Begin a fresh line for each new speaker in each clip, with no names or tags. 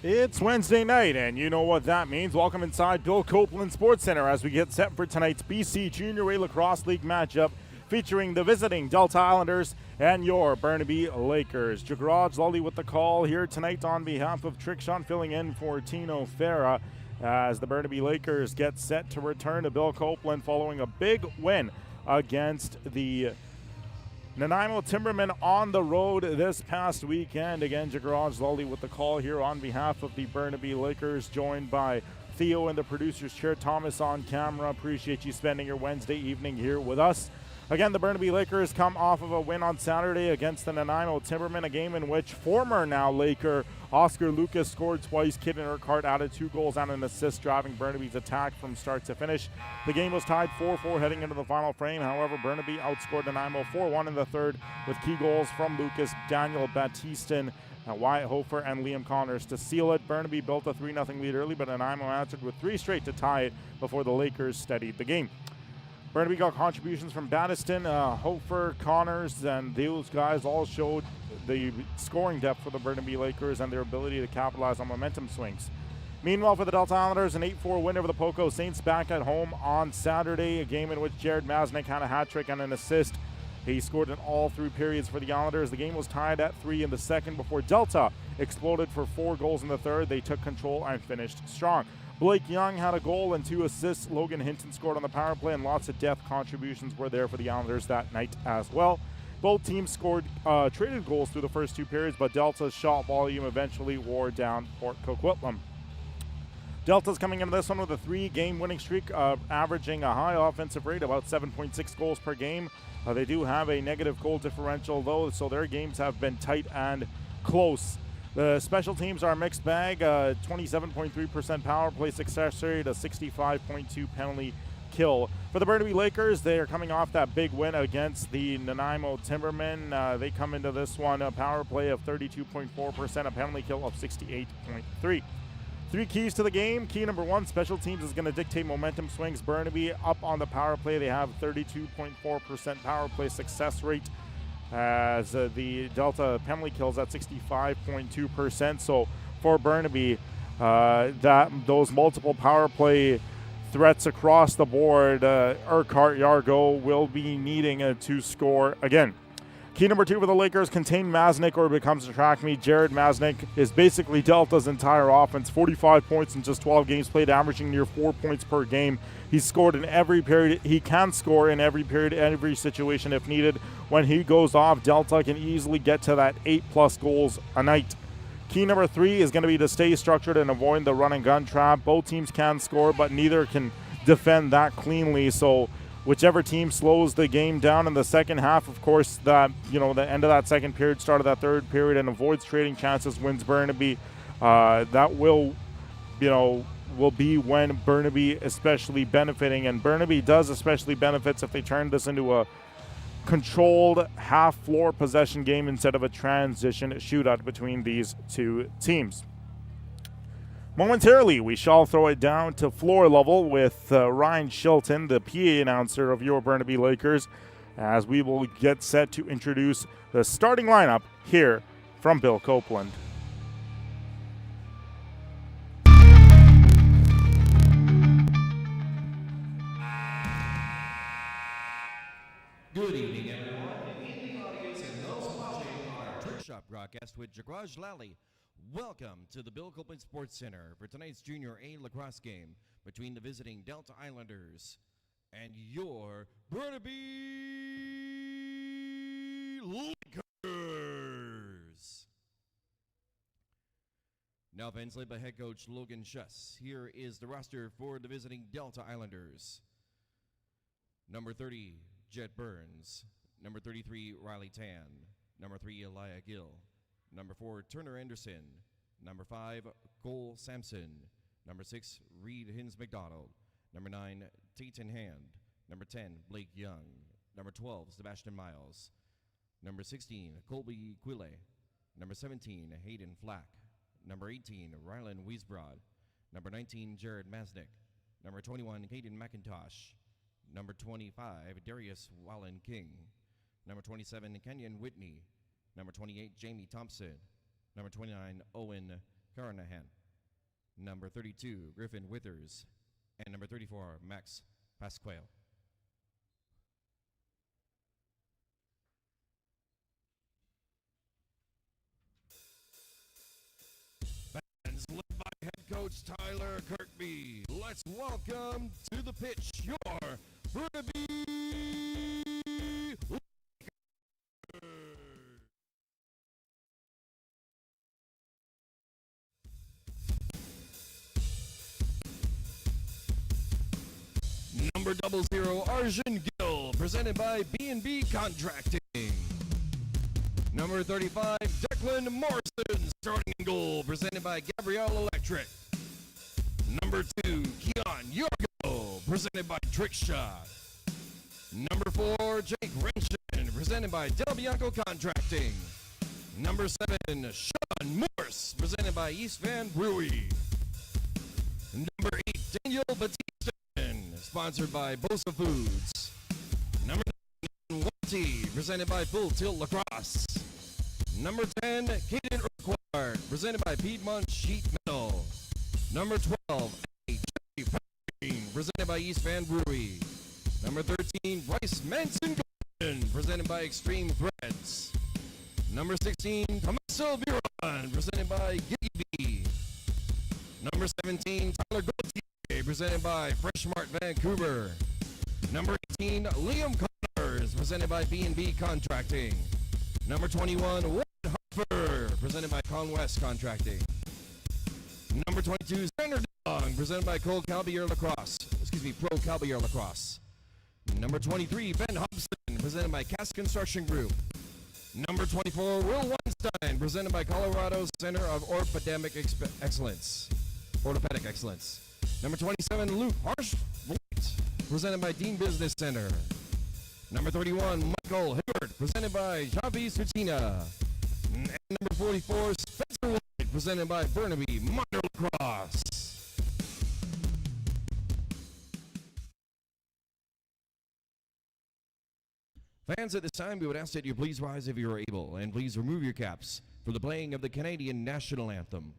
It's Wednesday night, and you know what that means. Welcome inside Bill Copeland Sports Center as we get set for tonight's BC Junior A Lacrosse League matchup featuring the visiting Delta Islanders and your Burnaby Lakers. Jagaraj Lully with the call here tonight on behalf of Trickshot, filling in for Tino Farah as the Burnaby Lakers get set to return to Bill Copeland following a big win against the Nanaimo Timbermen on the road this past weekend. Again, Jagaraj Lully with the call here on behalf of the Burnaby Lakers, joined by Theo in the producer's chair, Thomas on camera. Appreciate you spending your Wednesday evening here with us. Again, the Burnaby Lakers come off of a win on Saturday against the Nanaimo Timbermen, a game in which former now Laker Oscar Lucas scored twice. Kid and Urquhart added 2 goals and an assist, driving Burnaby's attack from start to finish. The game was tied 4-4 heading into the final frame. However, Burnaby outscored Nanaimo 4-1 in the third with key goals from Lucas, Daniel Battiston, Wyatt Hofer, and Liam Connors to seal it. Burnaby built a 3-0 lead early, but Nanaimo answered with 3 straight to tie it before the Lakers steadied the game. Burnaby got contributions from Battiston, Hofer, Connors, and those guys all showed the scoring depth for the Burnaby Lakers and their ability to capitalize on momentum swings. Meanwhile, for the Delta Islanders, an 8-4 win over the Poco Saints back at home on Saturday, a game in which Jared Masnick had a hat trick and an assist. He scored in all 3 periods for the Islanders. The game was tied at 3 in the second before Delta exploded for 4 goals in the third. They took control and finished strong. Blake Young had a goal and 2 assists. Logan Hinton scored on the power play, and lots of depth contributions were there for the Islanders that night as well. Both teams scored traded goals through the first 2 periods, but Delta's shot volume eventually wore down Port Coquitlam. Delta's coming into this one with a 3-game winning streak, averaging a high offensive rate, about 7.6 goals per game. They do have a negative goal differential, though, so their games have been tight and close. The special teams are a mixed bag, 27.3% power play success rate, a 65.2 penalty kill. For the Burnaby Lakers, they are coming off that big win against the Nanaimo Timbermen. They come into this one a power play of 32.4%, a penalty kill of 68.3. 3 keys to the game. Key number 1, special teams is going to dictate momentum swings. Burnaby up on the power play. They have 32.4% power play success rate, as the Delta penalty kills at 65.2%. So for Burnaby, those multiple power play threats across the board, Urquhart, Yargo will be needing to score again. Key number 2 for the Lakers, contain Masnick or it becomes a track meet. Jared Masnick is basically Delta's entire offense. 45 points in just 12 games played, averaging near 4 points per game. He's scored in every period. He can score in every period, every situation if needed. When he goes off, Delta can easily get to that 8+ goals a night. Key number 3 is going to be to stay structured and avoid the run and gun trap. Both teams can score, but neither can defend that cleanly. So whichever team slows the game down in the second half, of course, the end of that second period, start of that third period, and avoids trading chances, wins Burnaby. That will be when Burnaby especially benefiting, and Burnaby does especially benefits if they turn this into a controlled half-floor possession game instead of a transition shootout between these 2 teams. Momentarily, we shall throw it down to floor level with Ryan Shilton, the PA announcer of your Burnaby Lakers, as we will get set to introduce the starting lineup here from Bill Copeland.
Good evening, everyone. In the audience and those watching our Trickshot broadcast with Jagaraj Lully. Welcome to the Bill Copeland Sports Center for tonight's Junior A lacrosse game between the visiting Delta Islanders and your Burnaby Lakers. Now played by head coach Logan Schuss. Here is the roster for the visiting Delta Islanders. Number 30, Jet Burns. Number 33, Riley Tan. Number 3, Elia Gill. Number 4, Turner Anderson. Number 5, Cole Sampson. Number 6, Reed Hins McDonald. Number 9, Tayton Hand. Number 10, Blake Young. Number 12, Sebastian Miles. Number 16, Colby Quille. Number 17, Hayden Flack. Number 18, Rylan Wiesbrod. Number 19, Jared Masnick. Number 21, Caden McIntosh. Number 25, Darius Wallen King. Number 27, Kenyon Whitney. Number 28, Jamie Thompson. Number 29, Owen Carnahan. Number 32, Griffin Withers. And number 34, Max Pasquale. Fans led by head coach Tyler Kirkby. Let's welcome to the pitch your Burnaby Lakers. Number 00, Arjun Gill, presented by B&B Contracting. Number 35, Declan Morrison, starting in goal, presented by Gabrielle Electric. Number 2, Keon Yorgo, presented by Trickshot. Number 4, Jake Renshin, presented by Del Bianco Contracting. Number 7, Sean Morse, presented by East Van Brewery. Number 8, Daniel Batista, sponsored by Bosa Foods. Number 9, Wanty, presented by Full Tilt Lacrosse. Number 10, Caden Urquhart, presented by Piedmont Sheet Metal. Number 12, Jay Payne, presented by East Van Brewery. Number 13, Bryce Manson, presented by Extreme Threads. Number 16, Tomaso Viron, presented by Giggy B. Number 17, Tyler Gauthier, presented by Fresh Mart Vancouver. Number 18, Liam Connors, presented by B&B Contracting. Number 21, Ward Harper, presented by Conwest Contracting. Number 22, Xander Dong, presented by Pro Calbier Lacrosse. Number 23, Ben Hobson, presented by Cass Construction Group. Number 24, Will Weinstein, presented by Colorado Center of Orthopedic Excellence. Number 27, Luke Harsh-White, presented by Dean Business Center. Number 31, Michael Hibbert, presented by Javi Sutina. And number 44, Spencer White, presented by Burnaby Minor Lacrosse. Fans, at this time, we would ask that you please rise if you are able, and please remove your caps for the playing of the Canadian National Anthem.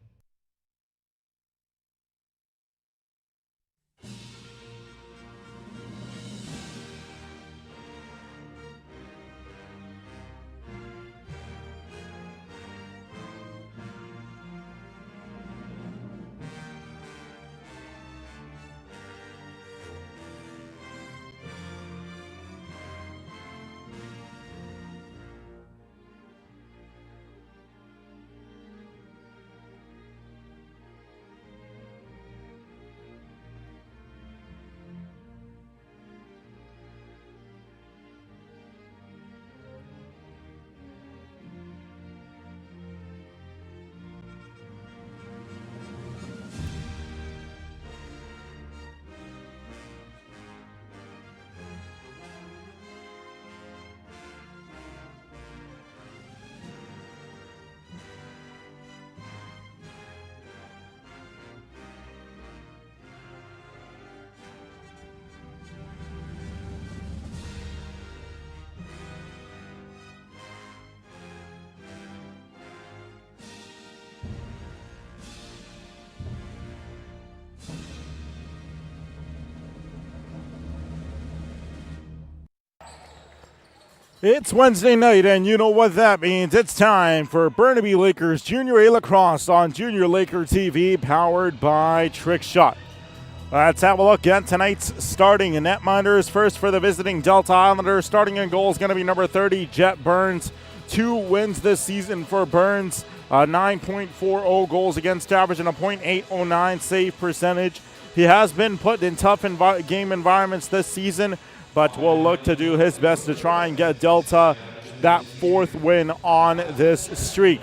It's Wednesday night, and you know what that means. It's time for Burnaby Lakers Junior A Lacrosse on Junior Laker TV, powered by Trickshot. Let's have a look at tonight's starting netminders. First for the visiting Delta Islanders, starting in goal is going to be number 30, Jet Burns. 2 wins this season for Burns, 9.40 goals against average and a .809 save percentage. He has been put in tough game environments this season, but will look to do his best to try and get Delta that 4th win on this streak.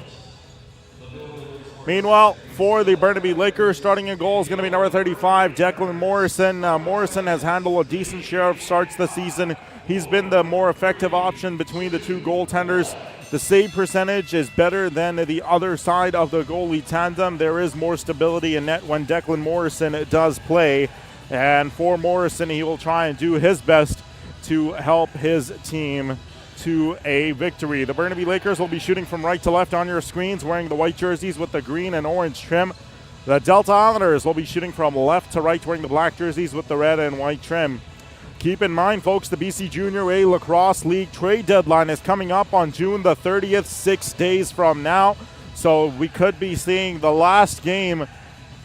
Meanwhile, for the Burnaby Lakers, starting in goal is going to be number 35, Declan Morrison. Morrison has handled a decent share of starts this season. He's been the more effective option between the two goaltenders. The save percentage is better than the other side of the goalie tandem. There is more stability in net when Declan Morrison does play. And for Morrison, he will try and do his best to help his team to a victory. The Burnaby Lakers will be shooting from right to left on your screens, wearing the white jerseys with the green and orange trim. The Delta Islanders will be shooting from left to right, wearing the black jerseys with the red and white trim. Keep in mind, folks, the BC Junior A Lacrosse League trade deadline is coming up on June the 30th, 6 days from now. So we could be seeing the last games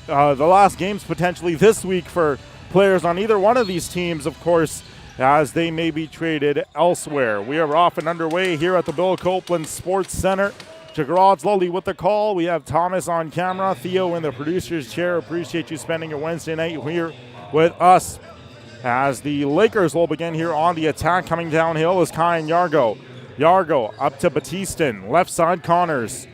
potentially this week for players on either one of these teams, of course, as they may be traded elsewhere. We are off and underway here at the Bill Copeland Sports Center. Jagarod's Lully with the call. We have Thomas on camera, Theo in the producer's chair. Appreciate you spending your Wednesday night here with us. As the Lakers will begin here on the attack, coming downhill is Kyan Yargo. Yargo up to Batistin, left side Connors.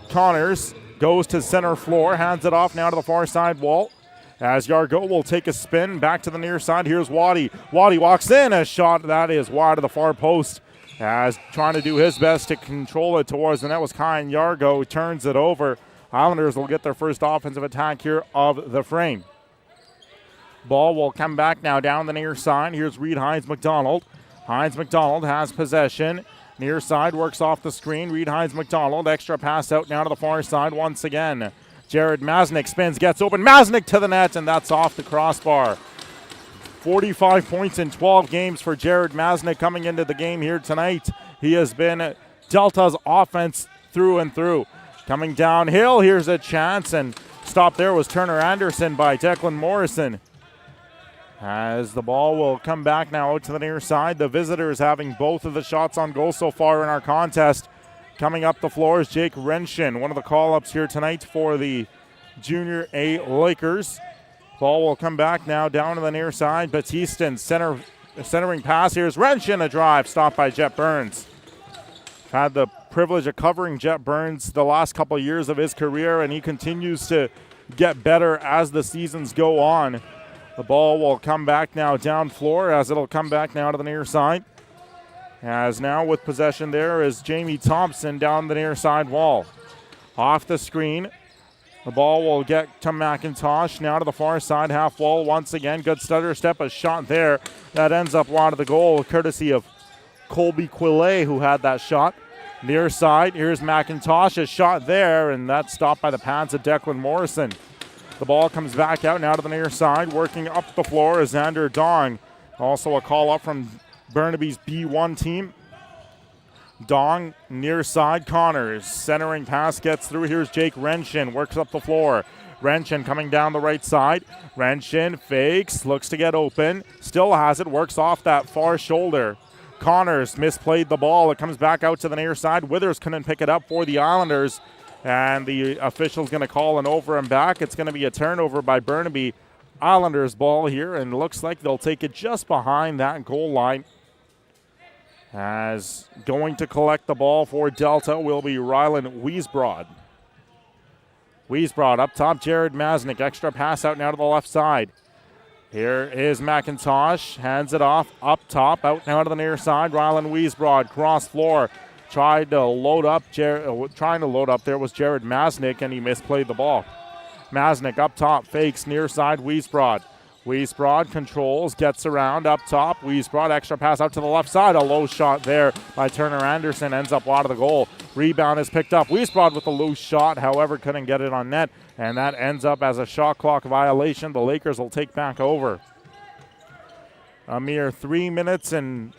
Connors goes to center floor, hands it off now to the far side wall. As Yargo will take a spin back to the near side. Here's Waddy. Waddy walks in, a shot that is wide of the far post. As trying to do his best to control it towards the net was Kyan Yargo, who turns it over. Islanders will get their first offensive attack here of the frame. Ball will come back now down the near side. Here's Reed Hines-McDonald. Hines-McDonald has possession. Near side works off the screen. Reed Hines-McDonald. Extra pass out now to the far side once again. Jared Masnick spins, gets open. Masnick to the net, and that's off the crossbar. 45 points in 12 games for Jared Masnick coming into the game here tonight. He has been Delta's offense through and through. Coming downhill, here's a chance, and stop there was Turner Anderson by Declan Morrison. As the ball will come back now out to the near side. The visitors having both of the shots on goal so far in our contest. Coming up the floor is Jake Renshin, one of the call-ups here tonight for the Junior A Lakers. Ball will come back now down to the near side. Batistin centering pass. Here's Renshin, a drive stopped by Jet Burns. Had the privilege of covering Jet Burns the last couple of years of his career, and he continues to get better as the seasons go on. The ball will come back now down floor as it'll come back now to the near side. As now with possession there is Jamie Thompson down the near side wall. Off the screen. The ball will get to McIntosh. Now to the far side half wall once again. Good stutter step, a shot there. That ends up wide of the goal, courtesy of Colby Quillet, who had that shot. Near side, here's McIntosh, a shot there, and that's stopped by the pads of Declan Morrison. The ball comes back out now to the near side. Working up the floor is Xander Dong. Also a call up from Burnaby's B1 team. Dong near side, Connors. Centering pass gets through. Here's Jake Renshin. Works up the floor. Renshin coming down the right side. Renshin fakes. Looks to get open. Still has it. Works off that far shoulder. Connors misplayed the ball. It comes back out to the near side. Withers couldn't pick it up for the Islanders. And the official's going to call an over and back. It's going to be a turnover by Burnaby. Islanders ball here, and looks like they'll take it just behind that goal line. As going to collect the ball for Delta will be Rylan Wiesbrod. Wiesbrod up top, Jared Masnick. Extra pass out now to the left side. Here is McIntosh. Hands it off up top, out now to the near side. Rylan Wiesbrod, cross floor. Trying to load up there was Jared Masnick, and he misplayed the ball. Masnick up top, fakes near side, Wiesbrod. Wiesbrod controls, gets around up top. Wiesbrod, extra pass out to the left side. A low shot there by Turner Anderson, ends up wide of the goal. Rebound is picked up. Wiesbrod with a loose shot, however, couldn't get it on net, and that ends up as a shot clock violation. The Lakers will take back over. A mere 3 minutes and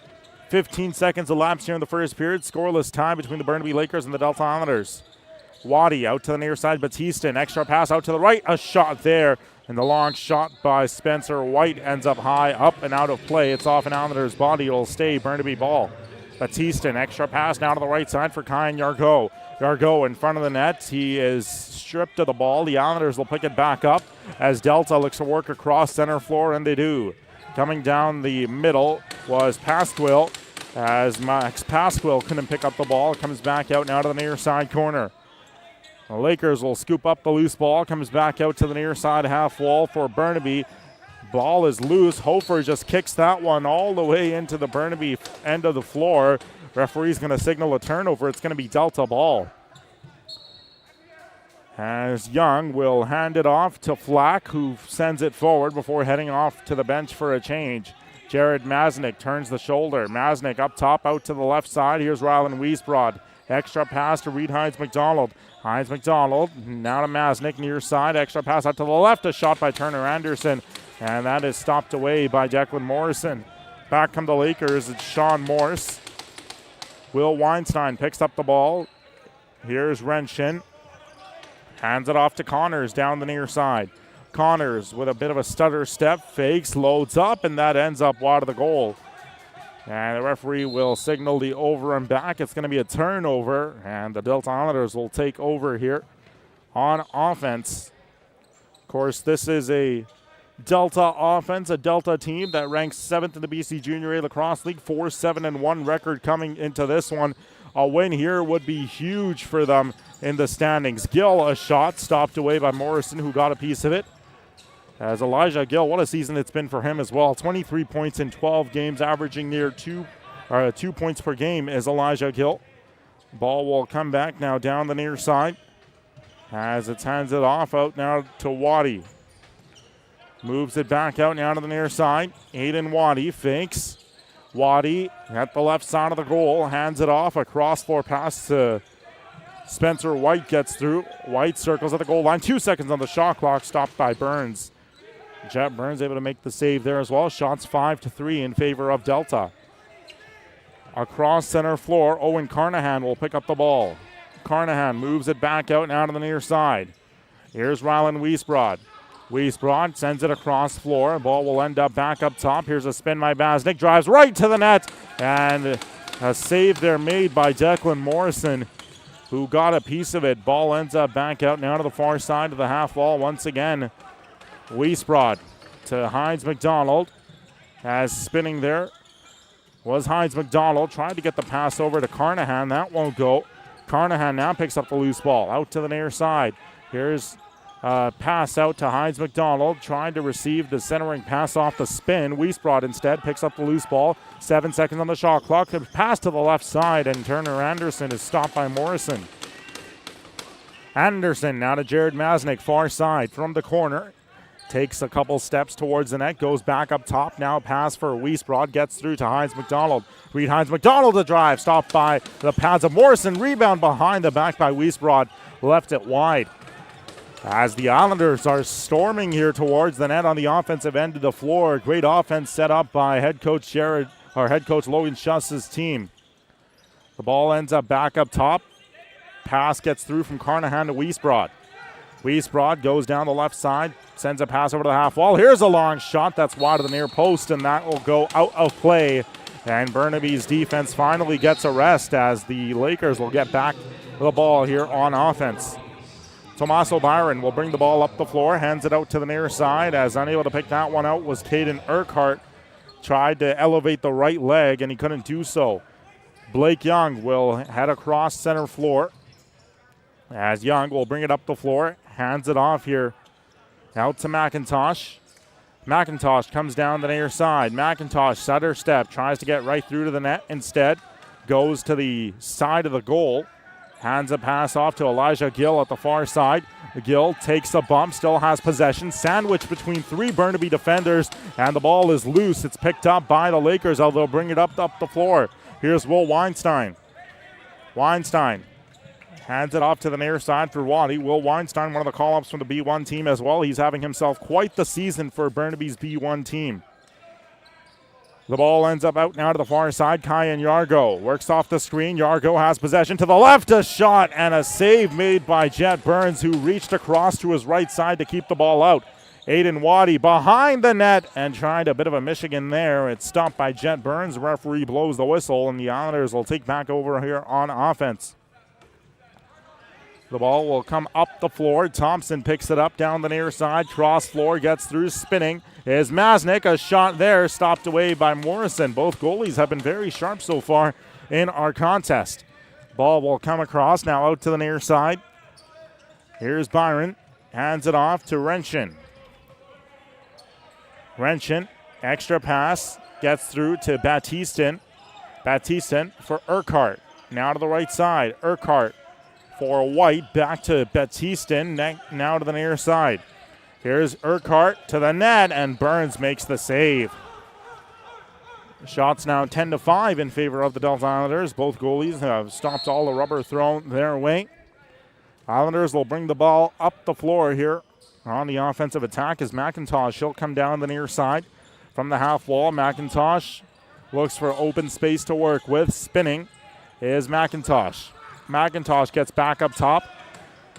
15 seconds elapsed here in the first period. Scoreless tie between the Burnaby Lakers and the Delta Islanders. Waddy out to the near side. Batistin, extra pass out to the right. A shot there. And the long shot by Spencer White ends up high, up and out of play. It's off an Islanders' body. It'll stay Burnaby ball. Batistin, extra pass now to the right side for Kyan Yargo. Yargo in front of the net. He is stripped of the ball. The Islanders will pick it back up as Delta looks to work across center floor, and they do. Coming down the middle was Pasquill, as Max Pasquill couldn't pick up the ball. It comes back out now to the near side corner. The Lakers will scoop up the loose ball. Comes back out to the near side half wall for Burnaby. Ball is loose. Hofer just kicks that one all the way into the Burnaby end of the floor. Referee's going to signal a turnover. It's going to be Delta ball. As Young will hand it off to Flack, who sends it forward before heading off to the bench for a change. Jared Masnick turns the shoulder. Masnick up top, out to the left side. Here's Rylan Wiesbrod. Extra pass to Reed Hines-McDonald. Hines-McDonald now to Masnick near side. Extra pass out to the left. A shot by Turner Anderson. And that is stopped away by Declan Morrison. Back come the Lakers. It's Sean Morse. Will Weinstein picks up the ball. Here's Renshin. Hands it off to Connors down the near side. Connors with a bit of a stutter step. Fakes, loads up, and that ends up wide of the goal. And the referee will signal the over and back. It's going to be a turnover, and the Delta Islanders will take over here on offense. Of course, this is a Delta offense, a Delta team that ranks 7th in the BC Junior A Lacrosse League, 4-7-1 record coming into this one. A win here would be huge for them in the standings. Gill, a shot stopped away by Morrison, who got a piece of it. As Elijah Gill, what a season it's been for him as well. 23 points in 12 games, averaging near 2 points per game is Elijah Gill. Ball will come back now down the near side as it hands it off out now to Waddy. Moves it back out now to the near side. Aiden Waddy fakes. Waddy at the left side of the goal, hands it off. A cross-floor pass to Spencer White gets through. White circles at the goal line. 2 seconds on the shot clock, stopped by Burns. Jet Burns able to make the save there as well. Shots 5-3 in favor of Delta. Across center floor, Owen Carnahan will pick up the ball. Carnahan moves it back out and out on the near side. Here's Rylan Wiesbrod. Wiesbrod sends it across floor. Ball will end up back up top. Here's a spin by Masnick. Drives right to the net. And a save there made by Declan Morrison, who got a piece of it. Ball ends up back out now to the far side of the half wall once again. Wiesbrod to Hines-McDonald. As spinning there was Hines-McDonald. Tried to get the pass over to Carnahan. That won't go. Carnahan now picks up the loose ball out to the near side. Here's a pass out to Hines-McDonald. Trying to receive the centering pass off the spin. Wiesbrod instead picks up the loose ball. 7 seconds on the shot clock. The pass to the left side, and Turner Anderson is stopped by Morrison. Anderson now to Jared Masnick, far side from the corner. Takes a couple steps towards the net, goes back up top. Now pass for Wiesbrod, gets through to Hines-McDonald. Reed Hines-McDonald to drive, stopped by the pads of Morrison. Rebound behind the back by Wiesbrod, left it wide. As the Islanders are storming here towards the net on the offensive end of the floor. Great offense set up by head coach Logan Schuss's team. The ball ends up back up top. Pass gets through from Carnahan to Wiesbrod. Wiesbrod goes down the left side, sends a pass over to the half wall. Here's a long shot that's wide of the near post, and that will go out of play. And Burnaby's defense finally gets a rest as the Lakers will get back the ball here on offense. Tomaso Byron will bring the ball up the floor, hands it out to the near side. As unable to pick that one out was Caden Urquhart. Tried to elevate the right leg, and he couldn't do so. Blake Young will head across center floor. As Young will bring it up the floor, hands it off here out to McIntosh. McIntosh comes down the near side. McIntosh, stutter step, tries to get right through to the net. Instead, goes to the side of the goal. Hands a pass off to Elijah Gill at the far side. Gill takes a bump, still has possession. Sandwiched between 3 Burnaby defenders, and the ball is loose. It's picked up by the Lakers, although they'll bring it up the floor. Here's Will Weinstein. Weinstein hands it off to the near side for Waddy. Will Weinstein, one of the call-ups from the B1 team as well. He's having himself quite the season for Burnaby's B1 team. The ball ends up out now to the far side. Kyan Yargo works off the screen. Yargo has possession to the left. A shot and a save made by Jet Burns, who reached across to his right side to keep the ball out. Aiden Waddy behind the net and tried a bit of a Michigan there. It's stopped by Jet Burns. The referee blows the whistle, and the Islanders will take back over here on offense. The ball will come up the floor. Thompson picks it up down the near side. Cross floor, gets through, spinning is Masnick. A shot there, stopped away by Morrison. Both goalies have been very sharp so far in our contest. Ball will come across, now out to the near side. Here's Byron. Hands it off to Renshin. Renshin, extra pass, gets through to Batistin. Batistin for Urquhart. Now to the right side. Urquhart for White, back to Batistin, now to the near side. Here's Urquhart to the net, and Burns makes the save. Shots now 10-5 in favor of the Delta Islanders. Both goalies have stopped all the rubber thrown their way. Islanders will bring the ball up the floor here on the offensive attack as McIntosh. He'll come down the near side from the half wall. McIntosh looks for open space to work with. Spinning is McIntosh. McIntosh gets back up top.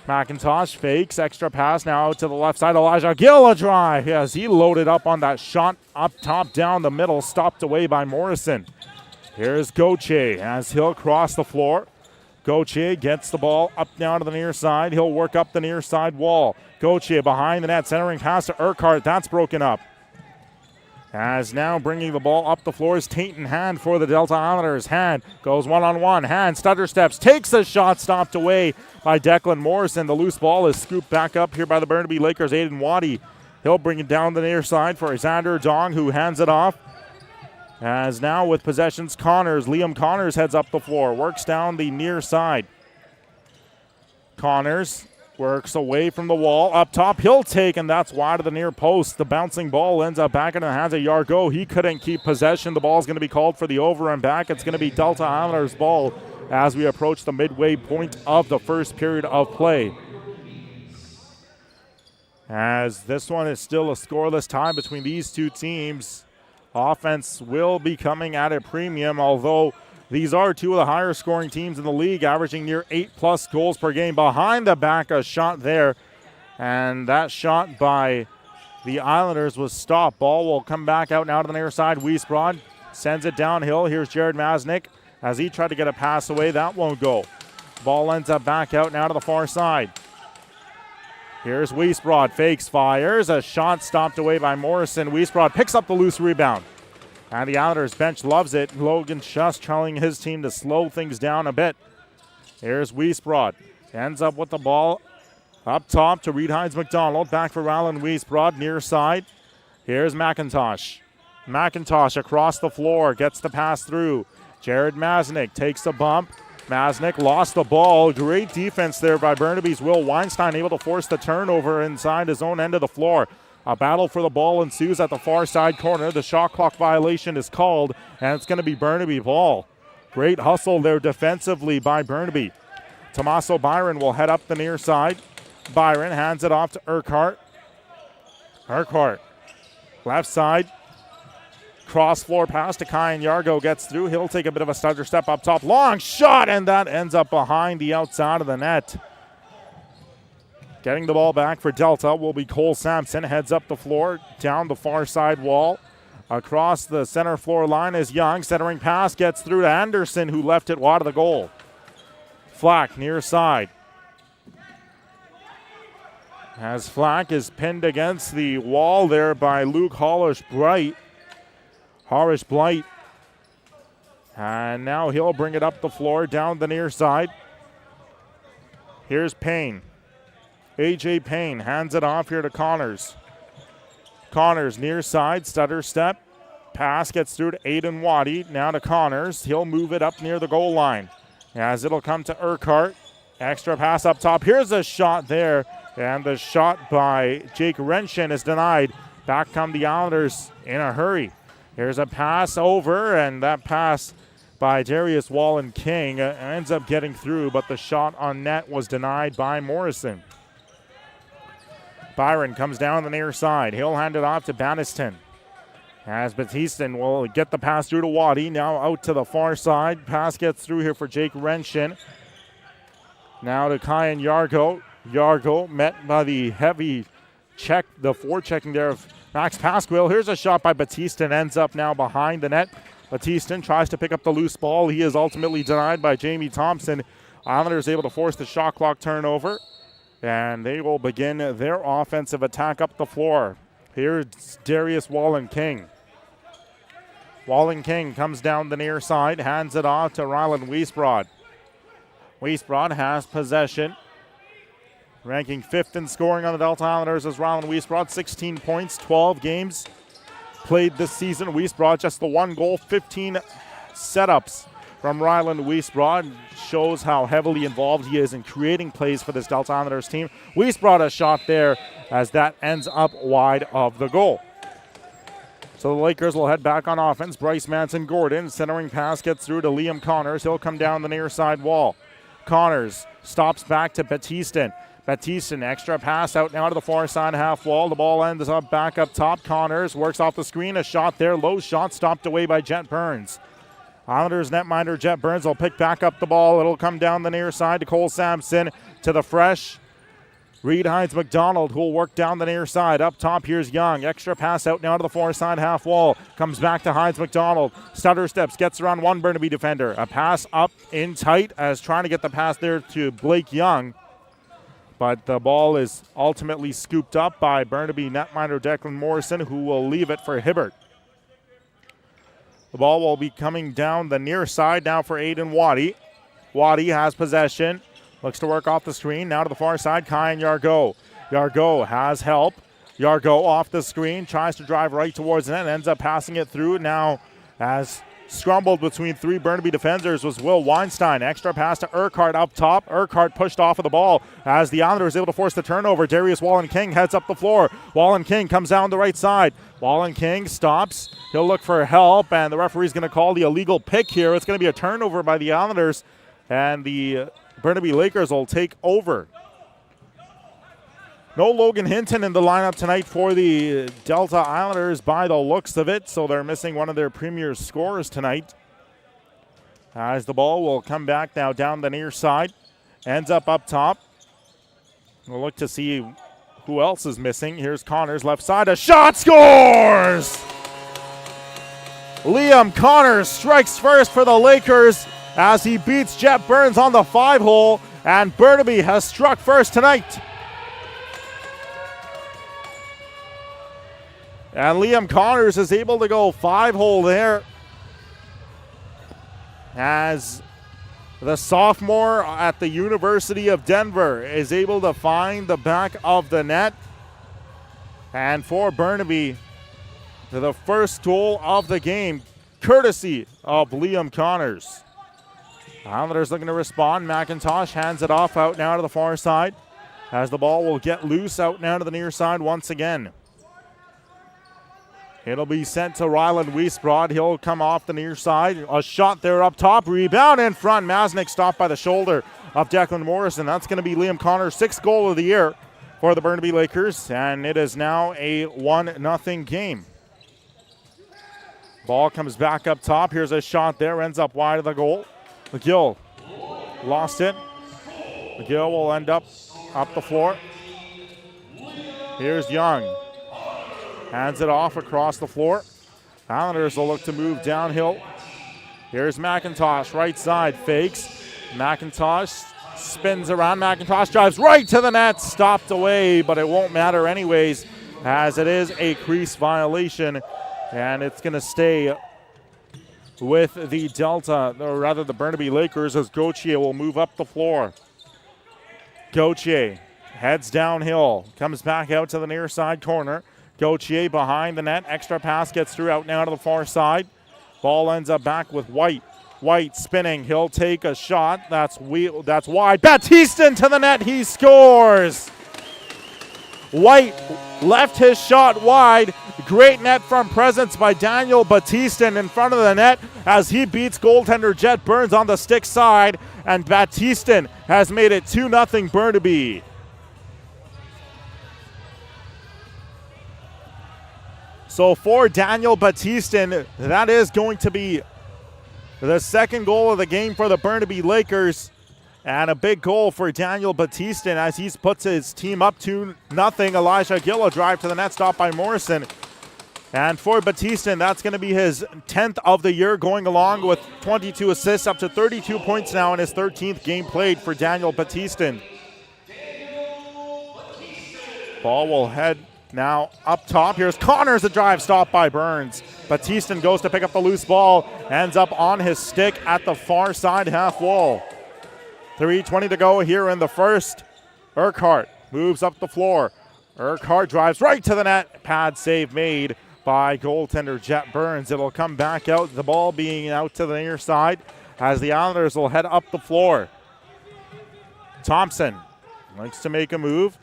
McIntosh fakes, extra pass now out to the left side. Elijah Gill a drive. Yes, he loaded up on that shot up top down the middle, stopped away by Morrison. Here's Gauthier as he'll cross the floor. Gauthier gets the ball up down to the near side. He'll work up the near side wall. Gauthier behind the net, centering pass to Urquhart. That's broken up. As now bringing the ball up the floor is Tainton Hand for the Delta Islanders. Hand goes one-on-one. Hand stutter steps, takes a shot, stopped away by Declan Morrison. The loose ball is scooped back up here by the Burnaby Lakers' Aiden Waddy. He'll bring it down the near side for Xander Dong, who hands it off. As now with possessions, Liam Connors heads up the floor, works down the near side. Connors works away from the wall. Up top, he'll take, and that's wide of the near post. The bouncing ball ends up back in the hands of Yargo. He couldn't keep possession. The ball's going to be called for the over and back. It's going to be Delta Islanders' ball as we approach the midway point of the first period of play. As this one is still a scoreless tie between these two teams. Offense will be coming at a premium, although these are two of the higher scoring teams in the league, averaging near 8+ goals per game. Behind the back, a shot there, and that shot by the Islanders was stopped. Ball will come back out now to the near side. Wiesbrod sends it downhill. Here's Jared Masnick as he tried to get a pass away. That won't go. Ball ends up back out now to the far side. Here's Wiesbrod, fakes, fires. A shot stopped away by Morrison. Wiesbrod picks up the loose rebound. And the Islanders bench loves it. Logan Schuss telling his team to slow things down a bit. Here's Wiesbrod. Ends up with the ball up top to Reed Hines McDonald. Back for Rylan Wiesbrod, near side. Here's McIntosh. McIntosh across the floor, gets the pass through. Jared Masnick takes a bump. Masnick lost the ball. Great defense there by Burnaby's Will Weinstein, able to force the turnover inside his own end of the floor. A battle for the ball ensues at the far side corner. The shot clock violation is called, and it's going to be Burnaby ball. Great hustle there defensively by Burnaby. Tommaso Byron will head up the near side. Byron hands it off to Urquhart. Urquhart, left side. Cross floor pass to Kyan Yargo, gets through. He'll take a bit of a stutter step up top. Long shot, and that ends up behind the outside of the net. Getting the ball back for Delta will be Cole Sampson. Heads up the floor, down the far side wall. Across the center floor line is Young. Centering pass gets through to Anderson, who left it wide of the goal. Flack near side. As Flack is pinned against the wall there by Luke Hollish-Blight. And now he'll bring it up the floor, down the near side. Here's Payne. A.J. Payne hands it off here to Connors. Connors near side, stutter step. Pass gets through to Aiden Waddy. Now to Connors. He'll move it up near the goal line. As it'll come to Urquhart. Extra pass up top. Here's a shot there. And the shot by Jake Renshin is denied. Back come the Islanders in a hurry. Here's a pass over, and that pass by Darius Wallen-King ends up getting through, but the shot on net was denied by Morrison. Byron comes down the near side. He'll hand it off to Banniston. As Batiston will get the pass through to Waddy. Now out to the far side. Pass gets through here for Jake Renshin. Now to Kyan Yargo. Yargo met by the heavy check, the forechecking there of Max Pasquill. Here's a shot by Batiston. Ends up now behind the net. Batiston tries to pick up the loose ball. He is ultimately denied by Jamie Thompson. Islanders able to force the shot clock turnover. And they will begin their offensive attack up the floor. Here's Darius Wallen-King. Wallen-King comes down the near side, hands it off to Rylan Wiesbrod. Wiesbrod has possession. Ranking 5th in scoring on the Delta Islanders is Rylan Wiesbrod. 16 points, 12 games played this season. Wiesbrod just the 1 goal, 15 setups from Rylan Wiesbrod. Shows how heavily involved he is in creating plays for this Delta Islanders team. Wiesbrod a shot there as that ends up wide of the goal. So the Lakers will head back on offense. Bryce Manson-Gordon, centering pass gets through to Liam Connors. He'll come down the near side wall. Connors stops back to Battiston. Battiston, extra pass out now to the far side half wall. The ball ends up back up top. Connors works off the screen. A shot there. Low shot stopped away by Jet Burns. Islanders netminder Jet Burns will pick back up the ball. It'll come down the near side to Cole Sampson. To the fresh Reed Hines McDonald, who will work down the near side. Up top, here's Young. Extra pass out now to the far side half wall. Comes back to Hines McDonald. Stutter steps, gets around one Burnaby defender. A pass up in tight as trying to get the pass there to Blake Young. But the ball is ultimately scooped up by Burnaby netminder Declan Morrison, who will leave it for Hibbert. The ball will be coming down the near side now for Aiden Waddy. Waddy has possession. Looks to work off the screen. Now to the far side, Kyan Yargo. Yargo has help. Yargo off the screen. Tries to drive right towards the net. Ends up passing it through. Now as scrambled between three Burnaby defenders was Will Weinstein. Extra pass to Urquhart up top. Urquhart pushed off of the ball as the Islanders able to force the turnover. Darius Wallen-King heads up the floor. Wallen-King comes down the right side. Wallen-King stops. He'll look for help, and the referee's going to call the illegal pick here. It's going to be a turnover by the Islanders, and the Burnaby Lakers will take over. No Logan Hinton in the lineup tonight for the Delta Islanders by the looks of it, so they're missing one of their premier scorers tonight. As the ball will come back now down the near side. Ends up top. We'll look to see who else is missing. Here's Connors left side. A shot, scores! Liam Connors strikes first for the Lakers as he beats Jet Burns on the 5-hole, and Burnaby has struck first tonight. And Liam Connors is able to go 5-hole there as the sophomore at the University of Denver is able to find the back of the net. And for Burnaby, the first goal of the game, courtesy of Liam Connors. Islanders looking to respond. McIntosh hands it off out now to the far side as the ball will get loose out now to the near side once again. It'll be sent to Ryland Wiesbrod. He'll come off the near side. A shot there up top. Rebound in front. Masnick stopped by the shoulder of Declan Morrison. That's going to be Liam Connors' 6th goal of the year for the Burnaby Lakers. And it is now a 1-0 game. Ball comes back up top. Here's a shot there. Ends up wide of the goal. McGill lost it. McGill will end up the floor. Here's Young. Hands it off across the floor. Islanders will look to move downhill. Here's McIntosh, right side, fakes. McIntosh spins around. McIntosh drives right to the net, stopped away, but it won't matter anyways as it is a crease violation, and it's going to stay with the Delta, or rather the Burnaby Lakers, as Gauthier will move up the floor. Gauthier heads downhill, comes back out to the near side corner. Gauthier behind the net. Extra pass gets through out now to the far side. Ball ends up back with White. White spinning. He'll take a shot. That's wide. Battiston to the net. He scores. White left his shot wide. Great net front presence by Daniel Battiston in front of the net as he beats goaltender Jet Burns on the stick side. And Battiston has made it 2-0 Burnaby. So for Daniel Battiston, that is going to be the 2nd goal of the game for the Burnaby Lakers. And a big goal for Daniel Battiston as he puts his team up 2-0. Elijah Gill, a drive to the net, stopped by Morrison. And for Battiston, that's going to be his 10th of the year, going along with 22 assists, up to 32 points now in his 13th game played for Daniel Battiston. Ball will head now up top. Here's Connors, a drive stopped by Burns. Battiston goes to pick up the loose ball, ends up on his stick at the far side half wall. 3:20 to go here in the first. Urquhart moves up the floor. Urquhart drives right to the net. Pad save made by goaltender Jet Burns. It'll come back out, the ball being out to the near side as the Islanders will head up the floor. Thompson likes to make a move.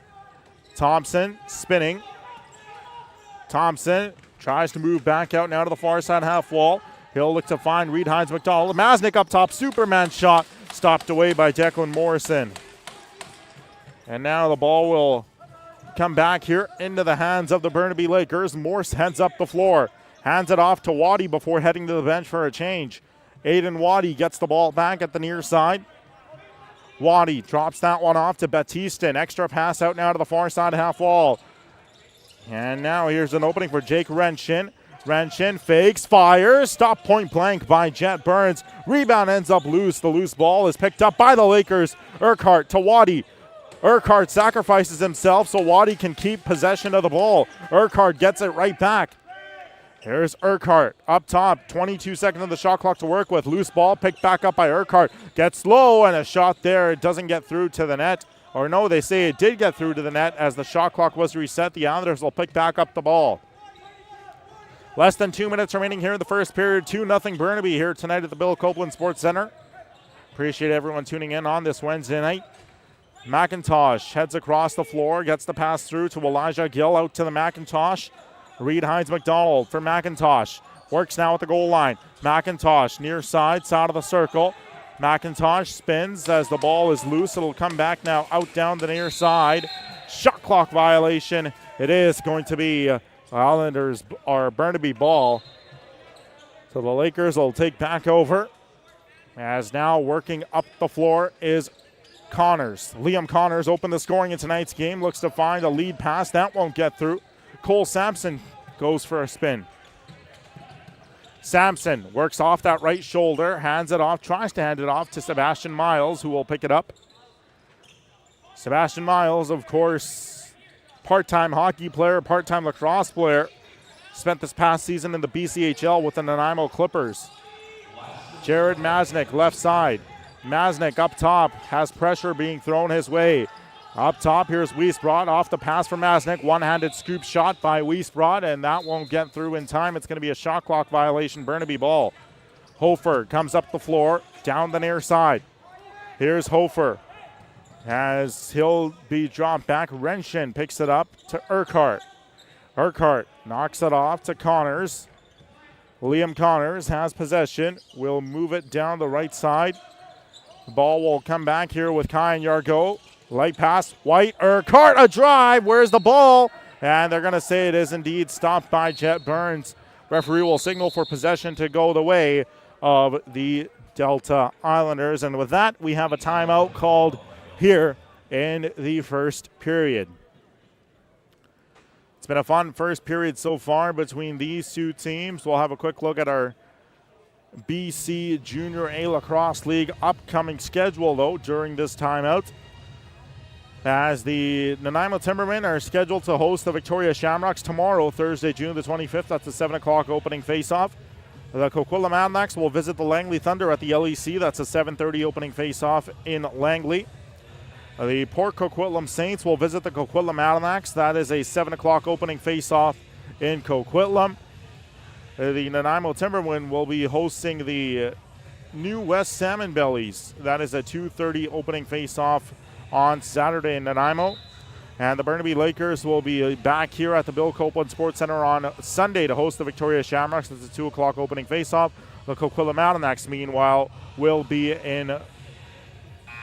Thompson spinning. Thompson tries to move back out now to the far side half wall. He'll look to find Reed Hines McDonald. Masnick up top, Superman shot, stopped away by Declan Morrison. And now the ball will come back here into the hands of the Burnaby Lakers. Morse heads up the floor, hands it off to Waddy before heading to the bench for a change. Aiden Waddy gets the ball back at the near side. Waddy drops that one off to Batista. An extra pass out now to the far side half wall. And now here's an opening for Jake Renshin. Renshin fakes, fires, stopped point blank by Jet Burns. Rebound ends up loose. The loose ball is picked up by the Lakers. Urquhart to Waddy. Urquhart sacrifices himself so Waddy can keep possession of the ball. Urquhart gets it right back. Here's Urquhart up top. 22 seconds of the shot clock to work with. Loose ball picked back up by Urquhart. Gets low and a shot there. It doesn't get through to the net. Or no, they say it did get through to the net as the shot clock was reset. The Islanders will pick back up the ball. Less than 2 minutes remaining here in the first period. 2-0 Burnaby here tonight at the Bill Copeland Sports Center. Appreciate everyone tuning in on this Wednesday night. McIntosh heads across the floor, gets the pass through to Elijah Gill, out to the McIntosh. Reed Hines McDonald for McIntosh. Works now at the goal line. McIntosh near side of the circle. McIntosh spins as the ball is loose. It'll come back now out down the near side. Shot clock violation. It is going to be Islanders or Burnaby ball. So the Lakers will take back over. As now working up the floor is Connors. Liam Connors opened the scoring in tonight's game. Looks to find a lead pass. That won't get through. Cole Sampson goes for a spin. Sampson works off that right shoulder, hands it off, tries to hand it off to Sebastian Miles, who will pick it up. Sebastian Miles, of course, part-time hockey player, part-time lacrosse player. Spent this past season in the BCHL with the Nanaimo Clippers. Jared Masnick, left side. Masnick up top, has pressure being thrown his way. Up top, here's Wiesbrod off the pass from Masnick. One-handed scoop shot by Wiesbrod, and that won't get through in time. It's going to be a shot clock violation, Burnaby ball. Hofer comes up the floor, down the near side. Here's Hofer. As he'll be dropped back, Renshin picks it up to Urquhart. Urquhart knocks it off to Connors. Liam Connors has possession. Will move it down the right side. The ball will come back here with Kyan Yargo. Light pass, White, Urquhart, a drive. Where's the ball? And they're going to say it is indeed stopped by Jet Burns. Referee will signal for possession to go the way of the Delta Islanders. And with that, we have a timeout called here in the first period. It's been a fun first period so far between these two teams. We'll have a quick look at our BC Junior A Lacrosse League upcoming schedule, though, during this timeout. As the Nanaimo Timbermen are scheduled to host the Victoria Shamrocks tomorrow, Thursday, June the 25th. That's a 7 o'clock opening face-off. The Coquitlam Adanacs will visit the Langley Thunder at the LEC. That's a 7:30 opening face-off in Langley. The Port Coquitlam Saints will visit the Coquitlam Adanacs. That is a 7 o'clock opening face-off in Coquitlam. The Nanaimo Timbermen will be hosting the New West Salmon Bellies. That is a 2:30 opening face-off on Saturday in Nanaimo. And the Burnaby Lakers will be back here at the Bill Copeland Sports Center on Sunday to host the Victoria Shamrocks. It's a 2 o'clock opening face-off. The Coquitlam Adanacs, meanwhile, will be in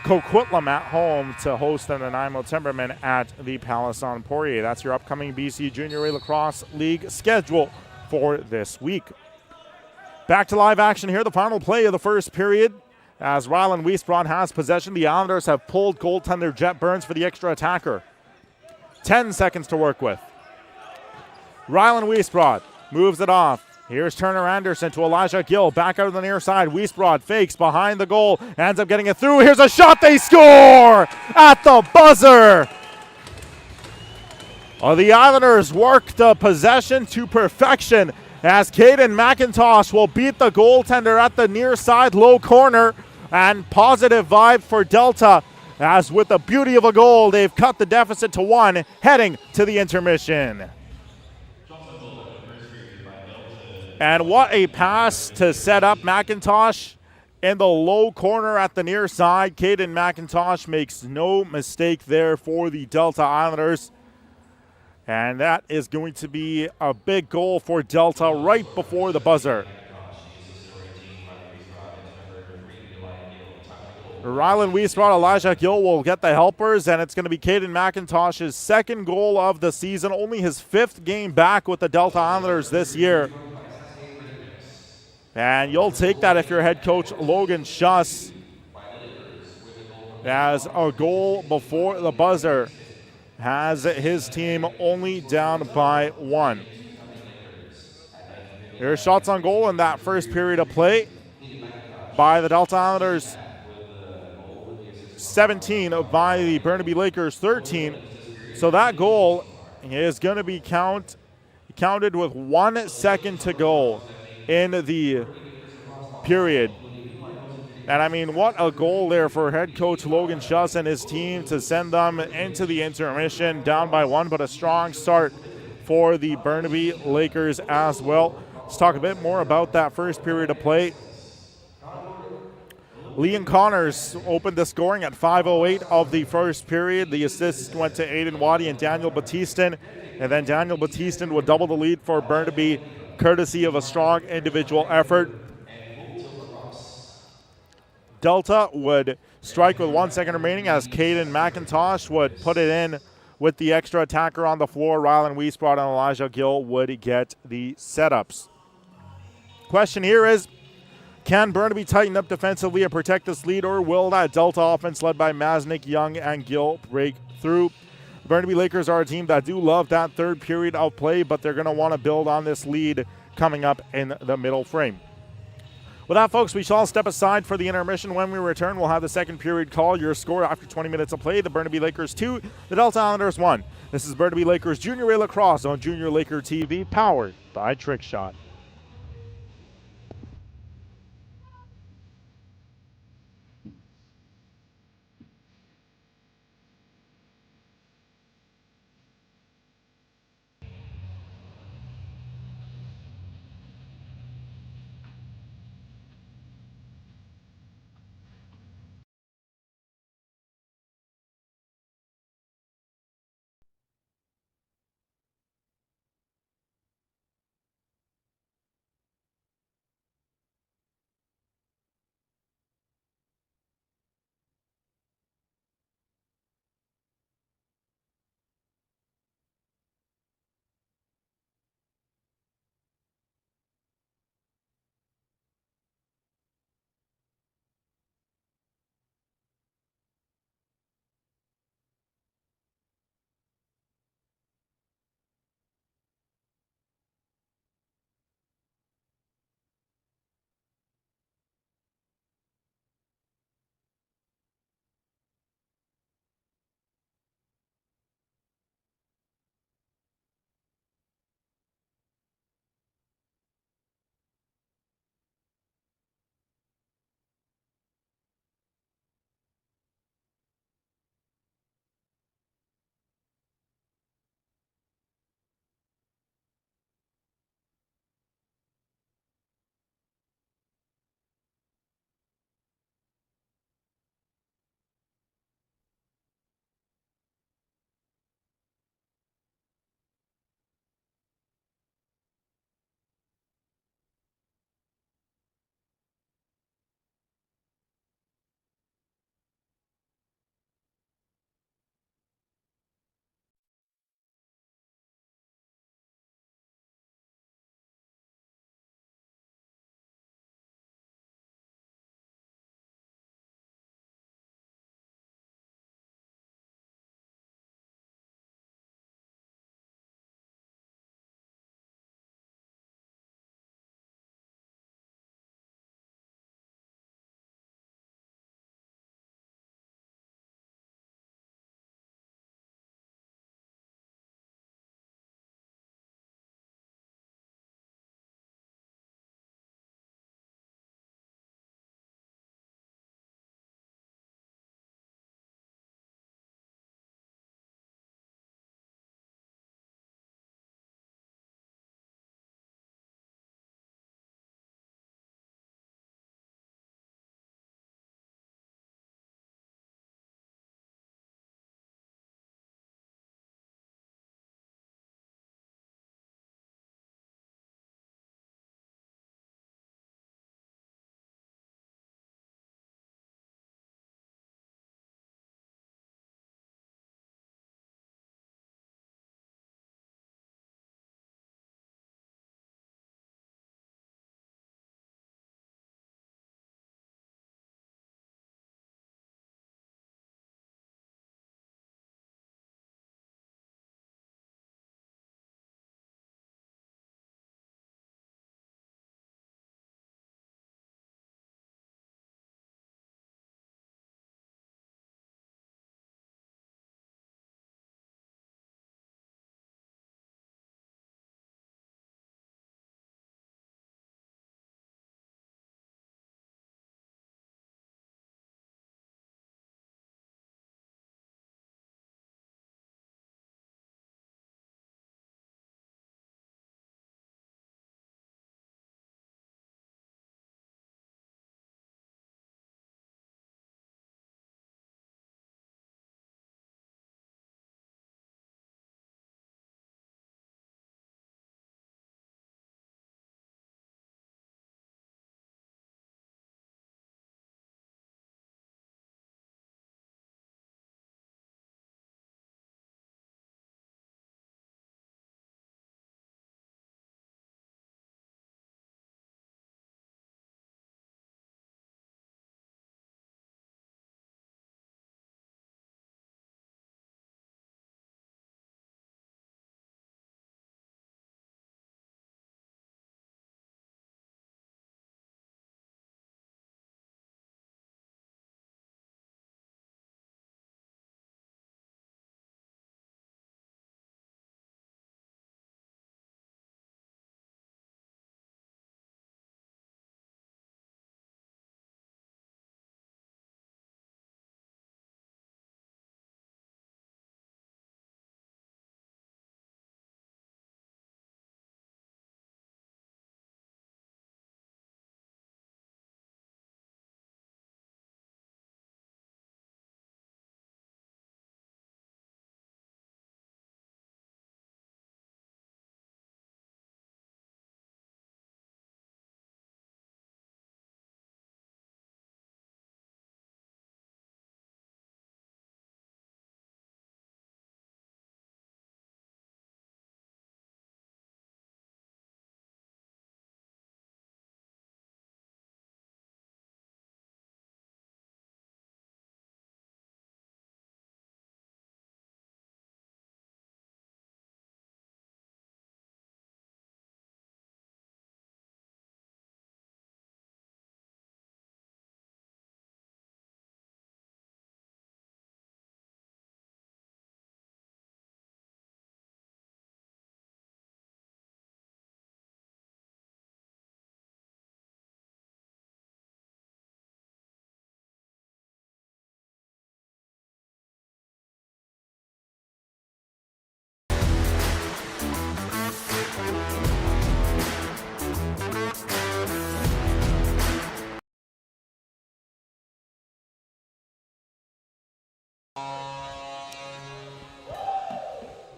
Coquitlam at home to host the Nanaimo Timbermen at the Palace on Poirier. That's your upcoming BC Junior A Lacrosse League schedule for this week. Back to live action here, the final play of the first period. As Rylan Wiesbrod has possession, the Islanders have pulled goaltender Jet Burns for the extra attacker. 10 seconds to work with. Rylan Wiesbrod moves it off. Here's Turner Anderson to Elijah Gill. Back out of the near side. Wiesbrod fakes behind the goal. Ends up getting it through. Here's a shot. They score at the buzzer. The Islanders work the possession to perfection as Caden McIntosh will beat the goaltender at the near side low corner. And positive vibe for Delta, as with the beauty of a goal, they've cut the deficit to 1 heading to the intermission. And what a pass to set up McIntosh in the low corner at the near side. Caden McIntosh makes no mistake there for the Delta Islanders. And that is going to be a big goal for Delta right before the buzzer. Rylan Wiesbrod, Elijah Gill will get the helpers, and it's going to be Caden McIntosh's second goal of the season, only his 5th game back with the Delta Islanders this year. And you'll take that if you're head coach Logan Schuss, as a goal before the buzzer has his team only down by 1. Here's shots on goal in that first period of play by the Delta Islanders, 17 by the Burnaby Lakers 13. So that goal is going to be counted with 1 second to go in the period. And I mean, what a goal there for head coach Logan Schuss and his team to send them into the intermission down by 1, but a strong start for the Burnaby Lakers as well. Let's talk a bit more about that first period of play. Liam Connors opened the scoring at 5:08 of the first period. The assist went to Aiden Waddy and Daniel Batistin, and then Daniel Batistin would double the lead for Burnaby, courtesy of a strong individual effort. Delta would strike with 1 second remaining as Caden McIntosh would put it in with the extra attacker on the floor. Rylan Wiesbrod and Elijah Gill would get the setups. Question here is, can Burnaby tighten up defensively and protect this lead, or will that Delta offense led by Masnick, Young, and Gill break through? The Burnaby Lakers are a team that do love that third period of play, but they're going to want to build on this lead coming up in the middle frame. With that, folks, we shall step aside for the intermission. When we return, we'll have the second period call. Your score after 20 minutes of play, the Burnaby Lakers 2, the Delta Islanders 1. This is Burnaby Lakers Junior A Lacrosse on Junior Laker TV, powered by Trickshot.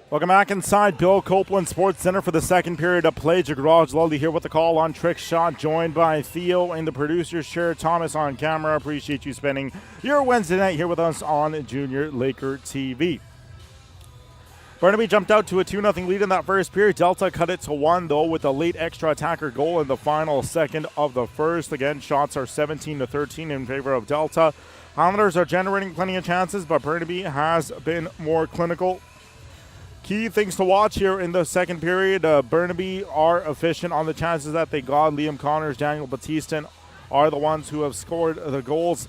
Welcome back inside Bill Copeland Sports Center for the second period of play. Jagraj Lully here with the call on Trickshot, joined by Theo in the producer's chair, Thomas on camera. Appreciate you spending your Wednesday night here with us on Junior Laker TV. Burnaby jumped out to a 2-0 lead in that first period. Delta cut it to 1, though, with a late extra attacker goal in the final second of the first. Again, shots are 17-13 in favor of Delta. Islanders are generating plenty of chances, but Burnaby has been more clinical. Key things to watch here in the second period. Burnaby are efficient on the chances that they got. Liam Connors, Daniel Batista are the ones who have scored the goals.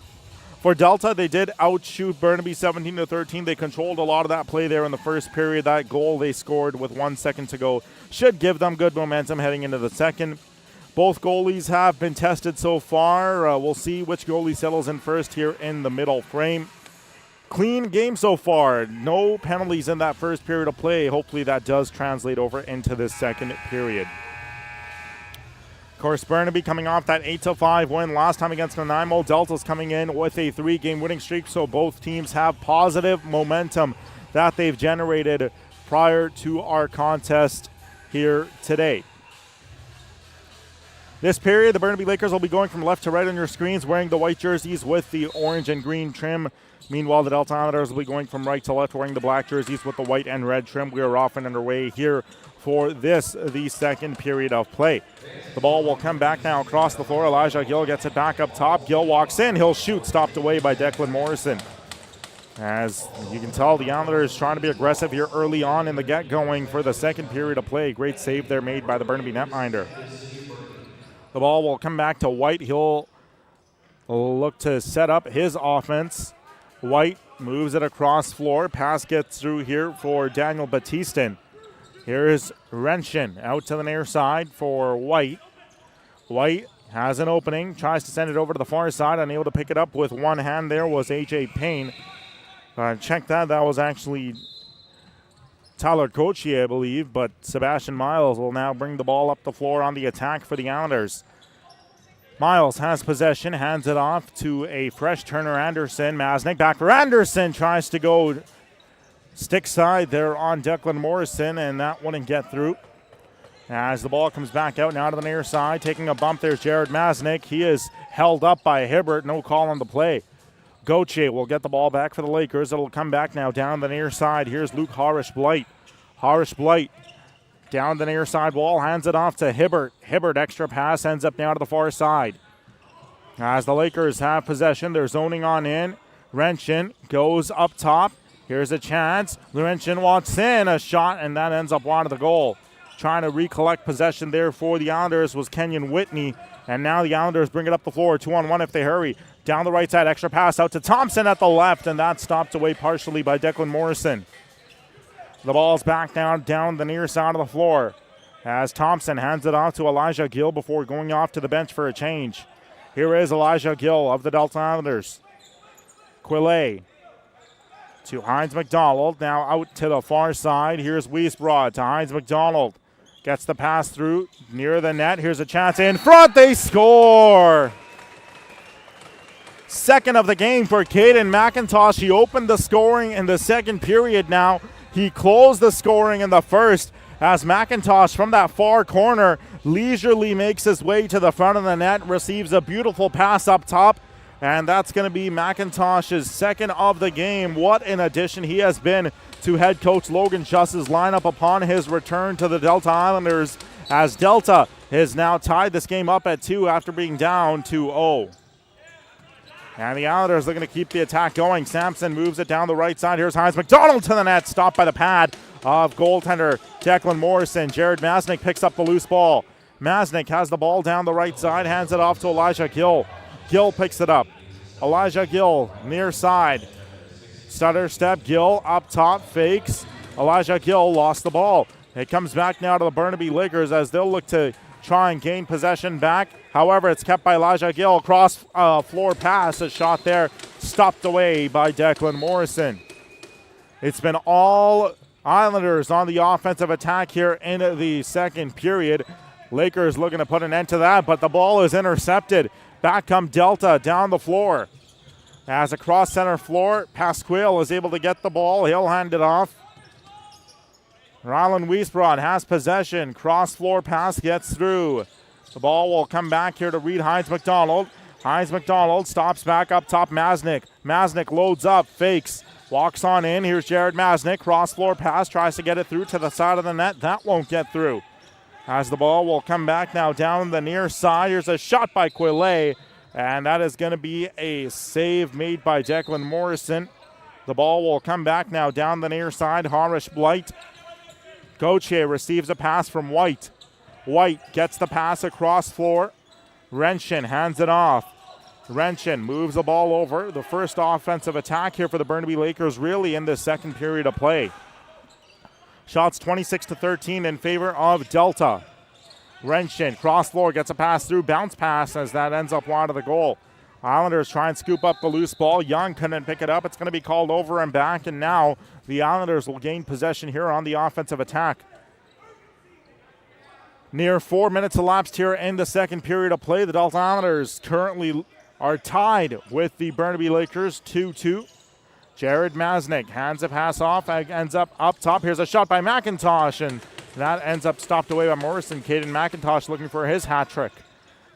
For Delta, they did outshoot Burnaby 17-13. They controlled a lot of that play there in the first period. That goal they scored with 1 second to go should give them good momentum heading into the second. Both goalies have been tested so far. We'll see which goalie settles in first here in the middle frame. Clean game so far. No penalties in that first period of play. Hopefully that does translate over into the second period. Of course, Burnaby coming off that 8-5 win last time against Nanaimo. Delta's coming in with a 3-game winning streak, so both teams have positive momentum that they've generated prior to our contest here today. This period, the Burnaby Lakers will be going from left to right on your screens, wearing the white jerseys with the orange and green trim. Meanwhile, the Delta Islanders will be going from right to left, wearing the black jerseys with the white and red trim. We are off and underway here for this, the second period of play. The ball will come back now across the floor. Elijah Gill gets it back up top. Gill walks in. He'll shoot. Stopped away by Declan Morrison. As you can tell, the Islanders trying to be aggressive here early on in the get-going for the second period of play. Great save there made by the Burnaby netminder. The ball will come back to White. He'll look to set up his offense. White moves it across floor. Pass gets through here for Daniel Batista. Here's Renshin out to the near side for White. White has an opening, tries to send it over to the far side. Unable to pick it up with one hand there was A.J. Payne. Check that. That was actually Tyler Cochier, I believe, but Sebastian Miles will now bring the ball up the floor on the attack for the Islanders. Miles has possession, hands it off to a fresh Turner Anderson. Masnick back for Anderson, tries to go stick side there on Declan Morrison, and that wouldn't get through. As the ball comes back out now to the near side, taking a bump, there's Jared Masnick. He is held up by Hibbert, no call on the play. Gauthier will get the ball back for the Lakers. It'll come back now down the near side. Here's Luke Harish-Blight. Harish-Blight down the near side wall, hands it off to Hibbert. Hibbert, extra pass, ends up now to the far side. As the Lakers have possession, they're zoning on in. Renshin goes up top. Here's a chance. Renshin walks in, a shot, and that ends up wide of the goal. Trying to recollect possession there for the Islanders was Kenyon Whitney. And now the Islanders bring it up the floor, 2-on-1 if they hurry. Down the right side, extra pass out to Thompson at the left, and that's stopped away partially by Declan Morrison. The ball's back down the near side of the floor as Thompson hands it off to Elijah Gill before going off to the bench for a change. Here is Elijah Gill of the Delta Islanders. Quillet to Hines McDonald, now out to the far side. Here's Wiesbrod to Hines McDonald. Gets the pass through near the net. Here's a chance in front. They score! Second of the game for Caden McIntosh. He opened the scoring in the second period now. He closed the scoring in the first as McIntosh from that far corner leisurely makes his way to the front of the net, receives a beautiful pass up top, and that's going to be McIntosh's second of the game. What an addition he has been to head coach Logan Schuss's lineup upon his return to the Delta Islanders, as Delta has now tied this game up at 2 after being down 2-0. And the Islanders looking to keep the attack going. Sampson moves it down the right side. Here's Hines McDonald to the net, stopped by the pad of goaltender Declan Morrison. Jared Masnick picks up the loose ball. Masnick has the ball down the right side, hands it off to Elijah Gill. Gill picks it up. Elijah Gill, near side. Stutter step, Gill up top, fakes. Elijah Gill lost the ball. It comes back now to the Burnaby Lakers as they'll look to try and gain possession back. However, it's kept by Elijah Gill. Cross floor pass, a shot there, stopped away by Declan Morrison. It's been all Islanders on the offensive attack here in the second period. Lakers looking to put an end to that, but the ball is intercepted. Back come Delta down the floor. As across center floor, Pasquale is able to get the ball. He'll hand it off. Rylan Wiesbrod has possession. Cross floor pass gets through. The ball will come back here to Reed Hines McDonald. Hines McDonald stops back up top. Masnick. Masnick loads up, fakes, walks on in. Here's Jared Masnick. Cross floor pass, tries to get it through to the side of the net. That won't get through. As the ball will come back now down the near side. Here's a shot by Quillet, and that is going to be a save made by Declan Morrison. The ball will come back now down the near side. Harish Blight. Gauthier receives a pass from White. White gets the pass across floor. Renshin hands it off. Renshin moves the ball over. The first offensive attack here for the Burnaby Lakers really in the second period of play. Shots 26-13 in favor of Delta. Renshin, cross floor, gets a pass through. Bounce pass as that ends up wide of the goal. Islanders try and scoop up the loose ball. Young couldn't pick it up. It's going to be called over and back, and now the Islanders will gain possession here on the offensive attack. Near 4 minutes elapsed here in the second period of play. The Delta Islanders currently are tied with the Burnaby Lakers 2-2. Jared Masnick hands a pass off, ends up top. Here's a shot by McIntosh, and that ends up stopped away by Morrison. Caden McIntosh looking for his hat trick.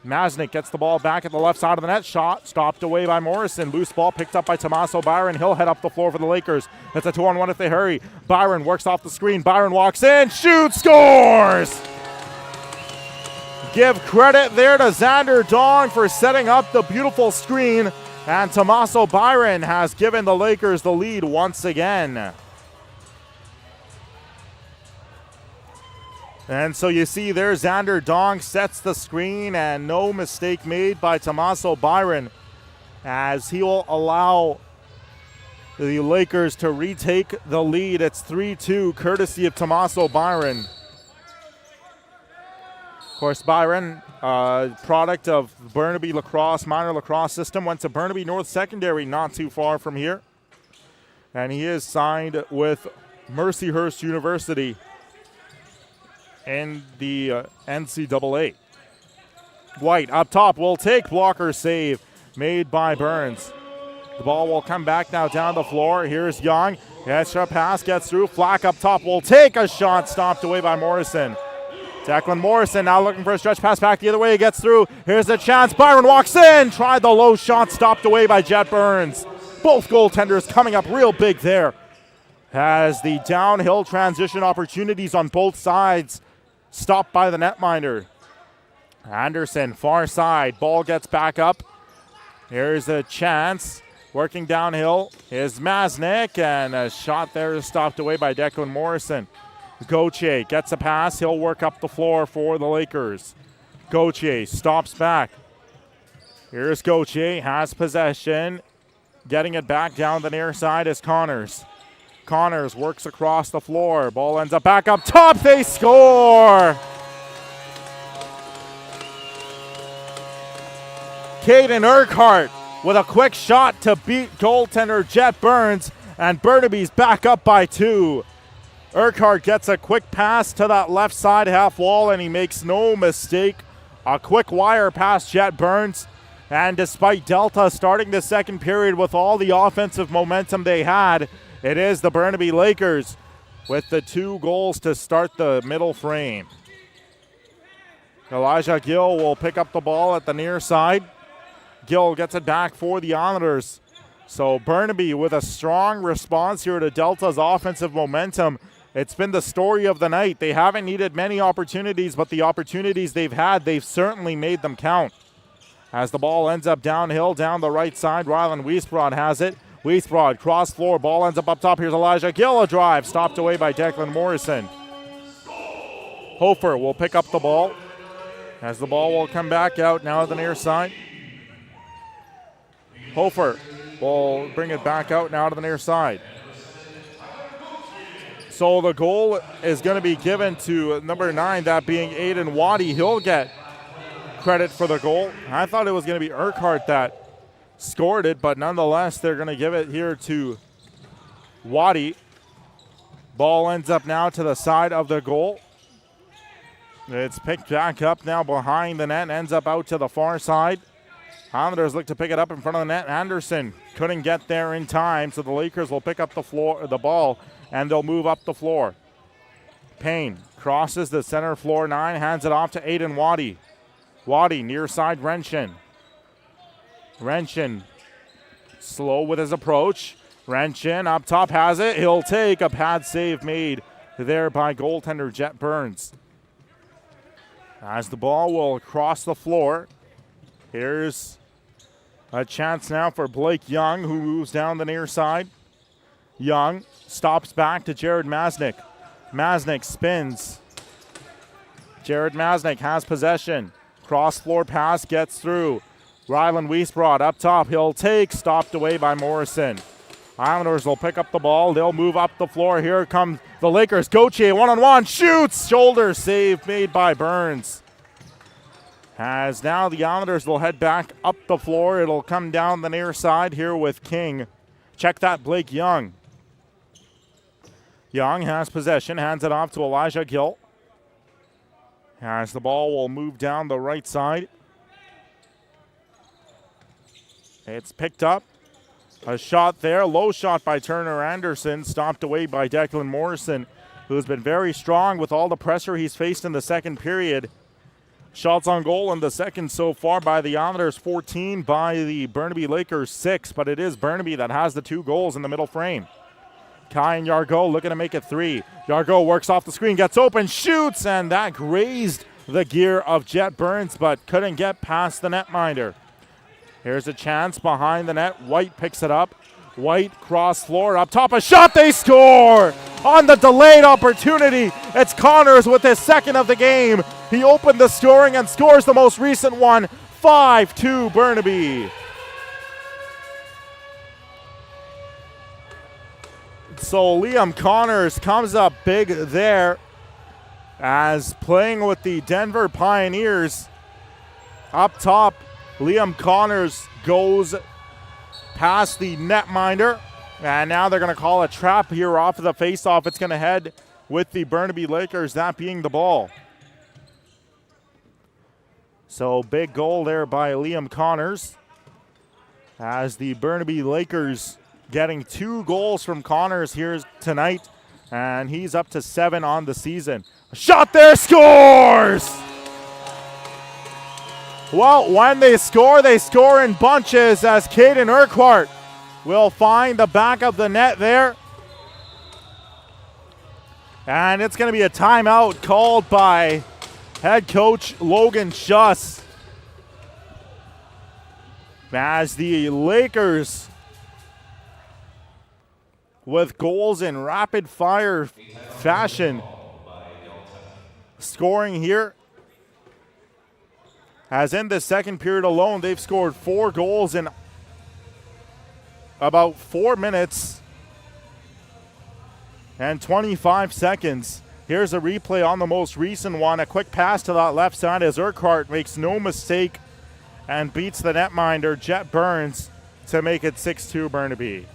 Masnick gets the ball back at the left side of the net. Shot stopped away by Morrison. Loose ball picked up by Tommaso Byron. He'll head up the floor for the Lakers. It's a 2-on-1 if they hurry. Byron works off the screen. Byron walks in, shoots, scores! Give credit there to Xander Dong for setting up the beautiful screen. And Tommaso Byron has given the Lakers the lead once again. And so you see there, Xander Dong sets the screen, and no mistake made by Tommaso Byron, as he will allow the Lakers to retake the lead. It's 3-2, courtesy of Tommaso Byron. Of course, Byron, product of Burnaby Lacrosse, minor lacrosse system, went to Burnaby North Secondary not too far from here. And he is signed with Mercyhurst University in the NCAA. White up top will take, blocker save made by Burns. The ball will come back now down the floor. Here's Young. Extra pass gets through. Flack up top will take a shot, stopped away by Morrison. Declan Morrison now looking for a stretch pass back the other way. He gets through. Here's the chance. Byron walks in. Tried the low shot, stopped away by Jet Burns. Both goaltenders coming up real big there. Has the downhill transition opportunities on both sides stopped by the netminder. Anderson, far side. Ball gets back up. Here's a chance. Working downhill is Masnick, and a shot there is stopped away by Declan Morrison. Gauthier gets a pass. He'll work up the floor for the Lakers. Gauthier stops back. Here's Gauthier, has possession. Getting it back down the near side is Connors. Connors works across the floor. Ball ends up back up top. They score! Caden Urquhart with a quick shot to beat goaltender Jet Burns, and Burnaby's back up by 2. Urquhart gets a quick pass to that left side half wall, and he makes no mistake. A quick wire past Jet Burns. And despite Delta starting the second period with all the offensive momentum they had, it is the Burnaby Lakers with the 2 goals to start the middle frame. Elijah Gill will pick up the ball at the near side. Gill gets it back for the Islanders. So Burnaby with a strong response here to Delta's offensive momentum. It's been the story of the night. They haven't needed many opportunities, but the opportunities they've had, they've certainly made them count. As the ball ends up downhill, down the right side, Rylan Wiesbrod has it. Wiesbrod, cross floor, ball ends up top. Here's Elijah Gill, a drive, stopped away by Declan Morrison. Hofer will pick up the ball, as the ball will come back out now to the near side. Hofer will bring it back out now to the near side. So the goal is going to be given to number 9, that being Aiden Waddy. He'll get credit for the goal. I thought it was going to be Urquhart that scored it, but nonetheless, they're going to give it here to Waddy. Ball ends up now to the side of the goal. It's picked back up now behind the net, ends up out to the far side. Islanders look to pick it up in front of the net. Anderson couldn't get there in time, so the Lakers will pick up the ball, and they'll move up the floor. Payne crosses the center floor 9, hands it off to Aiden Waddy. Waddy near side Renshin. Renshin slow with his approach. Renshin up top has it. He'll take a pad save made there by goaltender Jet Burns. As the ball will cross the floor, here's a chance now for Blake Young, who moves down the near side. Young stops back to Jared Masnick. Masnick spins. Jared Masnick has possession. Cross floor pass gets through. Rylan Wiesbrod up top. He'll take. Stopped away by Morrison. Islanders will pick up the ball. They'll move up the floor. Here come the Lakers. Gauthier one-on-one. Shoots. Shoulder save made by Burns. As now the Islanders will head back up the floor. It'll come down the near side here with King. Check that, Blake Young. Young has possession. Hands it off to Elijah Gill. As the ball will move down the right side. It's picked up. A shot there. Low shot by Turner Anderson. Stopped away by Declan Morrison, who's been very strong with all the pressure he's faced in the second period. Shots on goal in the second so far by the Islanders, 14 by the Burnaby Lakers, 6. But it is Burnaby that has the 2 goals in the middle frame. Kai and Yargo looking to make it 3. Yargo works off the screen, gets open, shoots, and that grazed the gear of Jet Burns, but couldn't get past the netminder. Here's a chance behind the net. White picks it up. White cross floor up top. A shot. They score on the delayed opportunity. It's Connors with his second of the game. He opened the scoring and scores the most recent one. 5-2 Burnaby. So Liam Connors comes up big there as playing with the Denver Pioneers. Up top, Liam Connors goes past the netminder, and now they're going to call a trap here off of the faceoff. It's going to head with the Burnaby Lakers, that being the ball. So big goal there by Liam Connors as the Burnaby Lakers getting 2 goals from Connors here tonight, and he's up to 7 on the season. A shot there, scores! Well, when they score in bunches as Caden Urquhart will find the back of the net there. And it's going to be a timeout called by head coach Logan Schuss as the Lakers, with goals in rapid fire fashion, scoring here. As in the second period alone, they've scored 4 goals in about 4 minutes and 25 seconds. Here's a replay on the most recent one. A quick pass to that left side as Urquhart makes no mistake and beats the netminder, Jet Burns, to make it 6-2 Burnaby.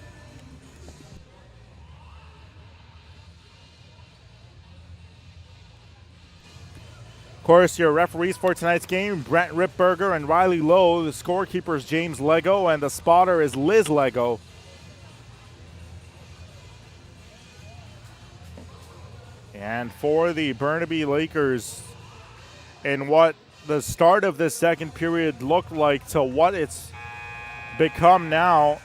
Of course, your referees for tonight's game, Brent Ripberger and Riley Lowe. The scorekeeper is James Lego, and the spotter is Liz Lego. And for the Burnaby Lakers, in what the start of this second period looked like to what it's become now,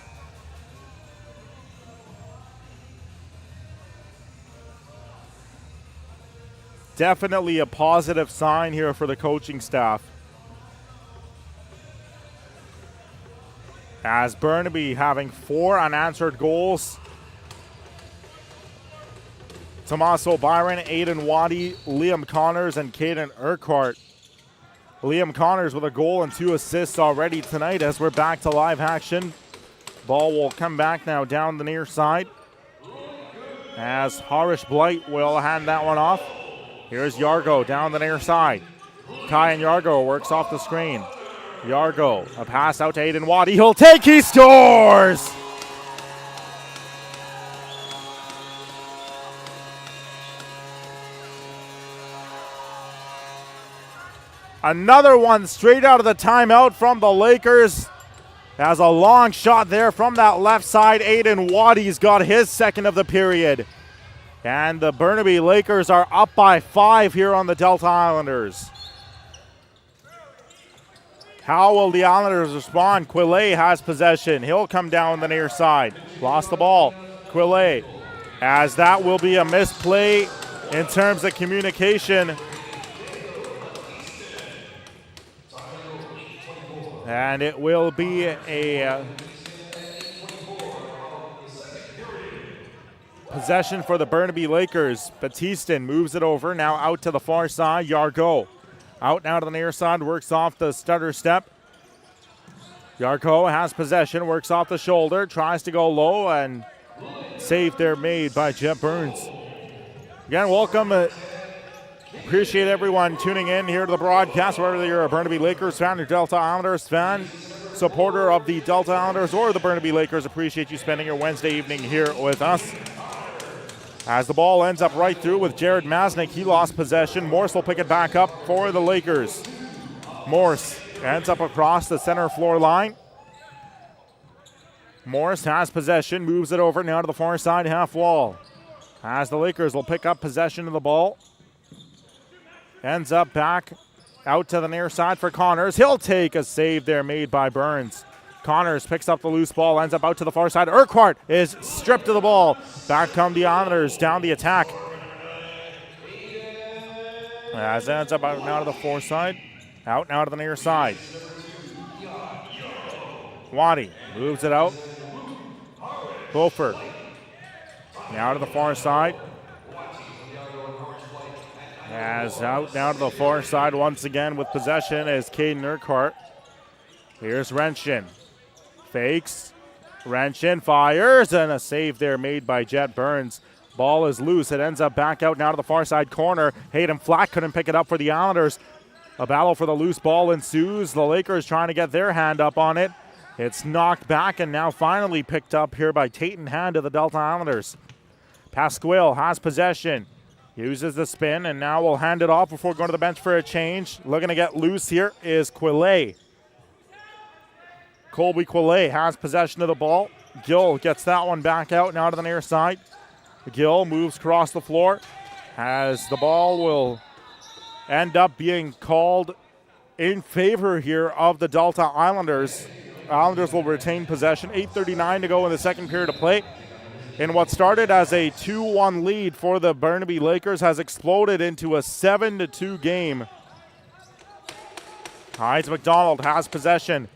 definitely a positive sign here for the coaching staff. As Burnaby having 4 unanswered goals. Tommaso Byron, Aiden Waddy, Liam Connors, and Caden Urquhart. Liam Connors with a goal and 2 assists already tonight as we're back to live action. Ball will come back now down the near side as Harish Blight will hand that one off. Here's Yargo down the near side. Kai and Yargo works off the screen. Yargo, a pass out to Aiden Waddy. He'll take, he scores! Another one straight out of the timeout from the Lakers. Has a long shot there from that left side. Aiden Waddy's got his second of the period. And the Burnaby Lakers are up by 5 here on the Delta Islanders. How will the Islanders respond? Quillet has possession. He'll come down the near side. Lost the ball. Quillet, as that will be a misplay in terms of communication. And it will be a possession for the Burnaby Lakers. Batistin moves it over, now out to the far side. Yargo out now to the near side, works off the stutter step. Yargo has possession, works off the shoulder, tries to go low, and save there made by Jet Burns. Again, welcome. Appreciate everyone tuning in here to the broadcast, whether you're a Burnaby Lakers fan or Delta Islanders fan, supporter of the Delta Islanders or the Burnaby Lakers. Appreciate you spending your Wednesday evening here with us. As the ball ends up right through with Jared Masnick, he lost possession. Morse will pick it back up for the Lakers. Morse ends up across the center floor line. Morse has possession, moves it over now to the far side half wall. As the Lakers will pick up possession of the ball. Ends up back out to the near side for Connors. He'll take a save there made by Burns. Connors picks up the loose ball, ends up out to the far side. Urquhart is stripped of the ball. Back come the Islanders down the attack. As it ends up out now to the far side. Out now to the near side. Waddy moves it out. Beaufort now to the far side. As out now to the far side once again with possession is Caden Urquhart. Here's Renshin. Fakes. Renshin fires, and a save there made by Jet Burns. Ball is loose. It ends up back out now to the far side corner. Hayden Flack couldn't pick it up for the Islanders. A battle for the loose ball ensues. The Lakers trying to get their hand up on it. It's knocked back and now finally picked up here by Tatum Hand of the Delta Islanders. Pasquale has possession. Uses the spin and now will hand it off before going to the bench for a change. Looking to get loose here is Quillet. Colby Quillet has possession of the ball. Gill gets that one back out now to the near side. Gill moves across the floor. As the ball will end up being called in favor here of the Delta Islanders. Islanders will retain possession. 8:39 to go in the second period of play. And what started as a 2-1 lead for the Burnaby Lakers has exploded into a 7-2 game. Hines McDonald has possession.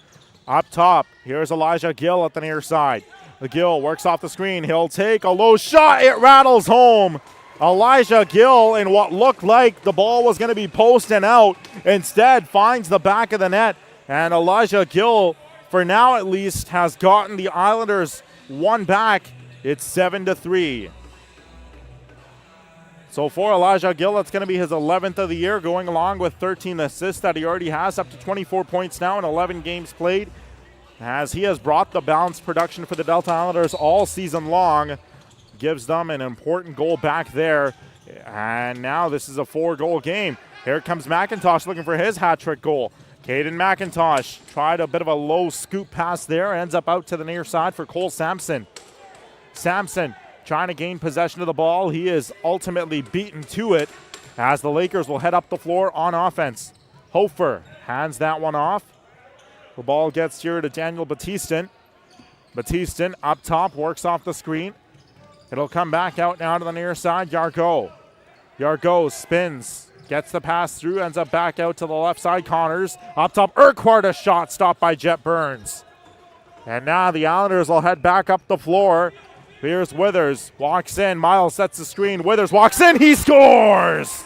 Up top, here's Elijah Gill at the near side. Gill works off the screen. He'll take a low shot. It rattles home. Elijah Gill, in what looked like the ball was going to be posted out, instead finds the back of the net. And Elijah Gill, for now at least, has gotten the Islanders one back. It's 7-3. So for Elijah Gill, that's going to be his 11th of the year, going along with 13 assists that he already has, up to 24 points now in 11 games played, as he has brought the balanced production for the Delta Islanders all season long. Gives them an important goal back there. And now this is a 4-goal game. Here comes McIntosh looking for his hat-trick goal. Caden McIntosh tried a bit of a low scoop pass there, ends up out to the near side for Cole Sampson. Sampson trying to gain possession of the ball. He is ultimately beaten to it as the Lakers will head up the floor on offense. Hofer hands that one off. The ball gets here to Daniel Batistin. Batistin up top, works off the screen. It'll come back out now to the near side. Yargo. Yargo spins, gets the pass through, ends up back out to the left side. Connors up top. Urquhart, a shot stopped by Jet Burns. And now the Islanders will head back up the floor. Here's Withers, walks in, Miles sets the screen, Withers walks in, he scores!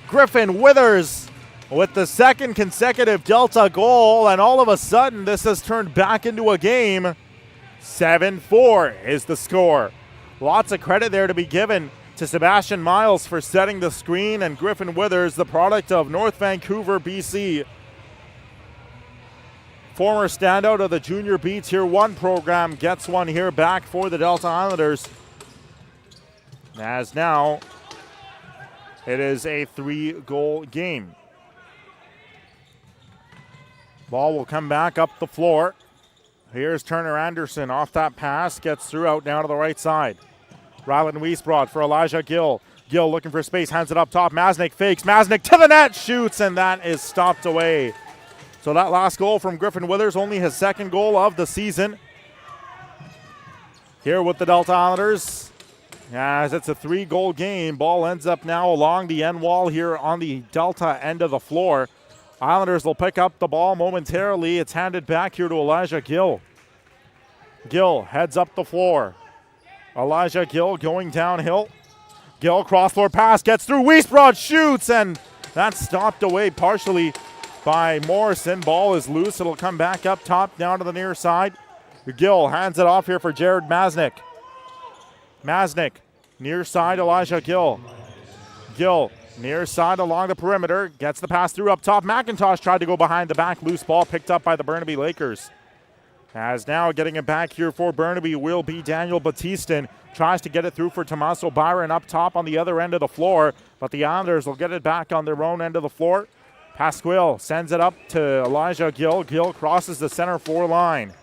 Griffin Withers with the second consecutive Delta goal, and all of a sudden this has turned back into a game. 7-4 is the score. Lots of credit there to be given to Sebastian Miles for setting the screen, and Griffin Withers, the product of North Vancouver, BC. Former standout of the Junior B Tier 1 program gets one here back for the Delta Islanders. As now It is a 3-goal game. Ball will come back up the floor. Here's Turner Anderson off that pass, gets through out down to the right side. Rylan Wiesbrod for Elijah Gill. Gill looking for space, hands it up top. Masnick fakes. Masnick to the net, shoots, and that is stopped away. So that last goal from Griffin Withers, only his second goal of the season. Here with the Delta Islanders, as it's a 3-goal game. Ball ends up now along the end wall here on the Delta end of the floor. Islanders will pick up the ball momentarily. It's handed back here to Elijah Gill. Gill heads up the floor. Elijah Gill going downhill. Gill cross-floor pass, gets through. Wiesbrod shoots, and that's stopped away partially by Morrison. Ball is loose. It'll come back up top down to the near side. Gill hands it off here for Jared Masnick. Masnick, near side, Elijah Gill. Gill, near side along the perimeter, gets the pass through up top. McIntosh tried to go behind the back. Loose ball picked up by the Burnaby Lakers. As now getting it back here for Burnaby will be Daniel Batistin. Tries to get it through for Tommaso Byron up top on the other end of the floor, but the Islanders will get it back on their own end of the floor. Pasquille sends it up to Elijah Gill. Gill crosses the center floor line.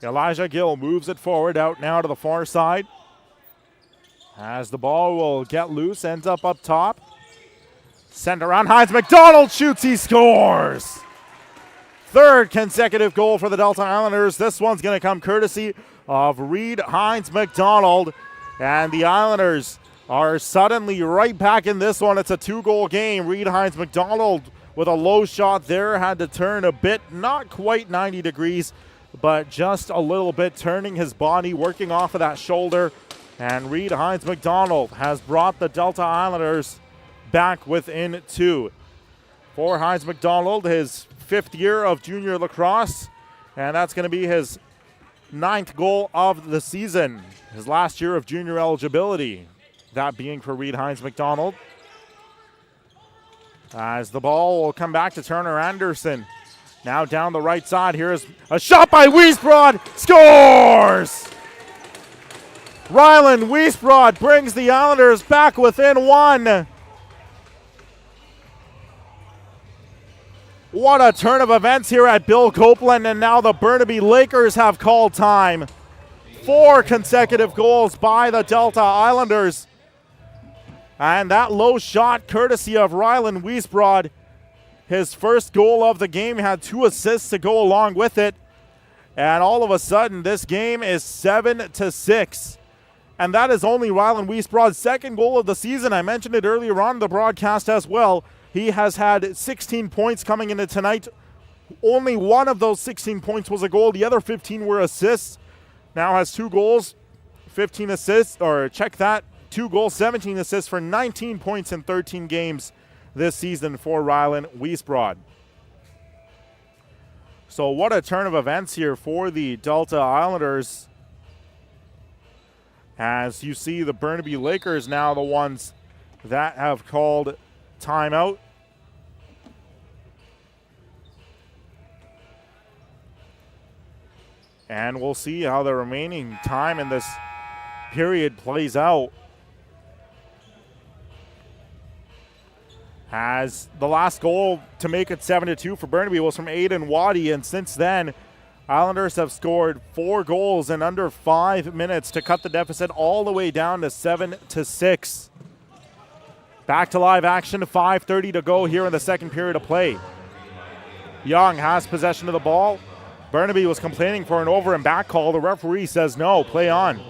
Elijah Gill moves it forward out now to the far side. As the ball will get loose, ends up top. Sent around, Hines McDonald shoots, he scores! Third consecutive goal for the Delta Islanders. This one's going to come courtesy of Reed Hines McDonald. And the Islanders are suddenly right back in this one. It's a 2-goal game. Reed Hines McDonald with a low shot there. Had to turn a bit, not quite 90 degrees, but just a little bit, turning his body, working off of that shoulder. And Reed Hines McDonald has brought the Delta Islanders back within 2. For Hines McDonald, his 5th year of junior lacrosse, and that's going to be his 9th goal of the season. His last year of junior eligibility, that being for Reed Hines McDonald. As the ball will come back to Turner Anderson. Now down the right side, here's a shot by Wiesbrod, scores! Rylan Wiesbrod brings the Islanders back within 1. What a turn of events here at Bill Copeland, and now the Burnaby Lakers have called time. 4 consecutive goals by the Delta Islanders. And that low shot courtesy of Rylan Wiesbrod. His first goal of the game, had 2 assists to go along with it. And all of a sudden, this game is 7-6. And that is only Rylan Wiesbrod's second goal of the season. I mentioned it earlier on the broadcast as well. He has had 16 points coming into tonight. Only one of those 16 points was a goal. The other 15 were assists. Now has 2 goals, 15 assists, or check that, 2 goals, 17 assists for 19 points in 13 games this season for Rylan Wiesbrod. So what a turn of events here for the Delta Islanders. As you see the Burnaby Lakers now the ones that have called timeout. And we'll see how the remaining time in this period plays out. As the last goal to make it 7-2 for Burnaby was from Aiden Waddy, and since then, Islanders have scored 4 goals in under 5 minutes to cut the deficit all the way down to 7-6. Back to live action, 5:30 to go here in the second period of play. Young has possession of the ball. Burnaby was complaining for an over and back call. The referee says no, play on.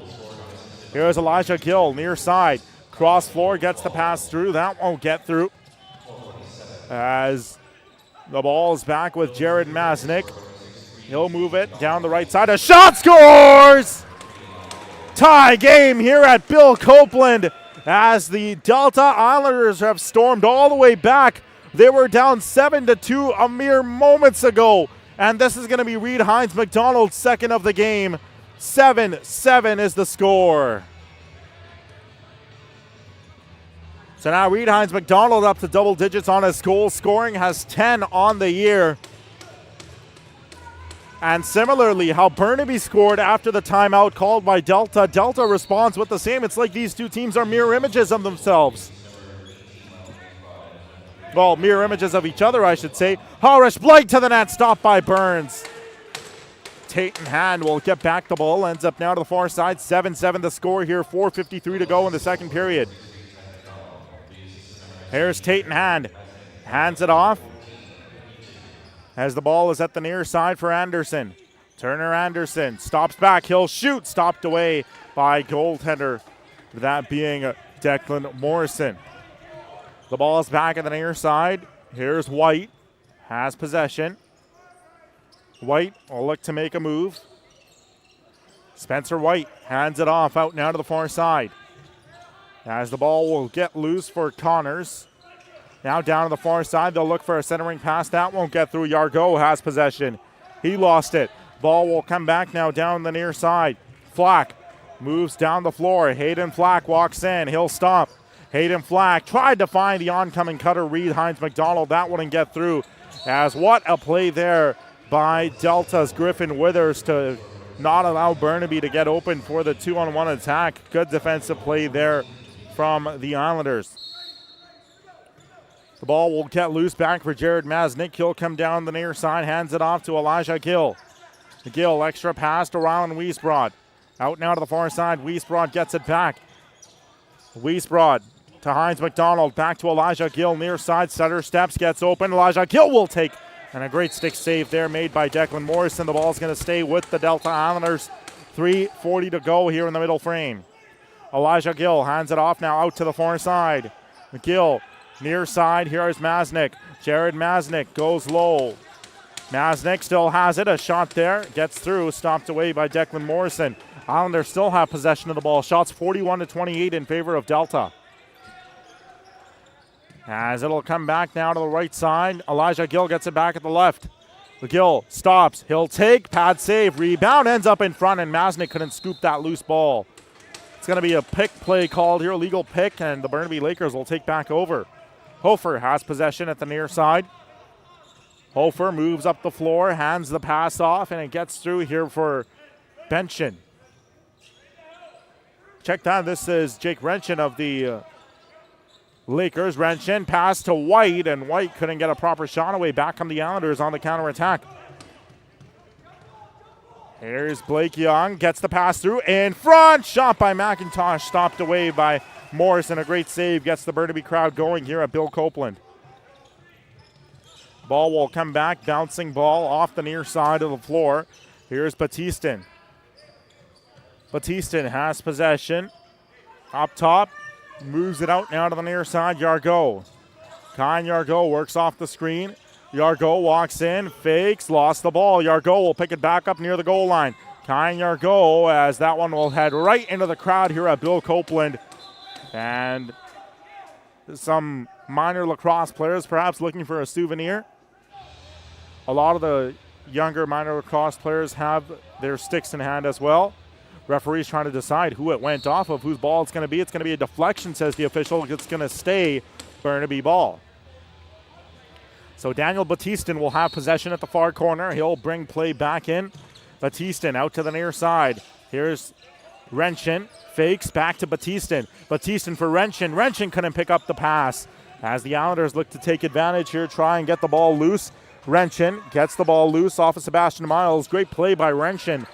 Here's Elijah Gill, near side. Cross floor, gets the pass through. That won't get through. As the ball is back with Jared Masnick. He'll move it down the right side. A shot, scores! Tie game here at Bill Copeland as the Delta Islanders have stormed all the way back. They were down 7-2 a mere moments ago. And this is going to be Reed Hines McDonald's second of the game. 7-7 is the score. So now Reed Hines McDonald up to double digits on his goal scoring, has 10 on the year. And similarly, how Burnaby scored after the timeout called by Delta. Delta responds with the same. It's like these two teams are mirror images of themselves. Well, mirror images of each other, I should say. Harish Blake to the net, stopped by Burns. Tate in hand will get back the ball. Ends up now to the far side. 7-7 the score here. 4:53 to go in the second period. Here's Tate in hand. Hands it off. As the ball is at the near side for Anderson. Turner Anderson stops back. He'll shoot. Stopped away by goaltender. That being Declan Morrison. The ball is back at the near side. Here's White. Has possession. White will look to make a move. Spencer White hands it off out now to the far side. As the ball will get loose for Connors. Now down to the far side, they'll look for a centering pass. That won't get through. Yargo has possession. He lost it. Ball will come back now down the near side. Flack moves down the floor. Hayden Flack walks in. He'll stop. Hayden Flack tried to find the oncoming cutter, Reed Hines McDonald. That wouldn't get through. As what a play there by Delta's Griffin Withers to not allow Burnaby to get open for the 2-on-1 attack. Good defensive play there from the Islanders. The ball will get loose back for Jared Masnick. He'll come down the near side, hands it off to Elijah Gill. Gill, extra pass to Rylan Wiesbrod. Out now to the far side, Wiesbrod gets it back. Wiesbrod to Hines McDonald, back to Elijah Gill, near side, Sutter steps, gets open. Elijah Gill will take, and a great stick save there made by Declan Morrison. The ball's going to stay with the Delta Islanders. 3:40 to go here in the middle frame. Elijah Gill hands it off now out to the far side. Gill, near side, here is Masnick. Jared Masnick goes low. Masnick still has it, a shot there, gets through, stopped away by Declan Morrison. Islanders still have possession of the ball. Shots 41-28 in favor of Delta. As it'll come back now to the right side, Elijah Gill gets it back at the left. Gill stops, he'll take, pad save, rebound, ends up in front, and Masnick couldn't scoop that loose ball. It's going to be a pick play called here, legal pick, and the Burnaby Lakers will take back over. Hofer has possession at the near side. Hofer moves up the floor, hands the pass off, and it gets through here for Benchen. Check that. This is Jake Renchen of the Lakers. Renchen pass to White, and White couldn't get a proper shot away. Back come the Islanders on the counterattack. Here's Blake Young, gets the pass through, in front, shot by McIntosh, stopped away by Morrison. A great save, gets the Burnaby crowd going here at Bill Copeland. Ball will come back, bouncing ball off the near side of the floor. Here's Batistin. Batistin has possession. Up top, moves it out now to the near side, Yargo. Kyan Yargo works off the screen. Yargo walks in, fakes, lost the ball. Yargo will pick it back up near the goal line. Kyan Yargo, as that one will head right into the crowd here at Bill Copeland. And some minor lacrosse players perhaps looking for a souvenir. A lot of the younger minor lacrosse players have their sticks in hand as well. Referee's trying to decide who it went off of, whose ball it's going to be. It's going to be a deflection, says the official. It's going to stay Burnaby ball. So Daniel Batistin will have possession at the far corner. He'll bring play back in. Batistin out to the near side. Here's Renchen. Fakes back to Batistin. Batistin for Renchen. Renchen couldn't pick up the pass. As the Islanders look to take advantage here, try and get the ball loose. Renchen gets the ball loose off of Sebastian Miles. Great play by Renchen.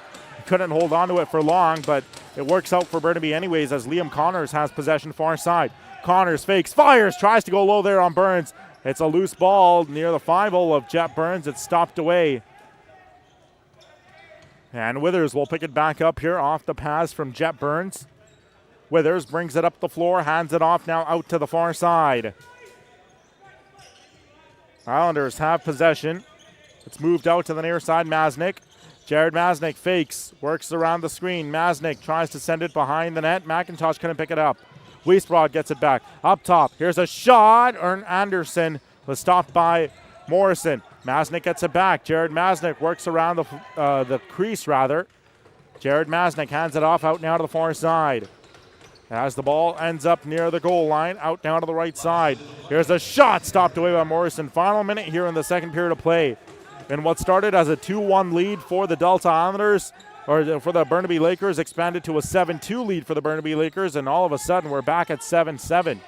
Couldn't hold on to it for long, but it works out for Burnaby anyways as Liam Connors has possession far side. Connors fakes, fires, tries to go low there on Burns. It's a loose ball near the 5-hole of Jet Burns. It's stopped away. And Withers will pick it back up here off the pass from Jet Burns. Withers brings it up the floor, hands it off now out to the far side. Islanders have possession. It's moved out to the near side, Masnick. Jared Masnick fakes, works around the screen. Masnick tries to send it behind the net. McIntosh couldn't pick it up. Wiesbrod gets it back. Up top, here's a shot. Ern Anderson was stopped by Morrison. Masnick gets it back. Jared Masnick works around the crease, rather. Jared Masnick hands it off out now to the far side. As the ball ends up near the goal line, out now to the right side. Here's a shot stopped away by Morrison. Final minute here in the second period of play. And what started as a 2-1 lead for the Delta Islanders, or for the Burnaby Lakers, expanded to a 7-2 lead for the Burnaby Lakers, and all of a sudden we're back at 7-7.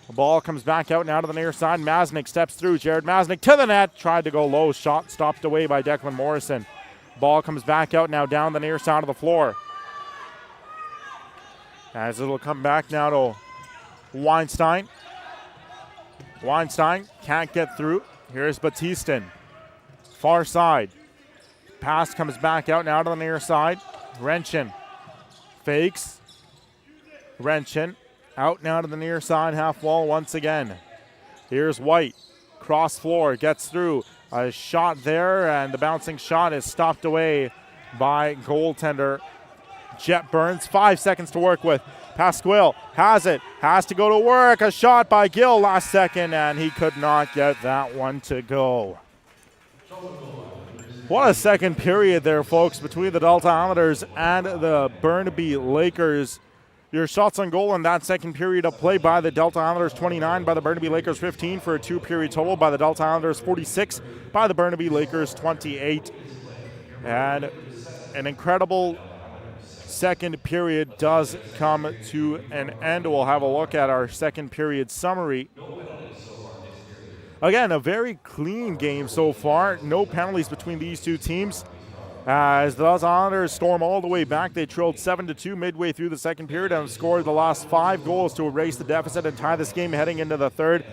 The ball comes back out now to the near side. Masnick steps through. Jared Masnick to the net. Tried to go low. Shot stopped away by Declan Morrison. Ball comes back out now down the near side of the floor. As it'll come back now to Weinstein. Weinstein can't get through. Here's Batistin. Far side. Pass comes back out now to the near side. Renchin fakes. Renchin out now to the near side, half wall once again. Here's White. Cross floor, gets through. A shot there, and the bouncing shot is stopped away by goaltender Jet Burns. 5 seconds to work with. Pasquale has it, has to go to work. A shot by Gill last second, and he could not get that one to go. What a second period there, folks, between the Delta Islanders and the Burnaby Lakers. Your shots on goal in that second period of play by the Delta Islanders, 29, by the Burnaby Lakers, 15 for a two-period total by the Delta Islanders, 46 by the Burnaby Lakers, 28. And an incredible second period does come to an end. We'll have a look at our second period summary. Again, a very clean game so far. No penalties between these two teams. As the Delta Islanders storm all the way back, they trailed 7-2 midway through the second period and scored the last 5 goals to erase the deficit and tie this game heading into the third.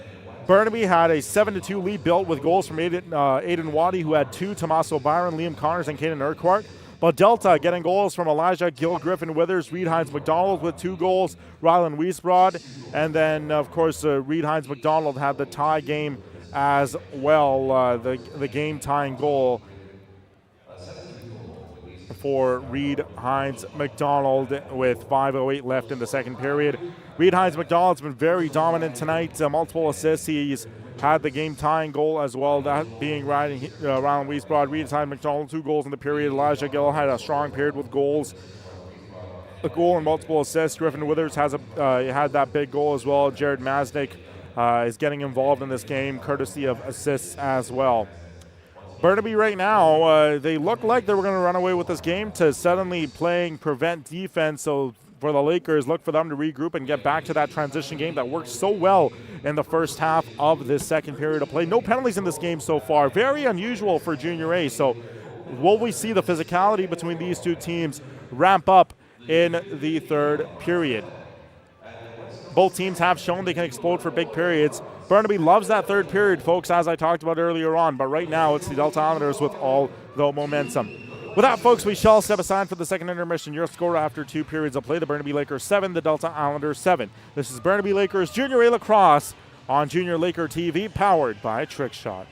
Burnaby had a 7-2 lead built with goals from Aiden Waddy, who had 2, Tommaso Byron, Liam Connors, and Kaden Urquhart. But Delta getting goals from Elijah, Gil, Griffin, Withers, Reed Hines McDonald with 2 goals, Rylan Wiesbrod, and then, of course, Reed Hines McDonald had the tie game as well, the game-tying goal for Reed Hines McDonald with 5:08 left in the second period. Reed Hines McDonald's been very dominant tonight, multiple assists. He's had the game-tying goal as well, that being Rylan Wiesbrod. Reed Hines McDonald, 2 goals in the period. Elijah Gill had a strong period with goals. A goal and multiple assists. Griffin Withers has had that big goal as well. Jared Masnick is getting involved in this game, courtesy of assists as well. Burnaby right now, they look like they were going to run away with this game to suddenly playing prevent defense. So for the Lakers, look for them to regroup and get back to that transition game that worked so well in the first half of this second period of play. No penalties in this game so far. Very unusual for Junior A. So will we see the physicality between these two teams ramp up in the third period? Both teams have shown they can explode for big periods. Burnaby loves that third period, folks, as I talked about earlier on. But right now, it's the Delta Islanders with all the momentum. With that, folks, we shall step aside for the second intermission. Your score after 2 periods of play, the Burnaby Lakers 7, the Delta Islanders 7. This is Burnaby Lakers Junior A Lacrosse on Junior Laker TV, powered by Trickshot.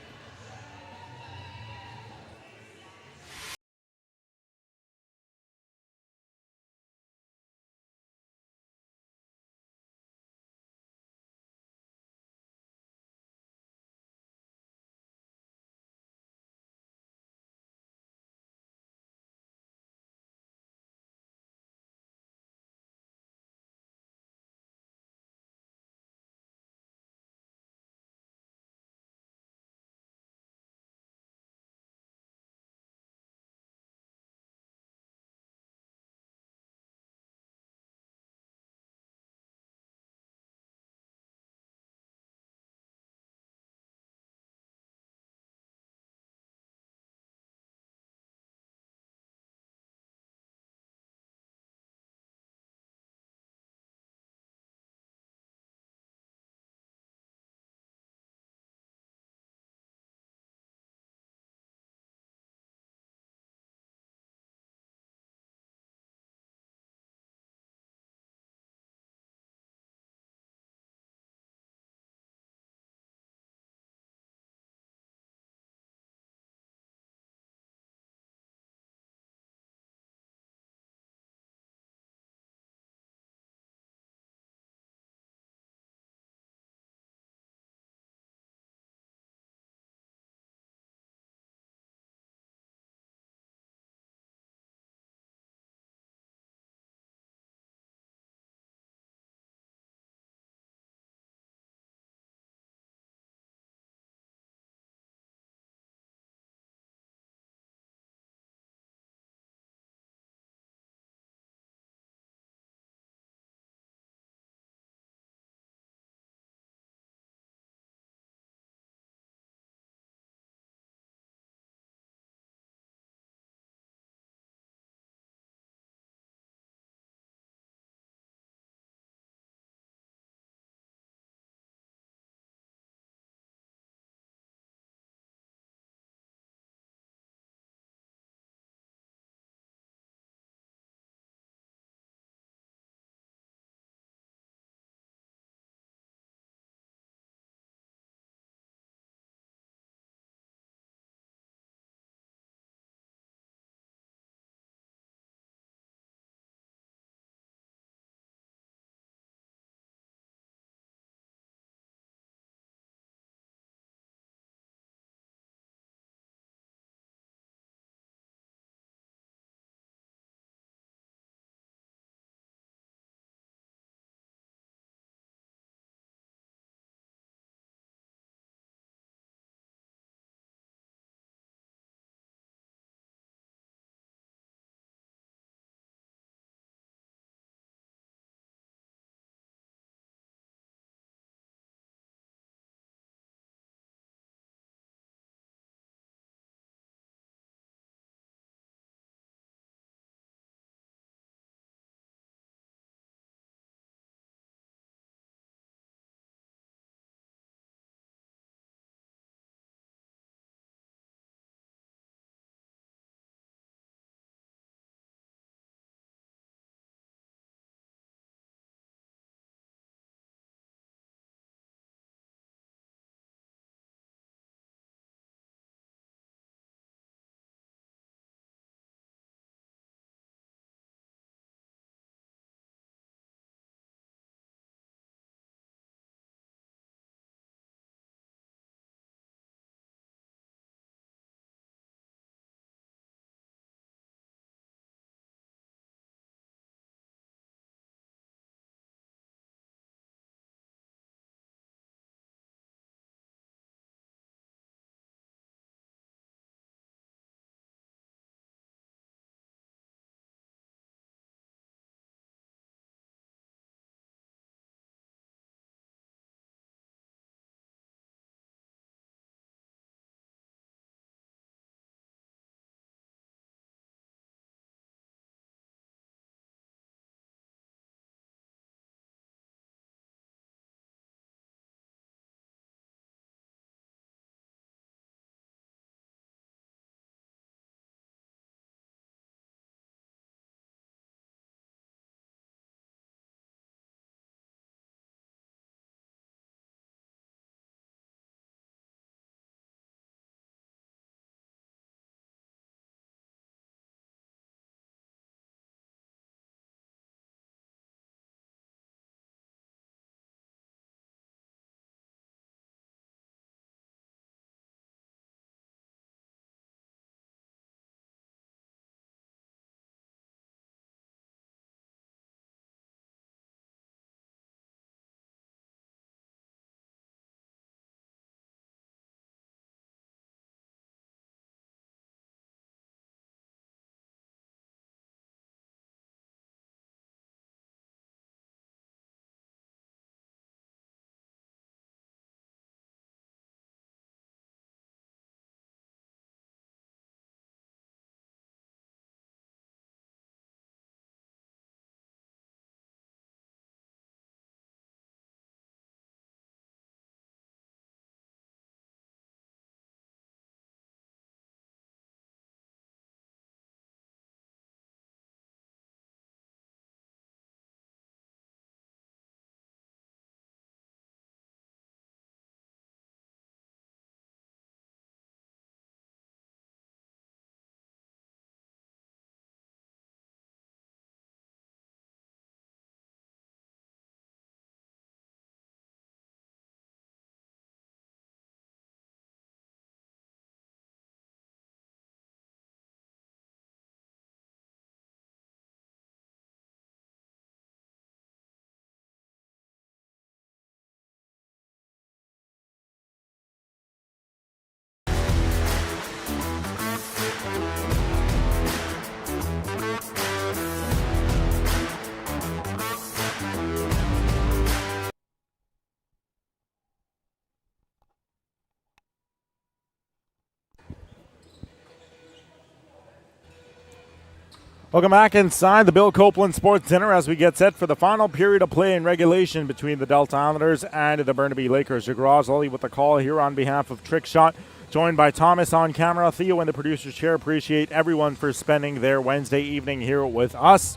Welcome back inside the Bill Copeland Sports Center as we get set for the final period of play in regulation between the Delta Islanders and the Burnaby Lakers. Jagraz Lully with the call here on behalf of Trickshot, joined by Thomas on camera, Theo in the producer's chair. Appreciate everyone for spending their Wednesday evening here with us.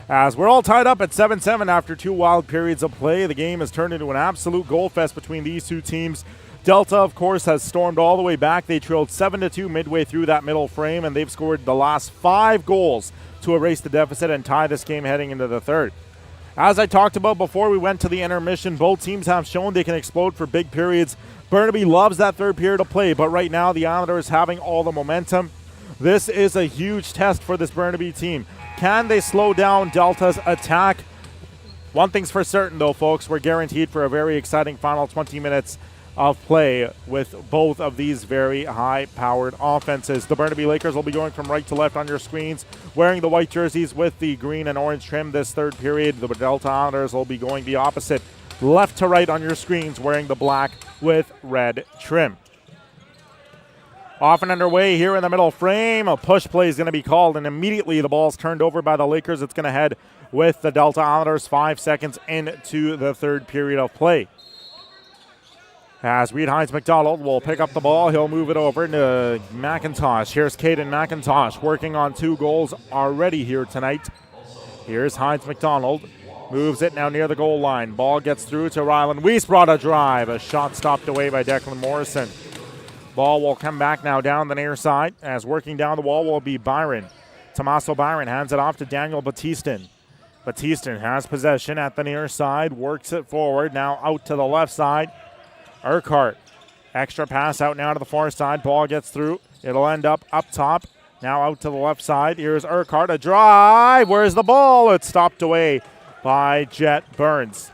As we're all tied up at 7-7 after 2 wild periods of play, the game has turned into an absolute goal fest between these two teams. Delta, of course, has stormed all the way back. They trailed 7-2 midway through that middle frame, and they've scored the last 5 goals to erase the deficit and tie this game heading into the third. As I talked about before we went to the intermission, both teams have shown they can explode for big periods. Burnaby loves that third period of play, but right now the Islanders having all the momentum. This is a huge test for this Burnaby team. Can they slow down Delta's attack? One thing's for certain, though, folks. We're guaranteed for a very exciting final 20 minutes of play with both of these very high-powered offenses. The Burnaby Lakers will be going from right to left on your screens, wearing the white jerseys with the green and orange trim this third period. The Delta Islanders will be going the opposite, left to right on your screens, wearing the black with red trim. Off and underway here in the middle frame. A push play is going to be called, and immediately the ball's turned over by the Lakers. It's going to head with the Delta Islanders 5 seconds into the third period of play. As Reed Hines-McDonald will pick up the ball, he'll move it over to McIntosh. Here's Caden McIntosh working on 2 goals already here tonight. Here's Hines-McDonald. Moves it now near the goal line. Ball gets through to Ryland Weiss. Brought a drive. A shot stopped away by Declan Morrison. Ball will come back now down the near side. As working down the wall will be Byron. Tommaso Byron hands it off to Daniel Batistin. Batistin has possession at the near side. Works it forward. Now out to the left side. Urquhart. Extra pass out now to the far side. Ball gets through. It'll end up top. Now out to the left side. Here's Urquhart. A drive. Where's the ball? It's stopped away by Jet Burns.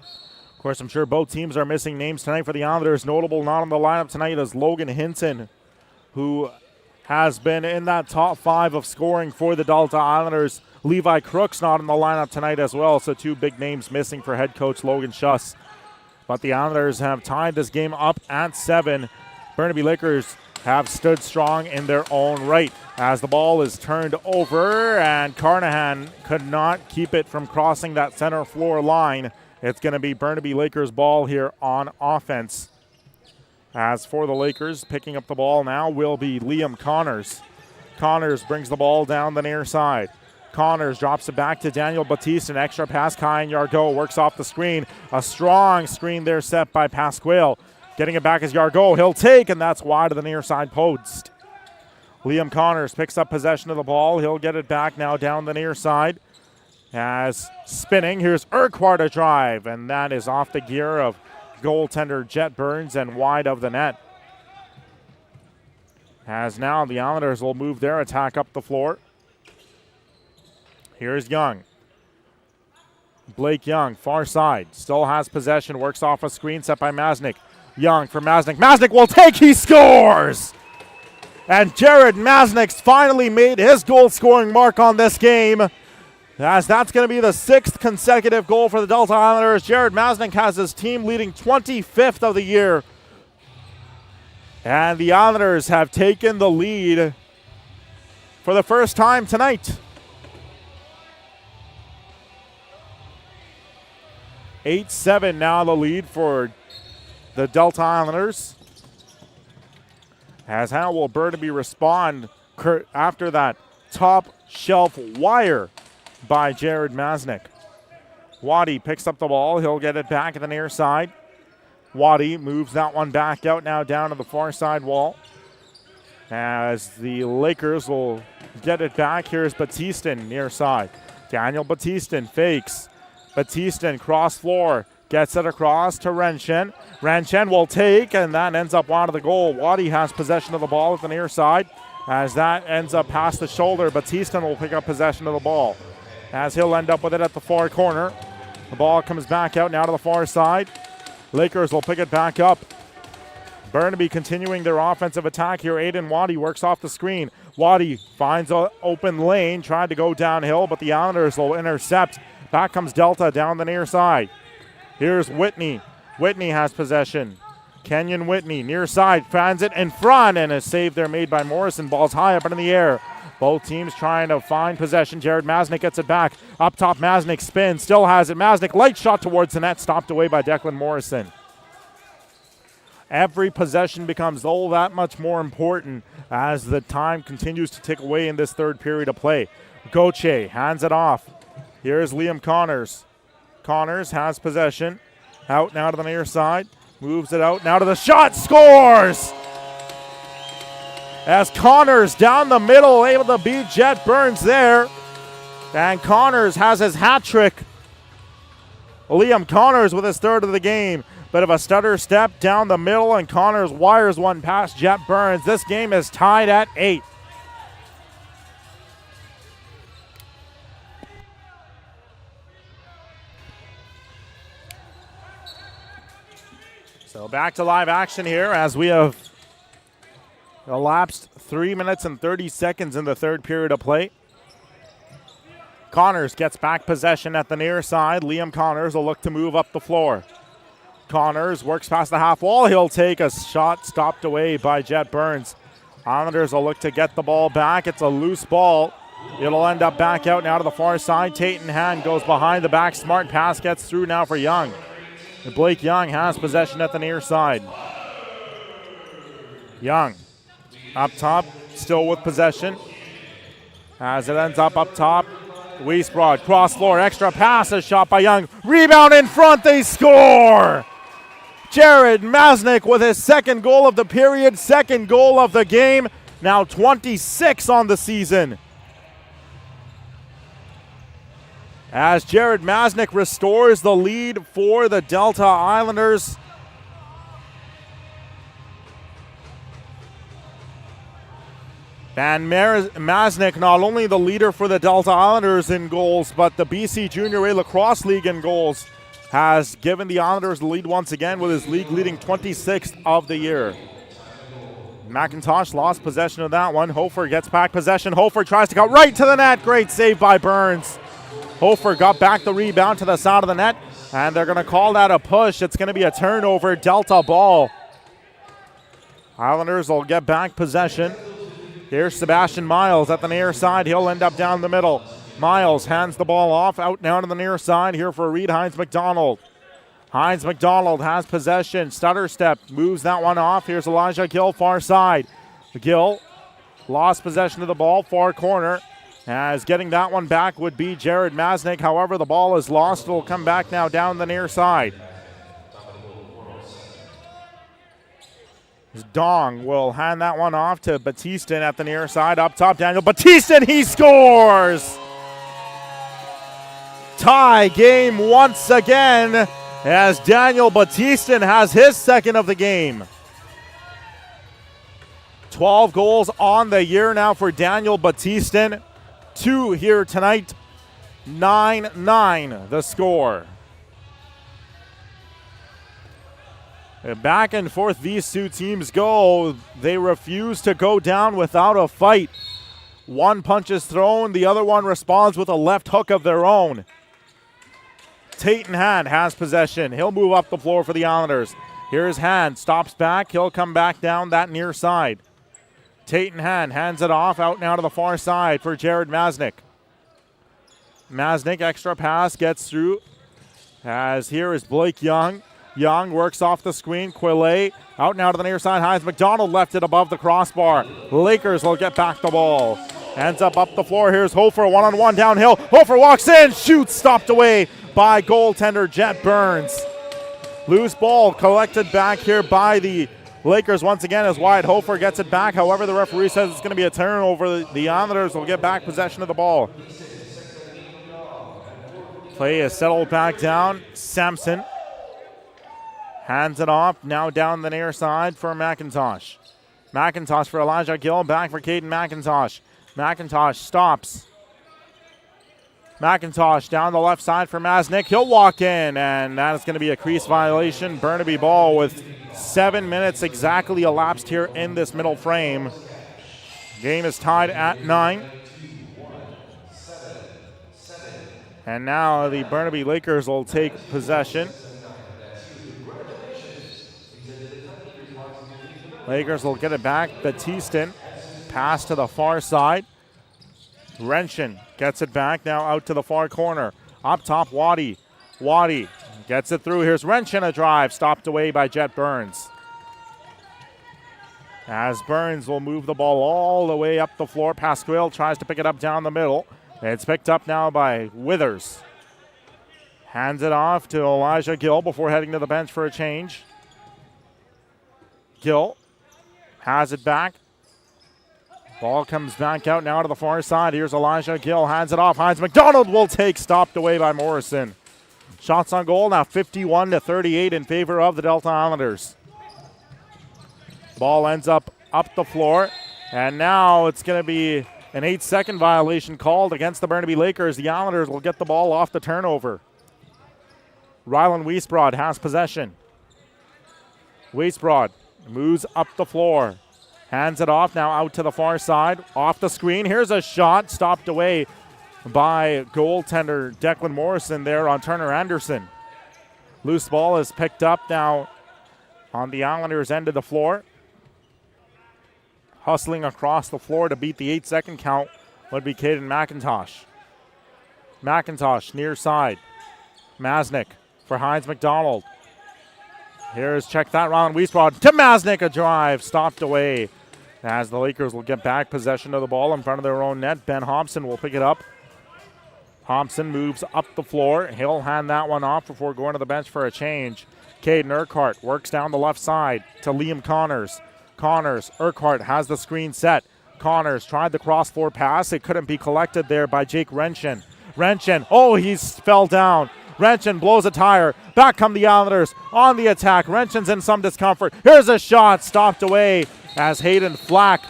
Of course, I'm sure both teams are missing names tonight for the Islanders. Notable not on the lineup tonight is Logan Hinton, who has been in that top 5 of scoring for the Delta Islanders. Levi Crook's not in the lineup tonight as well, so 2 big names missing for head coach Logan Schuss. But the Islanders have tied this game up at 7. Burnaby Lakers have stood strong in their own right. As the ball is turned over and Carnahan could not keep it from crossing that center floor line. It's going to be Burnaby Lakers ball here on offense. As for the Lakers, picking up the ball now will be Liam Connors. Connors brings the ball down the near side. Connors drops it back to Daniel Batiste. An extra pass. Kyan Yargo works off the screen. A strong screen there set by Pasquale. Getting it back is Yargo. He'll take, and that's wide of the near side post. Liam Connors picks up possession of the ball. He'll get it back now down the near side. As spinning, here's Urquhart a drive, and that is off the gear of goaltender Jet Burns and wide of the net. As now the Islanders will move their attack up the floor. Here's Young. Blake Young, far side, still has possession, works off a screen set by Masnick. Young for Masnick. Masnick will take, he scores! And Jared Masnick's finally made his goal-scoring mark on this game, as that's going to be the 6th consecutive goal for the Delta Islanders. Jared Masnick has his team leading 25th of the year. And the Islanders have taken the lead for the first time tonight. 8-7 now the lead for the Delta Islanders. As how will Burnaby respond after that top shelf wire by Jared Masnick? Waddy picks up the ball. He'll get it back at the near side. Waddy moves that one back out now down to the far side wall. As the Lakers will get it back. Here's Batistin near side. Daniel Batistin fakes. Batistin cross floor. Gets it across to Renshin. Renshin will take, and that ends up wide of the goal. Waddy has possession of the ball at the near side. As that ends up past the shoulder, Batistin will pick up possession of the ball. As he'll end up with it at the far corner. The ball comes back out now to the far side. Lakers will pick it back up. Burnaby continuing their offensive attack here. Aiden Waddy works off the screen. Waddy finds an open lane, tried to go downhill, but the Islanders will intercept. Back comes Delta down the near side. Here's Whitney. Whitney has possession. Kenyon Whitney near side finds it in front, and a save there made by Morrison. Ball's high up in the air. Both teams trying to find possession. Jared Masnick gets it back. Up top, Masnick spins, still has it. Masnick, light shot towards the net, stopped away by Declan Morrison. Every possession becomes all that much more important as the time continues to tick away in this third period of play. Gauthier hands it off. Here's Liam Connors. Connors has possession. Out now to the near side. Moves it out now to the shot. Scores! As Connors down the middle, able to beat Jet Burns there. And Connors has his hat trick. Liam Connors with his third of the game. Bit of a stutter step down the middle, and Connors wires one past Jet Burns. This game is tied at 8. So back to live action here as we have elapsed 3 minutes and 30 seconds in the third period of play. Connors gets back possession at the near side. Liam Connors will look to move up the floor. Connors works past the half wall. He'll take a shot stopped away by Jet Burns. Islanders will look to get the ball back. It's a loose ball. It'll end up back out now to the far side. Tatum Hand goes behind the back. Smart pass gets through now for Young. And Blake Young has possession at the near side. Young up top, still with possession. As it ends up top. Weisbrod, cross floor, extra pass, a shot by Young. Rebound in front, they score! Jared Masnick with his second goal of the period, second goal of the game. Now 26 on the season. As Jared Masnick restores the lead for the Delta Islanders. And Masnick, not only the leader for the Delta Islanders in goals, but the BC Junior A Lacrosse League in goals, has given the Islanders the lead once again with his league-leading 26th of the year. McIntosh lost possession of that one. Hofer gets back possession. Hofer tries to go right to the net. Great save by Burns. Hofer got back the rebound to the side of the net, and they're going to call that a push. It's going to be a turnover, Delta ball. Islanders will get back possession. Here's Sebastian Miles at the near side. He'll end up down the middle. Miles hands the ball off, out now to the near side here for Reed Hines-McDonald. Hines-McDonald has possession. Stutter step, moves that one off. Here's Elijah Gill, far side. Gill lost possession of the ball, far corner. As getting that one back would be Jared Masnick. However, the ball is lost. It'll come back now down the near side. Dong will hand that one off to Batistin at the near side. Up top, Daniel Batistin, he scores! Tie game once again as Daniel Batistin has his second of the game. 12 goals on the year now for Daniel Batistin. 2 here tonight. 9-9 the score. Back and forth these two teams go. They refuse to go down without a fight. One punch is thrown, the other one responds with a left hook of their own. Tatum Hand has possession. He'll move up the floor for the Islanders. Here's Hand, stops back. He'll come back down that near side. Tatum Hand hands it off out now to the far side for Jared Masnick. Masnick, extra pass, gets through. As here is Blake Young. Young works off the screen. Quillet out now to the near side. Hines McDonald left it above the crossbar. Lakers will get back the ball. Ends up the floor. Here's Hofer, one-on-one downhill. Hofer walks in, shoots, stopped away by goaltender Jet Burns. Loose ball collected back here by the Lakers once again as Wyatt Hofer gets it back. However, the referee says it's going to be a turnover. The Islanders will get back possession of the ball. Play is settled back down. Sampson hands it off, now down the near side for McIntosh. McIntosh for Elijah Gill, back for Caden McIntosh. McIntosh stops. McIntosh down the left side for Masnick. He'll walk in, and that is going to be a crease violation. Burnaby ball with 7 minutes exactly elapsed here in this middle frame. Game is tied at 9. And now the Burnaby Lakers will take possession. Lakers will get it back. Batistin, pass to the far side. Renshin gets it back, now out to the far corner. Up top, Waddy. Waddy gets it through. Here's Renshin, a drive, stopped away by Jet Burns. As Burns will move the ball all the way up the floor. Pasquale tries to pick it up down the middle. It's picked up now by Withers. Hands it off to Elijah Gill before heading to the bench for a change. Gill has it back. Ball comes back out now to the far side. Here's Elijah Gill, hands it off. Hines McDonald will take, stopped away by Morrison. Shots on goal now 51-38 in favor of the Delta Islanders. Ball ends up the floor, and now it's going to be an 8-second violation called against the Burnaby Lakers. The Islanders will get the ball off the turnover. Rylan Weisbrod has possession. Weisbrod moves up the floor. Hands it off now out to the far side. Off the screen. Here's a shot stopped away by goaltender Declan Morrison there on Turner Anderson. Loose ball is picked up now on the Islanders' end of the floor. Hustling across the floor to beat the 8-second count would be Caden McIntosh. McIntosh near side. Masnick for Hines McDonald. Here's, check that, Rylan Weisbrod to Masnick, a drive stopped away as the Lakers will get back possession of the ball in front of their own net. Ben Hobson will pick it up. Hobson moves up the floor. He'll hand that one off before going to the bench for a change. Caden Urquhart works down the left side to Liam Connors. Urquhart has the screen set. Connors tried the cross-floor pass. It couldn't be collected there by Jake Renshin. He fell down. Renshin blows a tire. Back come the Islanders on the attack. Renshin's in some discomfort. Here's a shot stopped away as Hayden Flack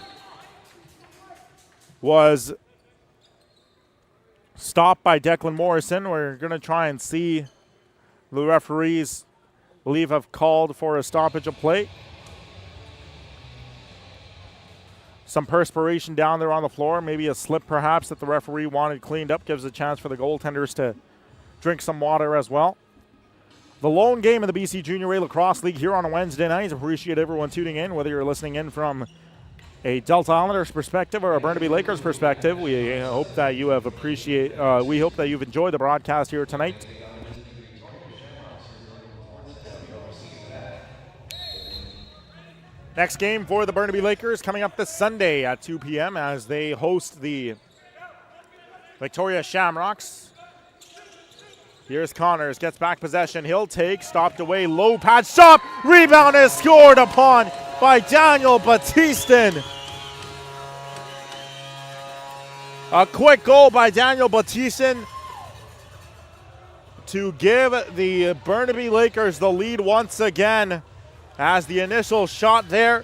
was stopped by Declan Morrison. We're going to try and see. The referees, believe, have called for a stoppage of play. Some perspiration down there on the floor. Maybe a slip perhaps that the referee wanted cleaned up. Gives a chance for the goaltenders to drink some water as well. The lone game of the BC Junior A Lacrosse League here on a Wednesday night. Appreciate everyone tuning in, whether you're listening in from a Delta Islanders perspective or a Burnaby Lakers perspective. We hope that you have we hope that you've enjoyed the broadcast here tonight. Next game for the Burnaby Lakers coming up this Sunday at 2 p.m. as they host the Victoria Shamrocks. Here's Connors, gets back possession. He'll take, stopped away, low pad shot. Rebound is scored upon by Daniel Battiston. A quick goal by Daniel Battiston to give the Burnaby Lakers the lead once again, as the initial shot there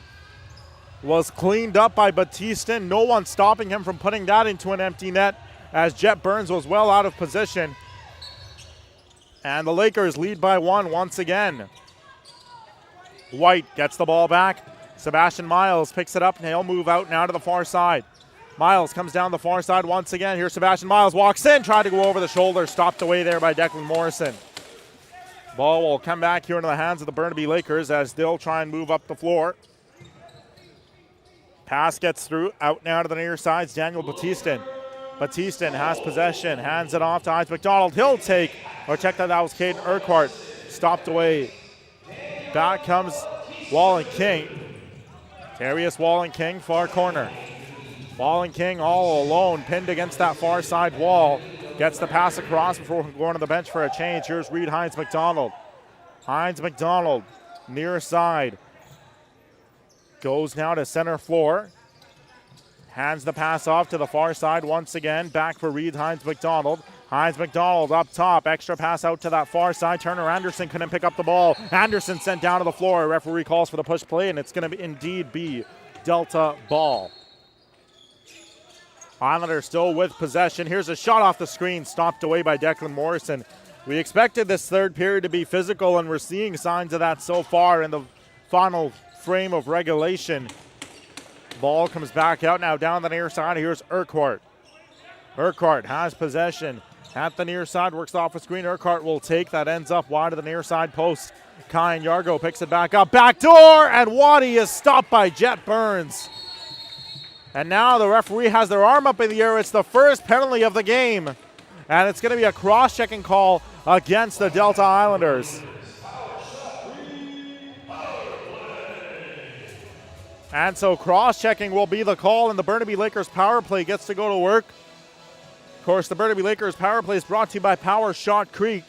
was cleaned up by Battiston. No one stopping him from putting that into an empty net, as Jet Burns was well out of position. And the Lakers lead by one once again. White gets the ball back. Sebastian Miles picks it up, and he'll move out now to the far side. Miles comes down the far side once again. Here's Sebastian Miles, walks in, tried to go over the shoulder, stopped away there by Declan Morrison. Ball will come back here into the hands of the Burnaby Lakers as they'll try and move up the floor. Pass gets through, out now to the near side. Daniel Battiston. Battiston has possession, hands it off to Hines McDonald. He'll take, or check that was Caden Urquhart. Stopped away. Back comes Wallen King. Darius Wallen King, far corner. Wallen King all alone, pinned against that far side wall. Gets the pass across before going to the bench for a change. Here's Reed Hines McDonald. Hines McDonald, near side. Goes now to center floor. Hands the pass off to the far side once again. Back for Reed Hines McDonald. Hines McDonald up top. Extra pass out to that far side. Turner Anderson couldn't pick up the ball. Anderson sent down to the floor. Referee calls for the push play, and it's going to indeed be Delta ball. Islanders still with possession. Here's a shot off the screen, stopped away by Declan Morrison. We expected this third period to be physical, and we're seeing signs of that so far in the final frame of regulation. Ball comes back out now down the near side. Here's Urquhart. Urquhart has possession at the near side, works off a screen. Urquhart will take, that ends up wide of the near side post. Kyan Yargo picks it back up. Back door, and Waddy is stopped by Jet Burns. And now the referee has their arm up in the air. It's the first penalty of the game. And it's going to be a cross-checking call against the Delta Islanders. And so cross-checking will be the call, and the Burnaby Lakers power play gets to go to work. Of course, the Burnaby Lakers power play is brought to you by Power Shot Creek.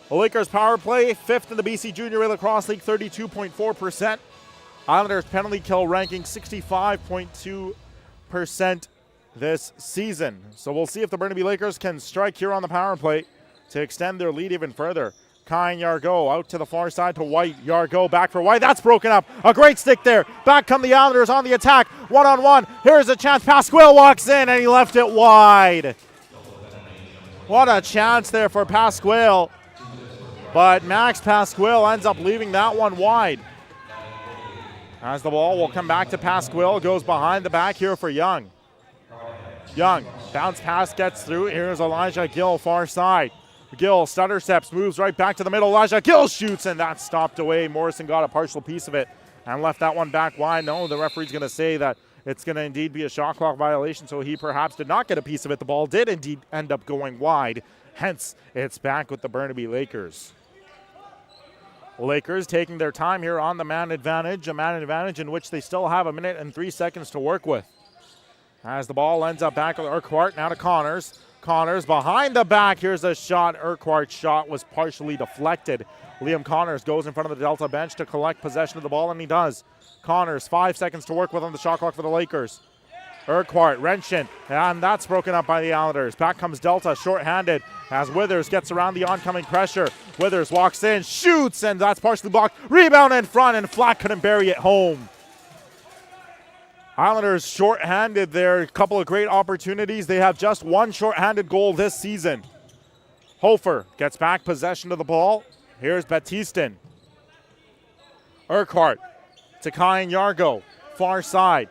The Lakers power play, 5th in the BC Junior A Lacrosse League, 32.4%. Islanders penalty kill ranking 65.2% this season. So we'll see if the Burnaby Lakers can strike here on the power play to extend their lead even further. Kyan Yargo out to the far side to White. Yargo back for White. That's broken up. A great stick there. Back come the Islanders on the attack. One-on-one. Here's a chance. Pasquale walks in and he left it wide. What a chance there for Pasquale. But Max Pasquale ends up leaving that one wide. As the ball will come back to Pasquale. Goes behind the back here for Young. Young. Bounce pass gets through. Here's Elijah Gill far side. Gill stutter steps, moves right back to the middle. Elijah Gill shoots, and that's stopped away. Morrison got a partial piece of it and left that one back wide. No, the referee's going to say that it's going to indeed be a shot clock violation, so he perhaps did not get a piece of it. The ball did indeed end up going wide. Hence, it's back with the Burnaby Lakers. Lakers taking their time here on the man advantage, a man advantage in which they still have 1 minute and 3 seconds to work with. As the ball ends up back with Urquhart, now to Connors. Connors behind the back. Here's a shot. Urquhart's shot was partially deflected. Liam Connors goes in front of the Delta bench to collect possession of the ball, and he does. Connors, 5 seconds to work with on the shot clock for the Lakers. Urquhart, Renshin, and that's broken up by the Islanders. Back comes Delta, shorthanded, as Withers gets around the oncoming pressure. Withers walks in, shoots, and that's partially blocked. Rebound in front, and Flack couldn't bury it home. Islanders shorthanded there. A couple of great opportunities. They have just one shorthanded goal this season. Hofer gets back possession of the ball. Here's Batistin. Urquhart to Kyan Yargo, far side.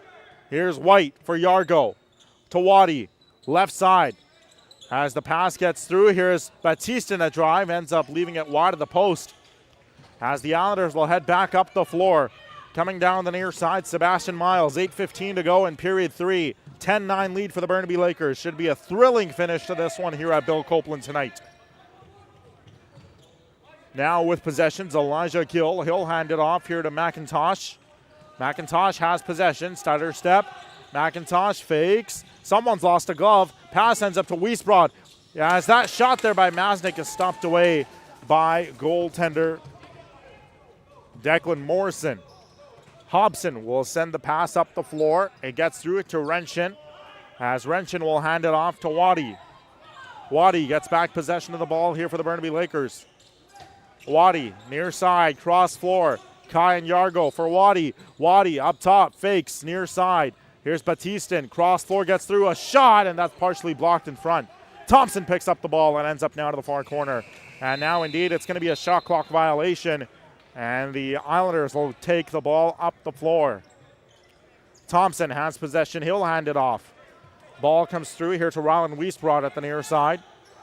Here's White for Yargo. To Waddy, left side. As the pass gets through, here's Batistin a drive, ends up leaving it wide of the post. As the Islanders will head back up the floor. Coming down the near side, Sebastian Miles, 8:15 to go in period 3. 10-9 lead for the Burnaby Lakers. Should be a thrilling finish to this one here at Bill Copeland tonight. Now with possessions, Elijah Gill. He'll hand it off here to McIntosh. McIntosh has possession, stutter step. McIntosh fakes. Someone's lost a glove. Pass ends up to Wiesbrod. As that shot there by Masnick is stopped away by goaltender Declan Morrison. Hobson will send the pass up the floor. It gets through it to Renshin, as Renshin will hand it off to Waddy. Waddy gets back possession of the ball here for the Burnaby Lakers. Waddy, near side, cross floor. Kyan Yargo for Waddy. Waddy up top, fakes, near side. Here's Batistin, cross floor, gets through a shot, and that's partially blocked in front. Thompson picks up the ball and ends up now to the far corner. And now indeed it's going to be a shot clock violation. And the Islanders will take the ball up the floor. Thompson has possession. He'll hand it off. Ball comes through here to Rylan Wiesbrod at the near side.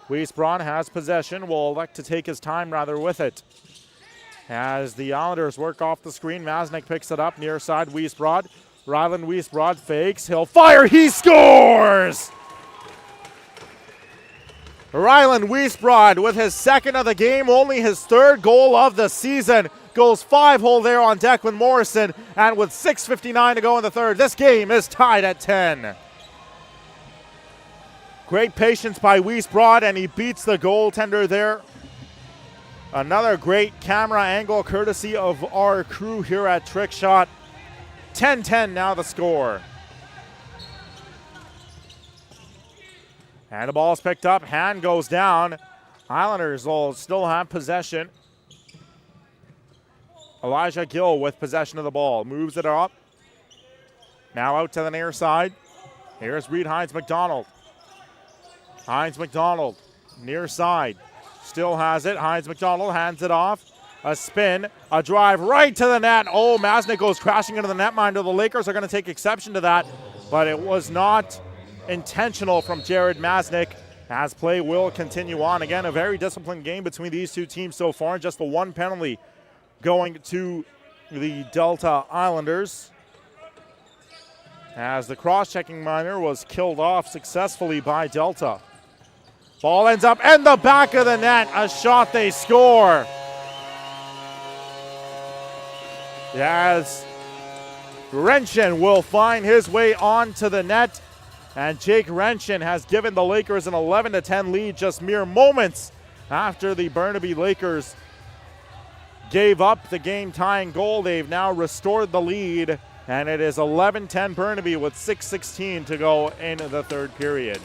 Wiesbrod has possession. Will elect to take his time rather with it. As the Islanders work off the screen, Masnick picks it up near side. Wiesbrod. Rylan Wiesbrod fakes. He'll fire. He scores! Rylan Wiesbrod with his second of the game, only his third goal of the season. Goes 5-hole there on Declan Morrison, and with 6:59 to go in the third, this game is tied at 10. Great patience by Wiesbrod, and he beats the goaltender there. Another great camera angle courtesy of our crew here at Trickshot. 10-10 now the score. And the ball's picked up, hand goes down. Islanders will still have possession. Elijah Gill with possession of the ball, moves it up. Now out to the near side. Here's Reed Hines-McDonald. Hines-McDonald, near side, still has it. Hines-McDonald hands it off. A spin, a drive right to the net. Oh, Masnick goes crashing into the netminder. The Lakers are going to take exception to that, but it was not intentional from Jared Masnick, as play will continue on. Again, a very disciplined game between these two teams so far. Just the one penalty going to the Delta Islanders. as the cross-checking minor was killed off successfully by Delta. Ball ends up in the back of the net. A shot they score. As Renshin will find his way onto the net. And Jake Renshin has given the Lakers an 11-10 lead just mere moments after the Burnaby Lakers gave up the game-tying goal. They've now restored the lead, and it is 11-10 Burnaby with 6:16 to go in the third period.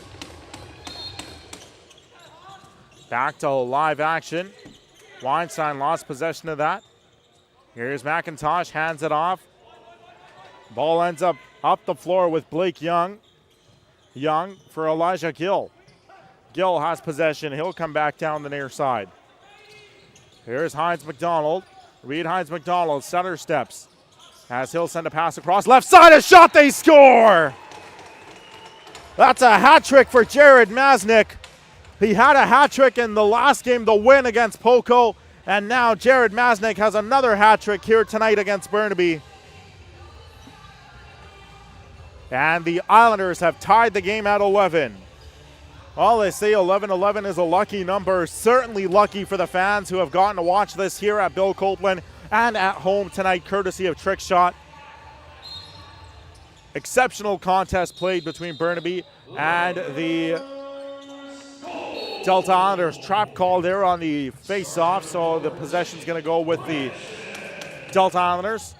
Back to live action. Weinstein lost possession of that. Here's McIntosh, hands it off. Ball ends up the floor with Blake Young. Young for Elijah Gill. Gill has possession. He'll come back down the near side. Here's Hines McDonald. Reed Hines McDonald, center steps. As he'll send a pass across left side, a shot, they score! That's a hat trick for Jared Masnick. He had a hat trick in the last game, the win against Poco, and now Jared Masnick has another hat trick here tonight against Burnaby. And the Islanders have tied the game at 11. Well, they say 11-11 is a lucky number. Certainly lucky for the fans who have gotten to watch this here at Bill Copeland and at home tonight, courtesy of Trickshot. Exceptional contest played between Burnaby and the Delta Islanders. Trap call there on the face-off, so the possession's going to go with the Delta Islanders.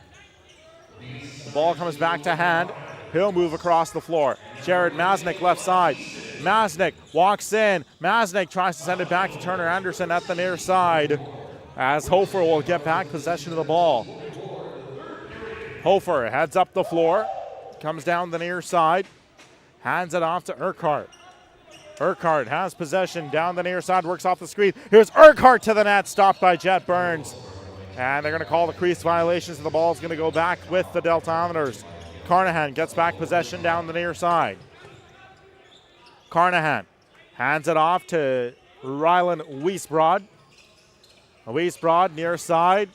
The ball comes back to hand. He'll move across the floor. Jared Masnick left side. Masnick walks in. Masnick tries to send it back to Turner Anderson at the near side, as Hofer will get back possession of the ball. Hofer heads up the floor, comes down the near side, hands it off to Urquhart. Urquhart has possession down the near side, works off the screen. Here's Urquhart to the net, stopped by Jet Burns. And they're going to call the crease violations, and the ball is going to go back with the Delta Islanders. Carnahan gets back possession down the near side. Carnahan hands it off to Rylan Wiesbrod. Wiesbrod near side.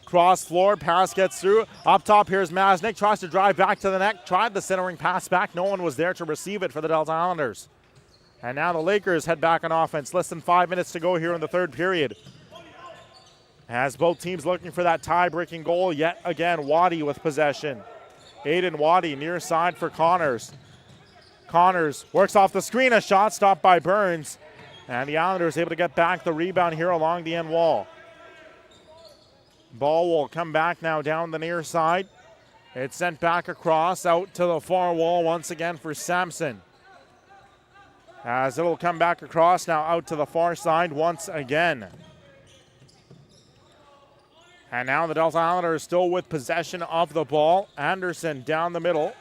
Cross floor, pass gets through. Up top, here's Masnick. Tries to drive back to the net. Tried the centering pass back. No one was there to receive it for the Delta Islanders. And now the Lakers head back on offense. Less than 5 minutes to go here in the third period. As both teams looking for that tie-breaking goal. Yet again, Waddy with possession. Aiden Waddy near side for Connors. Connors works off the screen, a shot stopped by Burns. And the Islanders able to get back the rebound here along the end wall. Ball will come back now down the near side. It's sent back across out to the far wall once again for Sampson. As it'll come back across now out to the far side once again. And now the Delta Islanders still with possession of the ball. Anderson down the middle.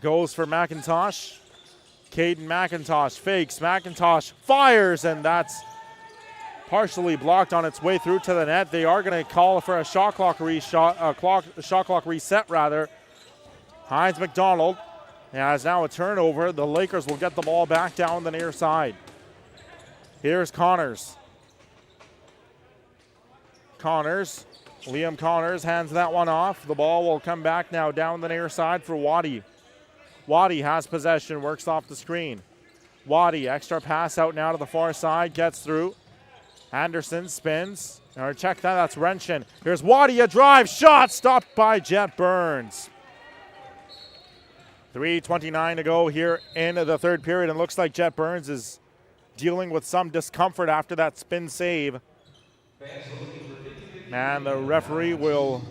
Goes for McIntosh. Caden McIntosh fakes. McIntosh fires, and that's partially blocked on its way through to the net. They are going to call for a shot clock reset. Hines McDonald has now a turnover. The Lakers will get the ball back down the near side. Here's Connors. Liam Connors hands that one off. The ball will come back now down the near side for Waddy. Waddy has possession, works off the screen. Waddy, extra pass out now to the far side, gets through. Anderson spins. Or check that, that's Renshin. Here's Waddy, a drive shot, stopped by Jet Burns. 3:29 to go here in the third period, and looks like Jet Burns is dealing with some discomfort after that spin save. And the referee will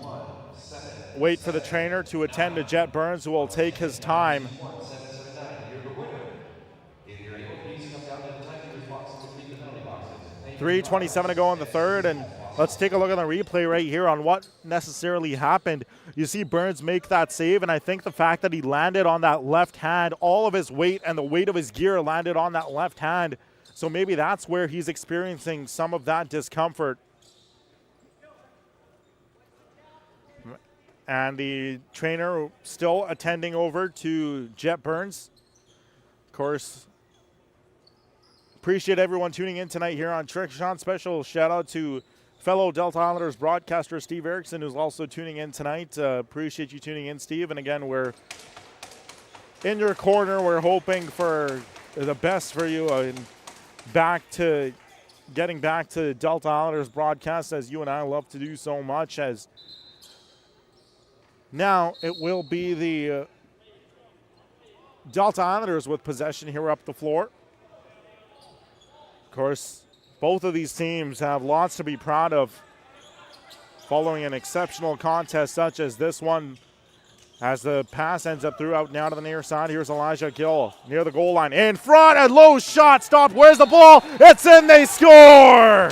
wait for the trainer to attend to Jet Burns, who will take his time. 3:27 to go in the third, and let's take a look at the replay right here on what necessarily happened. You see Burns make that save, and I think the fact that he landed on that left hand, all of his weight and the weight of his gear landed on that left hand. So maybe that's where he's experiencing some of that discomfort. And the trainer still attending over to Jet Burns. Of course, appreciate everyone tuning in tonight here on Trickshot. Special shout out to fellow Delta Islanders broadcaster Steve Erickson, who's also tuning in tonight. Appreciate you tuning in, Steve. And again, we're in your corner. We're hoping for the best for you and getting back to Delta Islanders broadcast, as you and I love to do so much. As now it will be the Delta Islanders with possession here up the floor. Of course, both of these teams have lots to be proud of following an exceptional contest such as this one. As the pass ends up through out now to the near side. Here's Elijah Gill near the goal line. In front, a low shot stopped. Where's the ball? It's in, they score!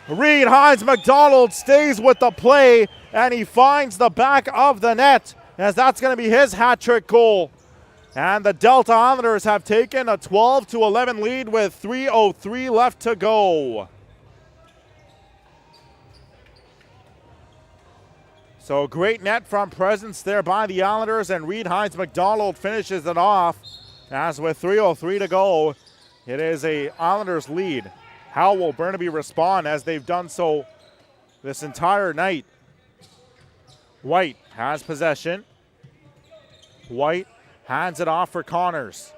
Reed Hines McDonald stays with the play, and he finds the back of the net, as that's going to be his hat trick goal. And the Delta Islanders have taken a 12-11 lead with 3:03 left to go. So great net front presence there by the Islanders, and Reed Hines McDonald finishes it off. As with 3:03 to go, it is a Islanders lead. How will Burnaby respond, as they've done so this entire night? White has possession. White hands it off for Connors.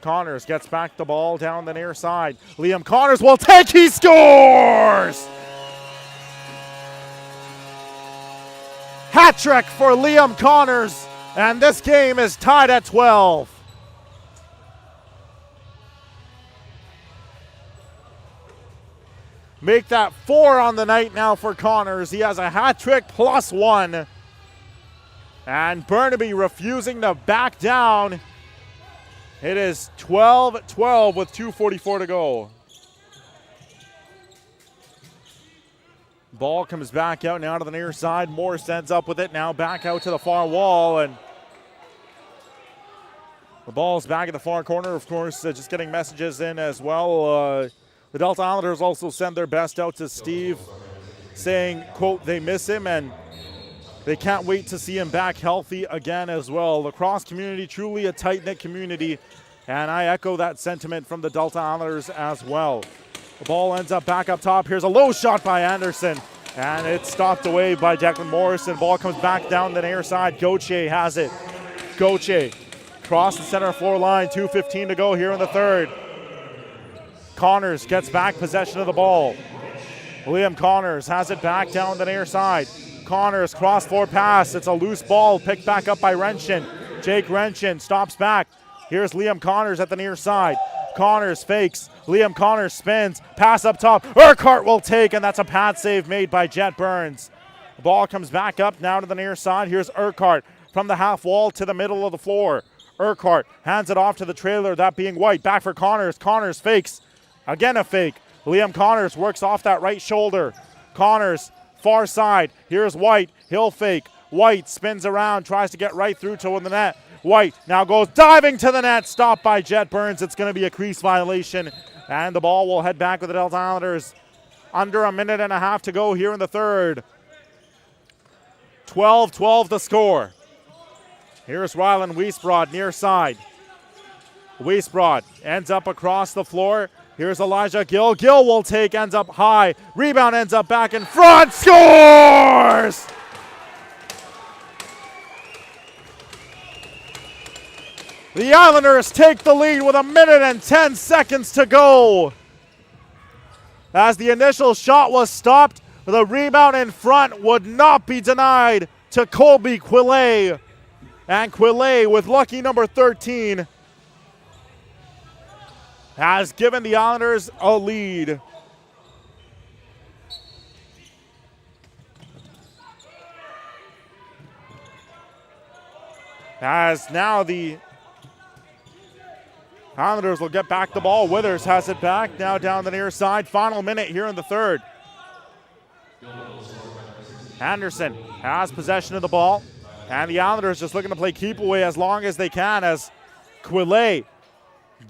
Connors gets back the ball down the near side. Liam Connors will take, he scores! Hat trick for Liam Connors, and this game is tied at 12. Make that 4 on the night now for Connors. He has a hat trick plus 1. And Burnaby refusing to back down. It is 12-12 with 2:44 to go. Ball comes back out now to the near side. Morris ends up with it now back out to the far wall, and the ball's back in the far corner. Of course, just getting messages in as well. The Delta Islanders also send their best out to Steve, saying, quote, they miss him and they can't wait to see him back healthy again as well. Lacrosse community, truly a tight-knit community, and I echo that sentiment from the Delta Islanders as well. The ball ends up back up top. Here's a low shot by Anderson, and it's stopped away by Declan Morrison. Ball comes back down the near side. Gauthier has it. Gauthier across the center floor line. 2:15 to go here in the third. Connors gets back possession of the ball. Liam Connors has it back down the near side. Connors cross floor pass. It's a loose ball picked back up by Renshin. Jake Renshin stops back. Here's Liam Connors at the near side. Connors fakes. Liam Connors spins. Pass up top. Urquhart will take, and that's a pad save made by Jet Burns. The ball comes back up now to the near side. Here's Urquhart from the half wall to the middle of the floor. Urquhart hands it off to the trailer, that being White. Back for Connors. Connors fakes. Again a fake. Liam Connors works off that right shoulder. Connors, far side. Here's White. He'll fake. White spins around, tries to get right through to the net. White now goes diving to the net. Stopped by Jet Burns. It's going to be a crease violation. And the ball will head back with the Delta Islanders. Under a minute and a half to go here in the third. 12-12 the score. Here's Rylan Wiesbrod near side. Wiesbrod ends up across the floor. Here's Elijah Gill. Gill will take, ends up high. Rebound ends up back in front. Scores! The Islanders take the lead with a minute and 10 seconds to go. As the initial shot was stopped, the rebound in front would not be denied to Colby Quillet. And Quillet, with lucky number 13, has given the Islanders a lead. As now the Islanders will get back the ball. Withers has it back, now down the near side. Final minute here in the third. Anderson has possession of the ball, and the Islanders just looking to play keep away as long as they can, as Quillet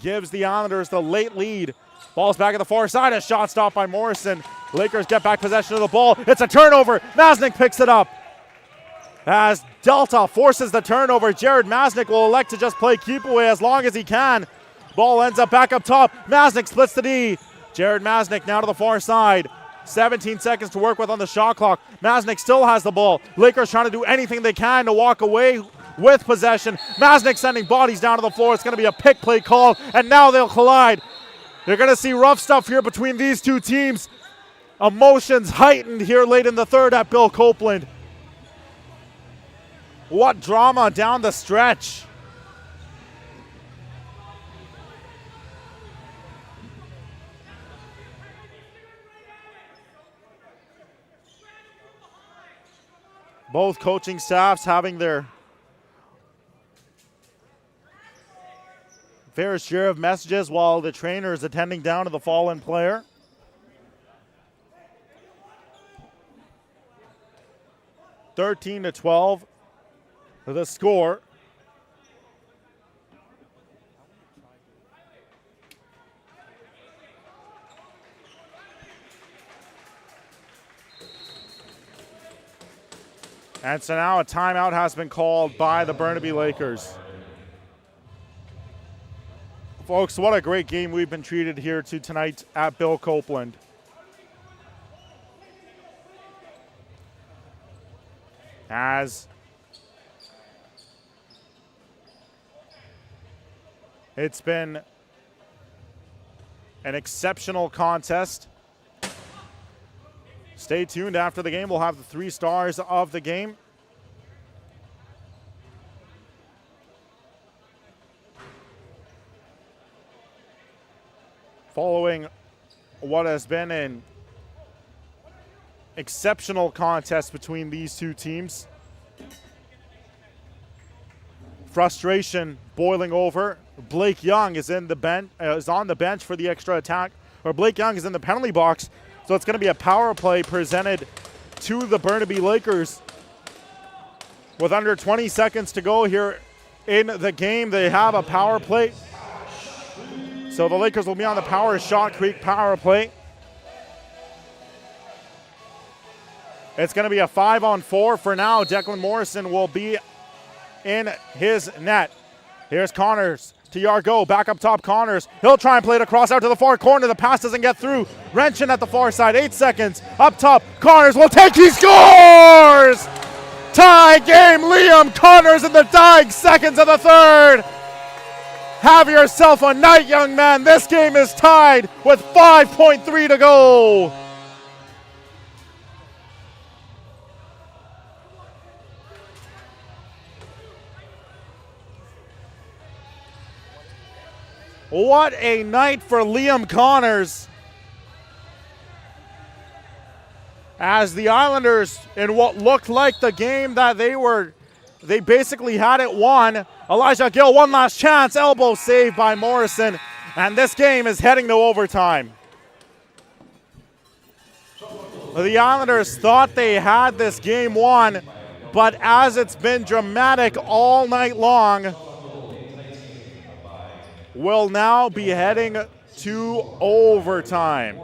gives the Islanders the late lead. Ball's back at the far side. A shot stopped by Morrison. Lakers get back possession of the ball. It's a turnover. Masnick picks it up. As Delta forces the turnover, Jared Masnick will elect to just play keep away as long as he can. Ball ends up back up top. Masnick splits the D. Jared Masnick now to the far side. 17 seconds to work with on the shot clock. Masnick still has the ball. Lakers trying to do anything they can to walk away with possession. Masnick sending bodies down to the floor. It's going to be a pick play call, and now they'll collide. You're going to see rough stuff here between these two teams. Emotions heightened here late in the third at Bill Copeland. What drama down the stretch. Both coaching staffs having their fair share of messages while the trainer is attending down to the fallen player. (13-12) the score. And so now a timeout has been called by the Burnaby Lakers. Folks, what a great game we've been treated here to tonight at Bill Copeland. As it's been an exceptional contest. Stay tuned. After the game, we'll have the 3 stars of the game. Following what has been an exceptional contest between these two teams. Frustration boiling over. Blake Young is on the bench for the extra attack, or Blake Young is in the penalty box. So it's going to be a power play presented to the Burnaby Lakers. With under 20 seconds to go here in the game, they have a power play. So the Lakers will be on the power Shot Creek power play. It's going to be a 5-on-4 for now. Declan Morrison will be in his net. Here's Connors to Yargo, back up top Connors. He'll try and play it across out to the far corner. The pass doesn't get through. Wrenching at the far side, 8 seconds. Up top, Connors will take, he scores! Tie game, Liam Connors in the dying seconds of the third. Have yourself a night, young man. This game is tied with 5.3 to go. What a night for Liam Connors. As the Islanders, in what looked like the game that they basically had it won. Elijah Gill, one last chance, elbow save by Morrison, and this game is heading to overtime. The Islanders thought they had this game won, but as it's been dramatic all night long, will now be heading to overtime.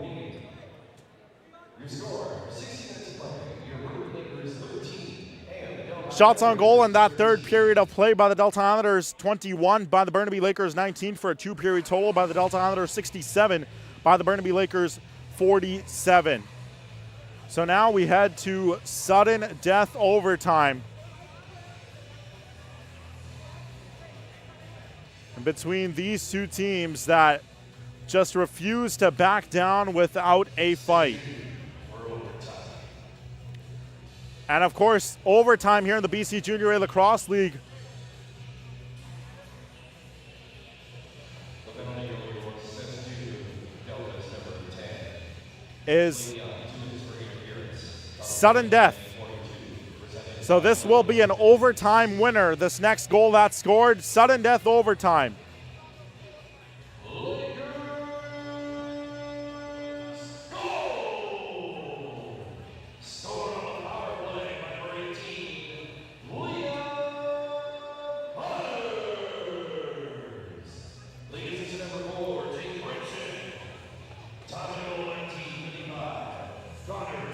Shots on goal in that third period of play by the Delta Islanders, 21 by the Burnaby Lakers, 19 for a 2-period total by the Delta Islanders, 67 by the Burnaby Lakers, 47. So now we head to sudden death overtime. Between these two teams that just refuse to back down without a fight. And of course, overtime here in the BC Junior A Lacrosse League. Is sudden death. So this will be an overtime winner. This next goal that's scored, sudden death overtime.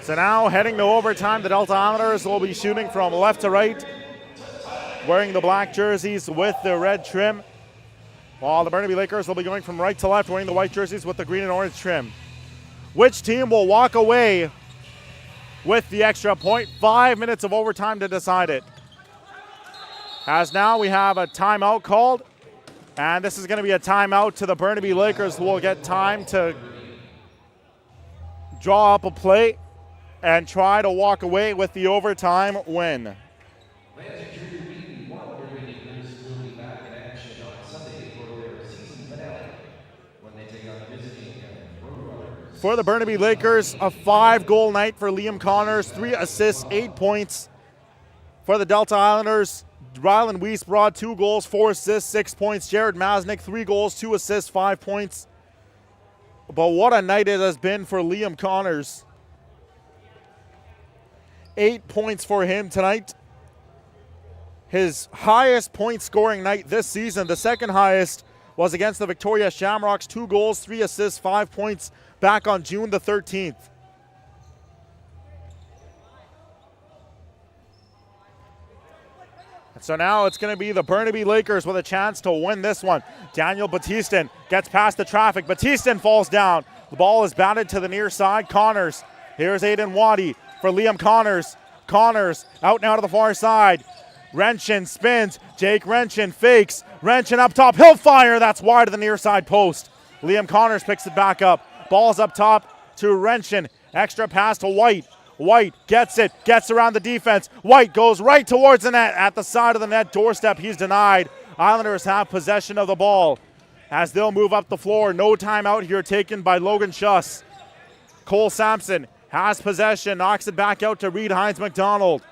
So now heading to overtime, the Delta Islanders will be shooting from left to right, wearing the black jerseys with the red trim, while the Burnaby Lakers will be going from right to left, wearing the white jerseys with the green and orange trim. Which team will walk away with the extra point? 5 minutes of overtime to decide it. As now we have a timeout called, and this is going to be a timeout to the Burnaby Lakers, who will get time to draw up a play and try to walk away with the overtime win. For the Burnaby Lakers, a 5-goal night for Liam Connors, 3 assists, 8 points. For the Delta Islanders, Rylan Weiss brought 2 goals, 4 assists, 6 points. Jared Masnick, 3 goals, 2 assists, 5 points. But what a night it has been for Liam Connors. 8 points for him tonight. His highest point scoring night this season. The second highest was against the Victoria Shamrocks. 2 goals, 3 assists, 5 points back on June the 13th. So now it's going to be the Burnaby Lakers with a chance to win this one. Daniel Batistin gets past the traffic. Batistin falls down. The ball is batted to the near side. Connors. Here's Aiden Waddy for Liam Connors. Connors out now to the far side. Renshin spins. Jake Renshin fakes. Renshin up top. He'll fire. That's wide of the near side post. Liam Connors picks it back up. Ball's up top to Renshin. Extra pass to White. White gets it, gets around the defense. White goes right towards the net. At the side of the net doorstep, he's denied. Islanders have possession of the ball as they'll move up the floor. No timeout here taken by Logan Schuss. Cole Sampson has possession, knocks it back out to Reed Hines McDonald.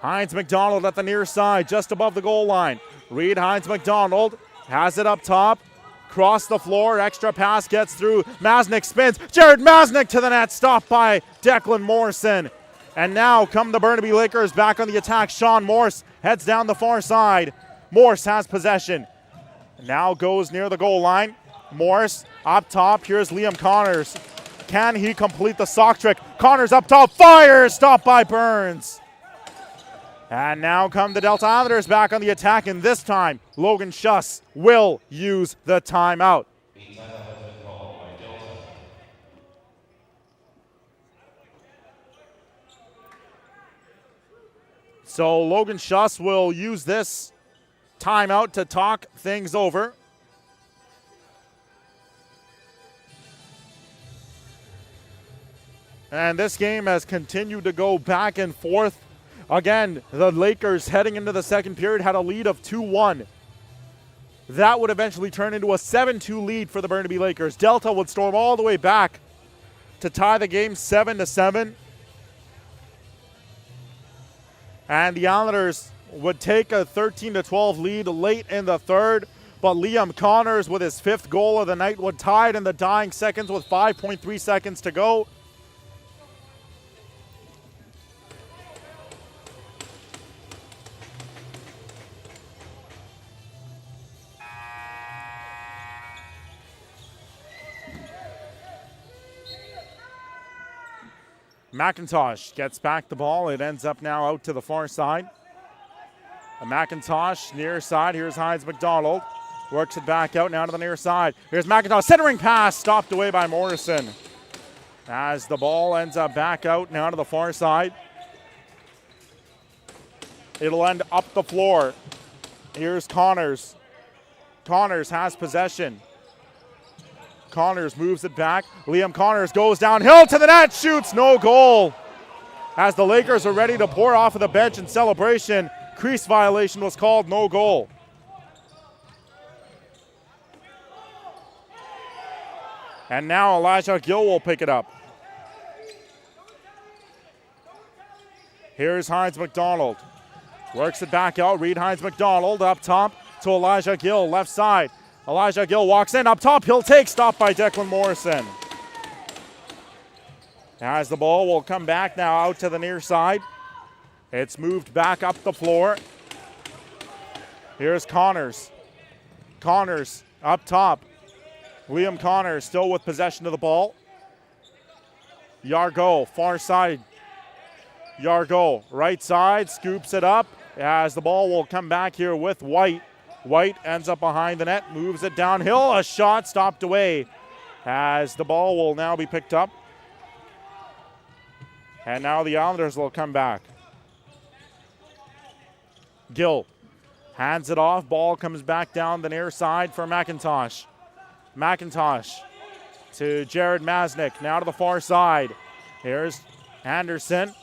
Hines McDonald at the near side, just above the goal line. Reed Hines McDonald has it up top. Cross the floor, extra pass gets through. Masnick spins. Jared Masnick to the net, stopped by Declan Morrison. And now come the Burnaby Lakers back on the attack. Sean Morse heads down the far side. Morse has possession. Now goes near the goal line. Morse up top. Here's Liam Connors. Can he complete the sock trick? Connors up top, fires, stopped by Burns. And now come the Delta Islanders back on the attack, and this time Logan Schuss will use the timeout. So Logan Schuss will use this timeout to talk things over. And this game has continued to go back and forth. Again, the Lakers heading into the second period had a lead of 2-1. That would eventually turn into a 7-2 lead for the Burnaby Lakers. Delta would storm all the way back to tie the game 7-7. And the Islanders would take a 13-12 lead late in the third. But Liam Connors with his 5th goal of the night would tie it in the dying seconds with 5.3 seconds to go. McIntosh gets back the ball. It ends up now out to the far side. A McIntosh near side. Here's Hines McDonald. Works it back out now to the near side. Here's McIntosh. Centering pass stopped away by Morrison. As the ball ends up back out now to the far side. It'll end up the floor. Here's Connors. Connors has possession. Connors moves it back. Liam Connors goes downhill to the net, shoots, no goal. As the Lakers are ready to pour off of the bench in celebration, crease violation was called, no goal. And now Elijah Gill will pick it up. Here's Hines McDonald. Works it back out. Reed Hines McDonald up top to Elijah Gill, left side. Elijah Gill walks in up top. He'll take, stopped by Declan Morrison. As the ball will come back now out to the near side. It's moved back up the floor. Here's Connors. Connors up top. Liam Connors still with possession of the ball. Yargo, far side. Yargo, right side, scoops it up as the ball will come back here with White. White ends up behind the net, moves it downhill. A shot stopped away as the ball will now be picked up. And now the Islanders will come back. Gill hands it off. Ball comes back down the near side for McIntosh. McIntosh to Jared Masnick. Now to the far side. Here's Anderson.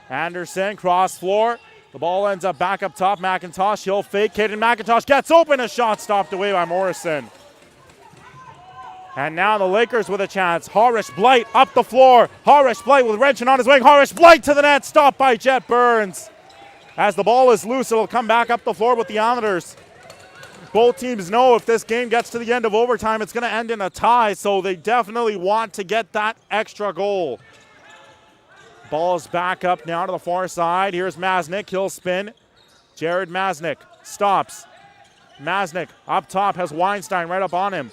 Anderson, cross floor. The ball ends up back up top. McIntosh, he'll fake. Caden McIntosh gets open. A shot stopped away by Morrison. And now the Lakers with a chance. Harish Blight up the floor. Harish Blight with wrenching on his wing. Harish Blight to the net. Stopped by Jet Burns. As the ball is loose, it'll come back up the floor with the Islanders. Both teams know if this game gets to the end of overtime, it's going to end in a tie, so they definitely want to get that extra goal. Ball's back up now to the far side. Here's Masnick. He'll spin. Jared Masnick stops. Masnick up top has Weinstein right up on him.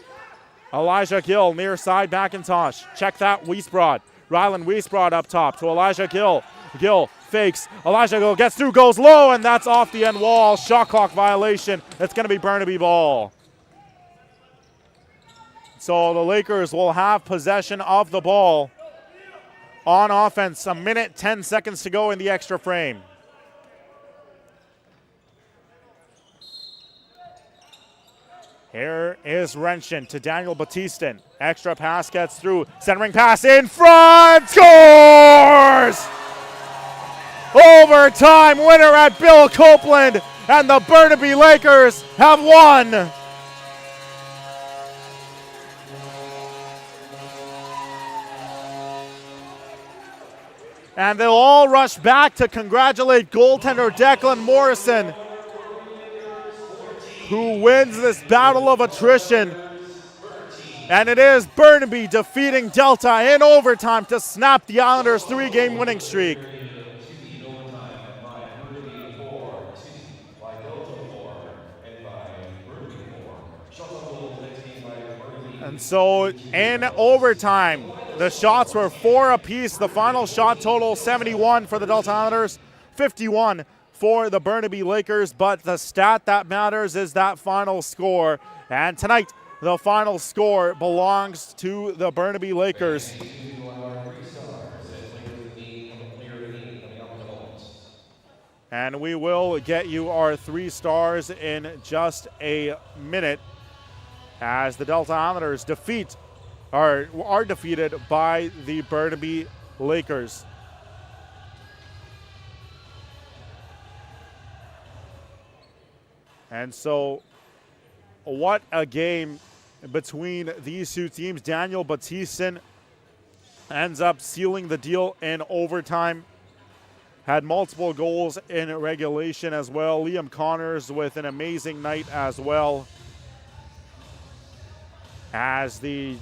Elijah Gill near side McIntosh. Check that Wiesbrod. Rylan Wiesbrod up top to Elijah Gill. Gill fakes. Elijah Gill gets through, goes low, and that's off the end wall. Shot clock violation. It's going to be Burnaby ball. So the Lakers will have possession of the ball on offense. A minute, 10 seconds to go in the extra frame. Here is Renshin to Daniel Batistin. Extra pass gets through. Centering pass in front. Scores! Overtime winner at Bill Copeland. And the Burnaby Lakers have won. And they'll all rush back to congratulate goaltender Declan Morrison, who wins this battle of attrition. And it is Burnaby defeating Delta in overtime to snap the Islanders' 3-game winning streak. And so in overtime, the shots were 4 apiece. The final shot total 71 for the Delta Islanders, 51 for the Burnaby Lakers, but the stat that matters is that final score. And tonight, the final score belongs to the Burnaby Lakers. And we will get you our 3 stars in just a minute as the Delta Islanders are defeated by the Burnaby Lakers. And so, what a game between these two teams. Daniel Batistin ends up sealing the deal in overtime. Had multiple goals in regulation as well. Liam Connors with an amazing night as well. As the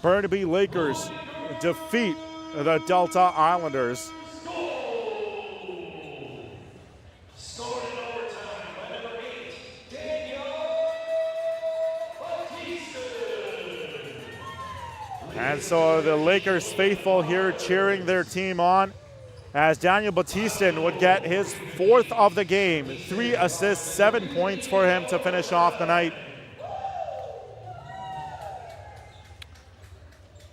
Burnaby Lakers defeat the Delta Islanders. And so the Lakers faithful here cheering their team on as Daniel Batistin would get his 4th of the game. 3 assists, 7 points for him to finish off the night.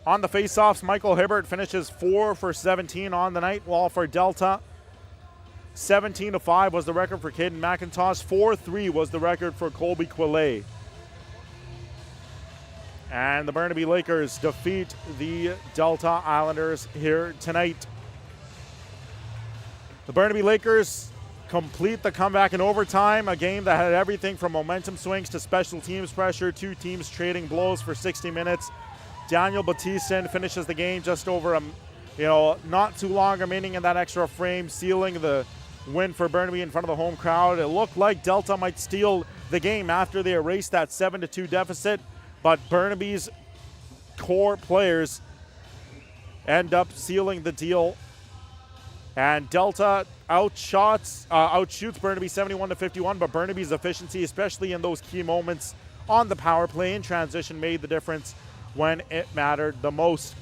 On the faceoffs, Michael Hibbert finishes 4 for 17 on the night, while for Delta, 17-5 was the record for Caden McIntosh. 4-3 was the record for Colby Quillet. And the Burnaby Lakers defeat the Delta Islanders here tonight. The Burnaby Lakers complete the comeback in overtime, a game that had everything from momentum swings to special teams pressure, 2 teams trading blows for 60 minutes. Daniel Batistin finishes the game just over not too long remaining in that extra frame, sealing the win for Burnaby in front of the home crowd. It looked like Delta might steal the game after they erased that 7-2 deficit, but Burnaby's core players end up sealing the deal. And Delta outshoots Burnaby 71-51, but Burnaby's efficiency, especially in those key moments on the power play and transition, made the difference when it mattered the most.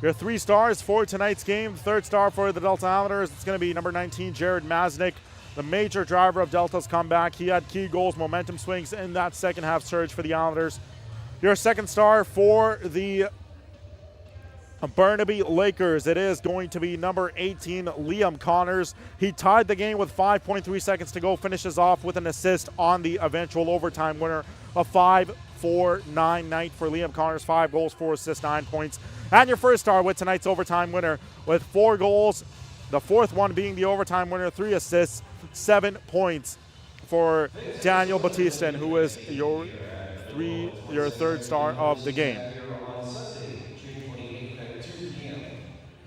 Your 3 stars for tonight's game. 3rd star for the Delta Islanders, it's going to be number 19, Jared Masnick, the major driver of Delta's comeback. He had key goals, momentum swings in that second half surge for the Islanders. Your 2nd star for the Burnaby Lakers. It is going to be number 18, Liam Connors. He tied the game with 5.3 seconds to go, finishes off with an assist on the eventual overtime winner. A 5-4-9 night for Liam Connors, 5 goals, 4 assists, 9 points. And your first star with tonight's overtime winner with 4 goals, the fourth one being the overtime winner, 3 assists, 7 points for Daniel Batista, who is your third star of the game.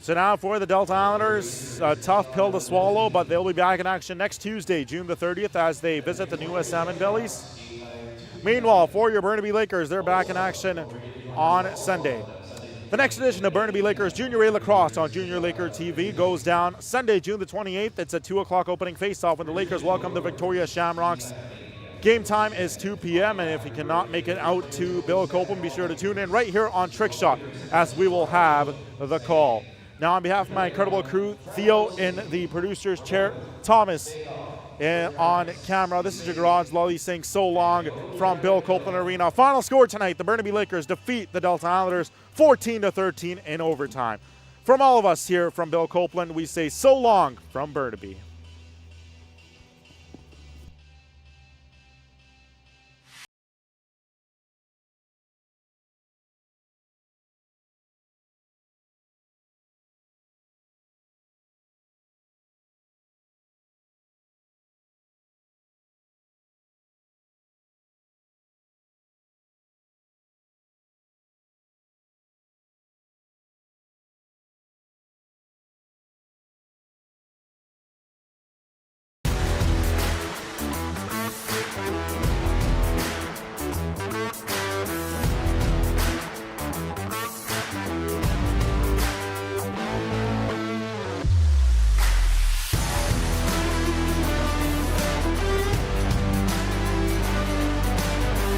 So now for the Delta Islanders, a tough pill to swallow, but they'll be back in action next Tuesday, June the 30th, as they visit the new Salmon Bellies. Meanwhile, for your Burnaby Lakers, they're back in action on Sunday. The next edition of Burnaby Lakers Junior A Lacrosse on Junior Laker TV goes down Sunday, June the 28th. It's a 2 o'clock opening face-off when the Lakers welcome the Victoria Shamrocks. Game time is 2 p.m., and if you cannot make it out to Bill Copeland, be sure to tune in right here on Trickshot as we will have the call. Now, on behalf of my incredible crew, Theo in the producer's chair, Thomas on camera, this is your garage lolly saying so long from Bill Copeland Arena. Final score tonight, the Burnaby Lakers defeat the Delta Islanders 14-13 in overtime. From all of us here from Bill Copeland, we say so long from Burnaby.